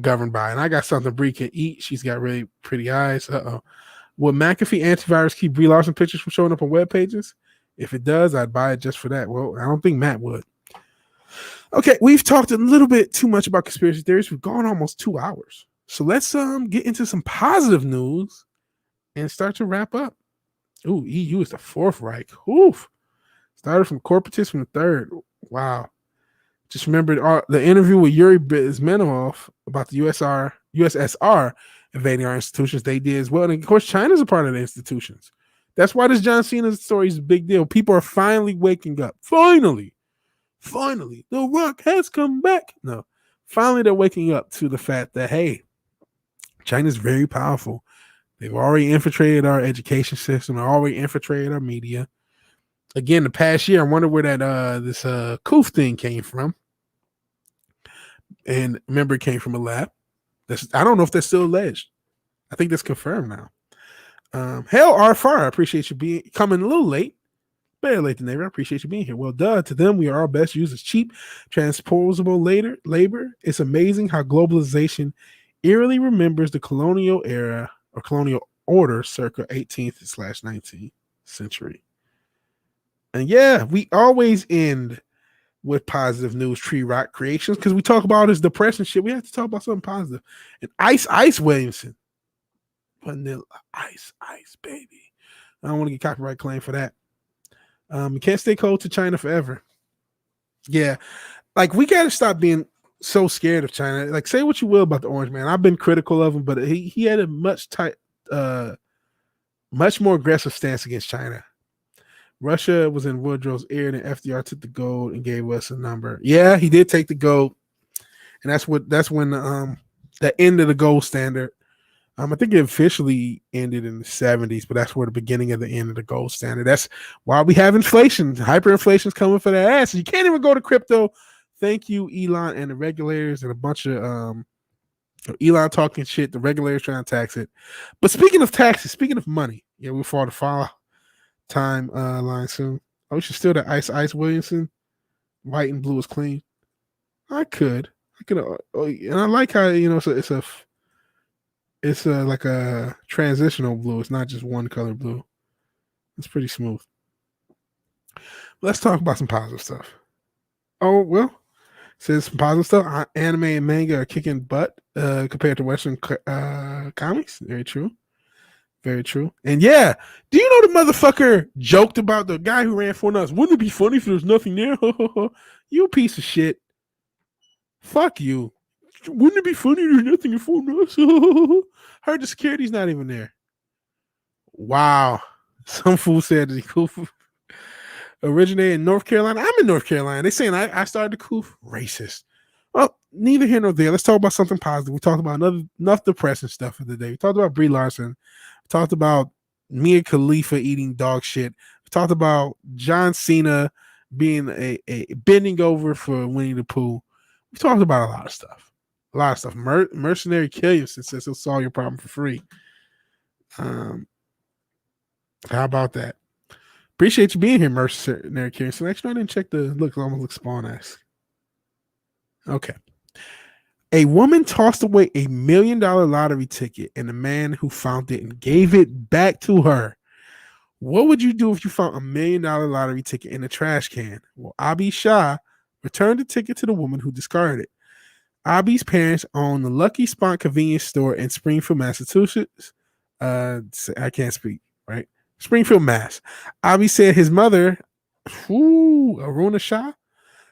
governed by. And I got something Bree can eat. She's got really pretty eyes. Would McAfee antivirus keep Brie Larson pictures from showing up on web pages? If it does, I'd buy it just for that. Well, I don't think Matt would. Okay, we've talked a little bit too much about conspiracy theories. We've gone almost 2 hours. So let's get into some positive news and start to wrap up. Ooh, EU is the Fourth Reich. Oof. Started from corporatists from the third. Wow. Just remembered the interview with Yuri Bezmenov about the USSR invading our institutions. They did as well. And of course, China's a part of the institutions. That's why this John Cena story is a big deal. People are finally waking up. Finally, the Rock has come back. No, finally they're waking up to the fact that, hey, China's very powerful. They've already infiltrated our education system. They've already infiltrated our media. Again, the past year, I wonder where that this Koof thing came from. And remember, it came from a lab. I don't know if that's still alleged. I think that's confirmed now. Hell, R4, I appreciate you coming a little late. Better late than never. I appreciate you being here. Well done. To them, we are our best used as cheap, transposable labor. It's amazing how globalization eerily remembers the colonial era or colonial order circa 18th/19th century. And yeah, we always end with positive news, Tree Rock Creations, because we talk about his depression shit. We have to talk about something positive. And Ice Williamson. Vanilla Ice, baby. I don't want to get copyright claim for that. You can't stay cold to China forever. Yeah. Like, we got to stop being so scared of China. Like, say what you will about the Orange Man. I've been critical of him, but he had a much more aggressive stance against China. Russia was in Woodrow's ear, and FDR took the gold and gave us a number. Yeah, he did take the gold, and that's when the end of the gold standard. I think it officially ended in the 70s, but that's where the beginning of the end of the gold standard. That's why we have inflation. Hyperinflation is coming for that ass. You can't even go to crypto. Thank you, Elon, and the regulators, and a bunch of So Elon talking shit. The regulators trying to tax it. But speaking of taxes, speaking of money, yeah, we'll fall to follow time line soon. Oh, we should steal the Ice Williamson. White and blue is clean. I could. And I like how it's like a transitional blue. It's not just one color blue. It's pretty smooth. Let's talk about some positive stuff. Oh well, says some positive stuff. Anime and manga are kicking butt compared to Western comics. Very true. Very true. And yeah, do you know the motherfucker joked about the guy who ran 4 nuts? Wouldn't it be funny if there was nothing there? You piece of shit. Fuck you. Wouldn't it be funny if there's nothing in 4 nuts? Heard the security's not even there. Wow. Some fool said the Koof originated in North Carolina. I'm in North Carolina. They saying I started the Koof. Racist. Well, neither here nor there. Let's talk about something positive. We talked about enough depressing stuff for the day. We talked about Brie Larson. We talked about Mia Khalifa eating dog shit. We talked about John Cena being a bending over for Winnie the Pooh. We talked about a lot of stuff. A lot of stuff. Mercenary Williamson says he'll solve your problem for free. How about that? Appreciate you being here, Mercenary Williamson. Actually, I didn't check the look. Almost look Spawn-esque. Okay. A woman tossed away $1 million lottery ticket and the man who found it and gave it back to her. What would you do if you found $1 million lottery ticket in a trash can? Well, Abi Shah returned the ticket to the woman who discarded it. Abi's parents own the Lucky Spot convenience store in Springfield, Massachusetts. I can't speak, right? Springfield, Mass. Abi said his mother, Aruna Shah,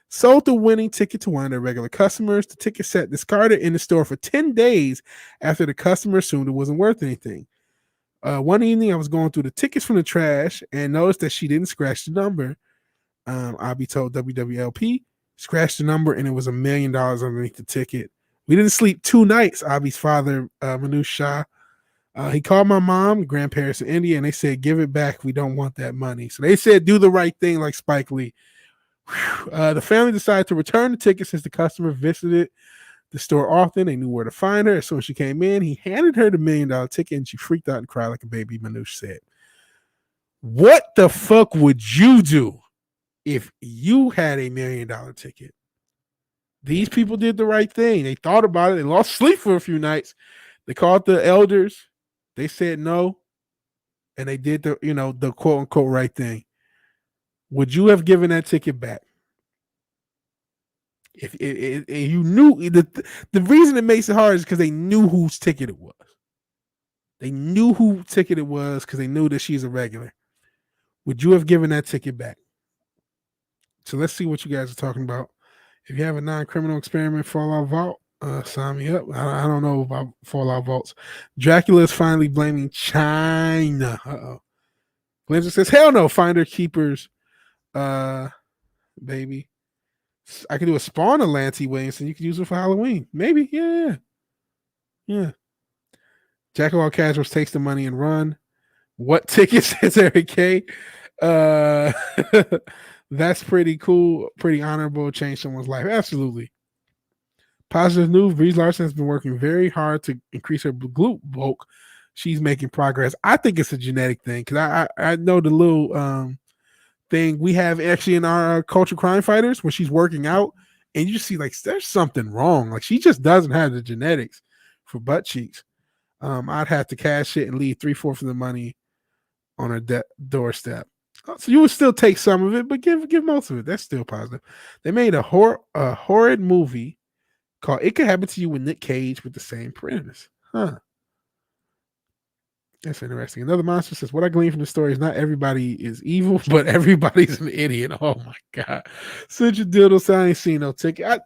sold the winning ticket to one of their regular customers. The ticket sat discarded in the store for 10 days after the customer assumed it wasn't worth anything. One evening, I was going through the tickets from the trash and noticed that she didn't scratch the number. Abi told WWLP, scratched the number, and it was $1 million underneath the ticket. We didn't sleep 2 nights, Abi's father, Manu Shah. He called my mom, grandparents in India, and they said, give it back. We don't want that money. So they said, do the right thing like Spike Lee. The family decided to return the ticket since the customer visited the store often. They knew where to find her. As soon as she came in, he handed her the $1 million ticket and she freaked out and cried like a baby, Manoush said. What the fuck would you do if you had $1 million ticket? These people did the right thing. They thought about it. They lost sleep for a few nights. They called the elders. They said no. And they did the quote unquote right thing. Would you have given that ticket back? If you knew the reason it makes it hard is because they knew whose ticket it was. They knew who ticket it was because they knew that she's a regular. Would you have given that ticket back? So let's see what you guys are talking about. If you have a non-criminal experiment Fallout Vault, sign me up. I don't know about Fallout Vaults. Dracula is finally blaming Chy Na. Blizzard says, hell no, Finder Keepers. Baby. I could do a spawn of Lancy Williamson. You could use it for Halloween. Maybe. Yeah. Jack of all casuals takes the money and run. What tickets says Eric K? That's pretty cool, pretty honorable, change someone's life. Absolutely. Positive news, Brie Larson has been working very hard to increase her glute bulk. She's making progress. I think it's a genetic thing because I know the little thing we have actually in our Culture Crime Fighters where she's working out and you just see like there's something wrong. Like she just doesn't have the genetics for butt cheeks. I'd have to cash it and leave 3/4 of the money on her doorstep. So you would still take some of it, but give most of it. That's still positive. They made a horrid movie called It Could Happen to You with Nick Cage with the same premise. Huh. That's interesting. Another monster says, what I glean from the story is not everybody is evil, but everybody's an idiot. Oh my God. Such a dildo, so I ain't seen no ticket.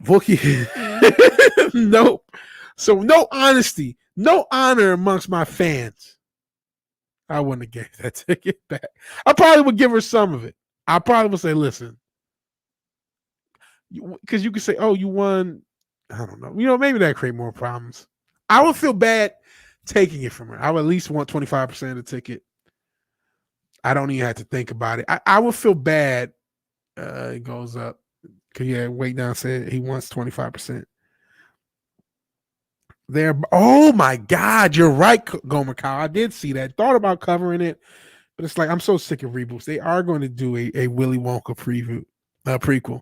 Wookie. Nope. So no honesty, no honor amongst my fans. I wouldn't have gave that ticket back. I probably would give her some of it. I probably would say, listen, because you could say, oh, you won. I don't know. Maybe that create more problems. I would feel bad taking it from her. I would at least want 25% of the ticket. I don't even have to think about it. I would feel bad. It goes up. Because, Wait Down said he wants 25%. There. Oh my God, you're right, Gomer Kyle. I did see that. Thought about covering it, but it's like I'm so sick of reboots. They are going to do a Willy Wonka prequel.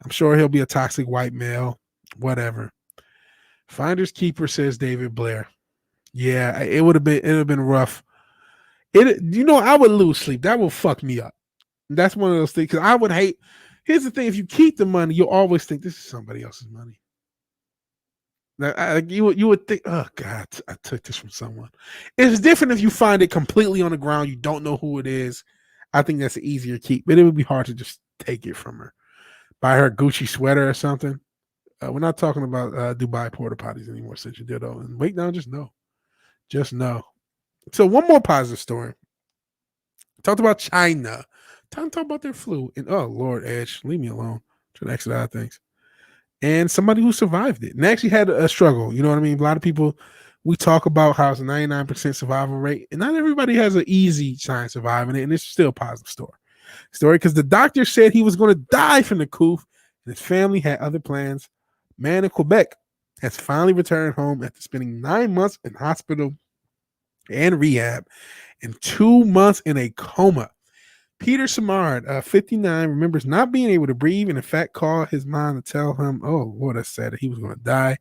I'm sure he'll be a toxic white male. Whatever. Finders Keeper, says David Blair. Yeah, it would have been rough. I would lose sleep. That will fuck me up. That's one of those things, because I would hate. Here's the thing: if you keep the money, you'll always think this is somebody else's money. Now, you would think, oh God, I took this from someone. It's different if you find it completely on the ground. You don't know who it is. I think that's an easier keep, but it would be hard to just take it from her. Buy her a Gucci sweater or something. We're not talking about Dubai porta potties anymore, since you did. And wait now, just know. So one more positive story. Talked about China. Time to talk about their flu. And oh Lord, Edge, leave me alone. Trying to exit out of things. And somebody who survived it and actually had a struggle. You know what I mean? A lot of people, we talk about how it's a 99% survival rate, and not everybody has an easy time surviving it. And it's still a positive story because the doctor said he was going to die from the coof, and his family had other plans. Man in Quebec has finally returned home after spending 9 months in hospital and rehab and 2 months in a coma. Peter Simard, 59, remembers not being able to breathe and in fact called his mom to tell him, oh, Lord, I said that he was going to die.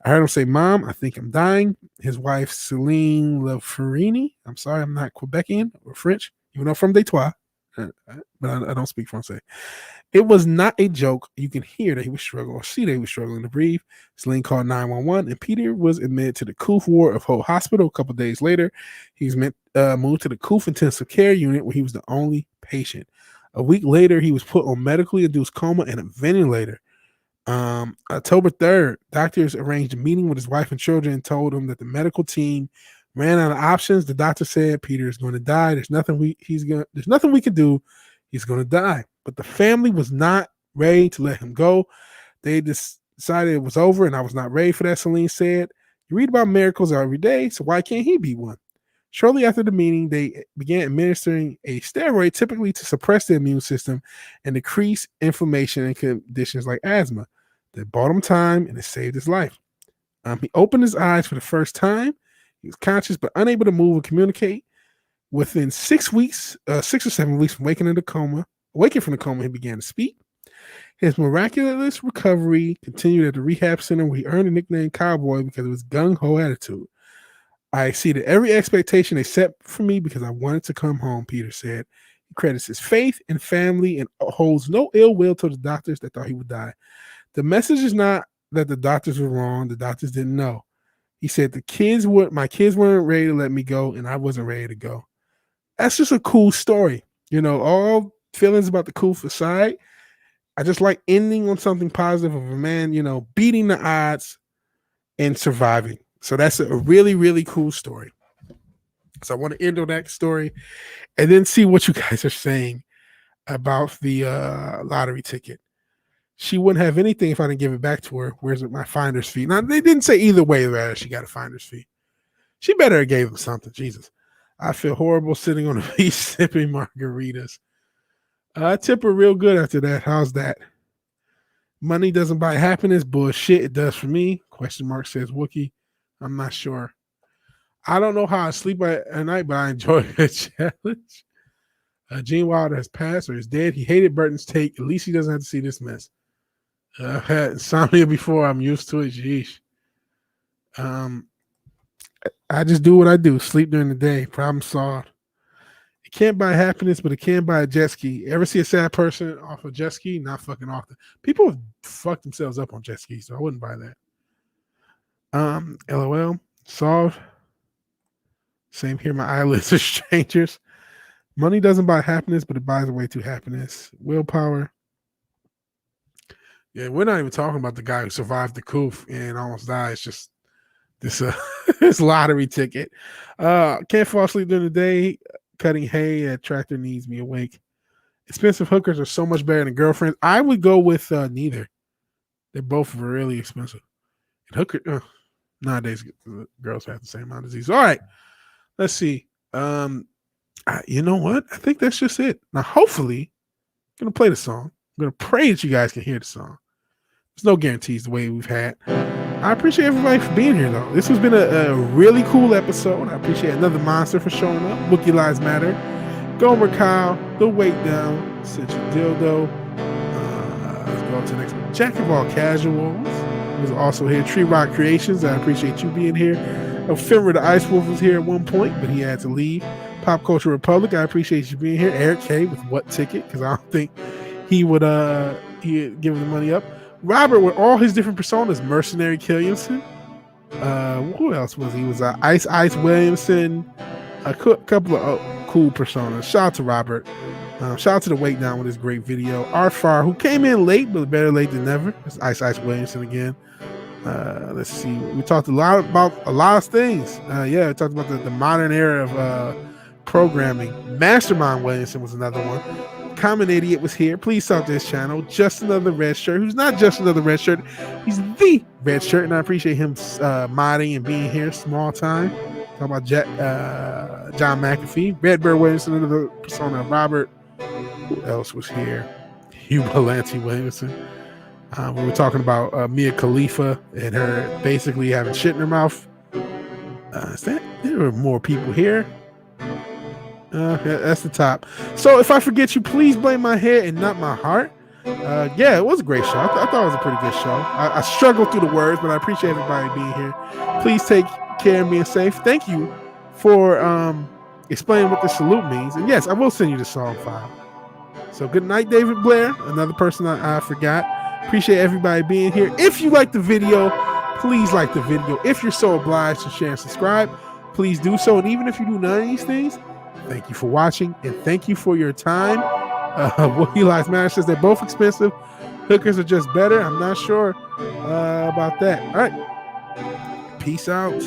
I heard him say, Mom, I think I'm dying. His wife, Celine Leferini, I'm sorry, I'm not Quebecian or French, even though I'm from Detroit, but I don't speak Francais. It was not a joke. You can hear that he was struggling or see that he was struggling to breathe. Celine called 911 and Peter was admitted to the Coof ward of Hope Hospital. A couple of days later, he's moved to the Coof intensive care unit where he was the only patient. A week later, he was put on medically induced coma and a ventilator. October 3rd, doctors arranged a meeting with his wife and children and told him that the medical team ran out of options. The doctor said Peter is going to die. There's nothing we can do. He's going to die. But the family was not ready to let him go. They decided it was over, and I was not ready for that, Celine said. You read about miracles every day, so why can't he be one? Shortly after the meeting, they began administering a steroid, typically to suppress the immune system and decrease inflammation in conditions like asthma. They bought him time, and it saved his life. He opened his eyes for the first time. He was conscious but unable to move or communicate. Within 6 or 7 weeks from awakening from the coma, he began to speak. His miraculous recovery continued at the rehab center where he earned the nickname Cowboy because of his gung-ho attitude. I exceeded every expectation they set for me because I wanted to come home, Peter said. He credits his faith and family and holds no ill will to the doctors that thought he would die. The message is not that the doctors were wrong. The doctors didn't know. He said my kids weren't ready to let me go, and I wasn't ready to go. That's just a cool story. All feelings about the Coof aside, I just like ending on something positive of a man, beating the odds and surviving. So that's a really, really cool story. So I want to end on that story and then see what you guys are saying about the lottery ticket. She wouldn't have anything if I didn't give it back to her. Where's my finder's fee? Now, they didn't say either way that she got a finder's fee. She better have gave him something. Jesus. I feel horrible sitting on the beach sipping margaritas. I tip her real good after that. How's that? Money doesn't buy happiness. Bullshit. It does for me. ? Says Wookie. I'm not sure. I don't know how I sleep at night, but I enjoy the challenge. Gene Wilder has passed or is dead. He hated Burton's take. At least he doesn't have to see this mess. I've had insomnia before. I'm used to it. Jeez. I just do what I do. Sleep during the day. Problem solved. It can't buy happiness, but it can buy a jet ski. Ever see a sad person off a jet ski? Not fucking often. People have fucked themselves up on jet skis, so I wouldn't buy that. LOL. Solved. Same here. My eyelids are strangers. Money doesn't buy happiness, but it buys a way to happiness. Willpower. Yeah, we're not even talking about the guy who survived the Coof and almost died. It's just this this lottery ticket. Can't fall asleep during the day. Cutting hay at tractor needs me awake. Expensive hookers are so much better than girlfriends. I would go with neither. They're both really expensive. And nowadays girls have the same amount of disease. All right, let's see. You know what? I think that's just it. Now, hopefully, I'm gonna play the song. I'm gonna pray that you guys can hear the song. There's no guarantees the way we've had. I appreciate everybody for being here, though. This has been a really cool episode. I appreciate another monster for showing up. Wookie Lives Matter. Gomer Kyle, The Weight Down, Central Dildo. Let's go on to the next one. Jack of All Casuals was also here. Tree Rock Creations, I appreciate you being here. Ephemeral the Ice Wolf was here at one point, but he had to leave. Pop Culture Republic, I appreciate you being here. Eric K with What Ticket, because I don't think he'd give the money up. Robert with all his different personas. Mercenary Killiamson. Who else was he? Was Ice Williamson. A couple of cool personas. Shout out to Robert. Shout out to The Weight Down with his great video. Arfar, who came in late, but better late than never. It's Ice Williamson again. Let's see. We talked a lot about a lot of things. We talked about the modern era of programming. Mastermind Williamson was another one. Common Idiot was here. Please sub to his channel. Just Another Red Shirt, who's not just another red shirt. He's the red shirt, and I appreciate him modding and being here. Small time. Talk about John McAfee. Redbird Williamson, another persona. Robert. Who else was here? Vigilante Williamson. We were talking about Mia Khalifa and her basically having shit in her mouth. There were more people here. That's the top. So if I forget you, please blame my head and not my heart. It was a great show. I thought it was a pretty good show. I struggled through the words, but I appreciate everybody being here. Please take care and being safe. Thank you for explaining what the salute means. And yes, I will send you the song file. So good night, David Blair. Another person I forgot. Appreciate everybody being here. If you like the video, please like the video. If you're so obliged to share and subscribe, please do so. And even if you do none of these things, thank you for watching and thank you for your time. Wookie Lives Matter says they're both expensive. Hookers are just better. I'm not sure about that. All right. Peace out.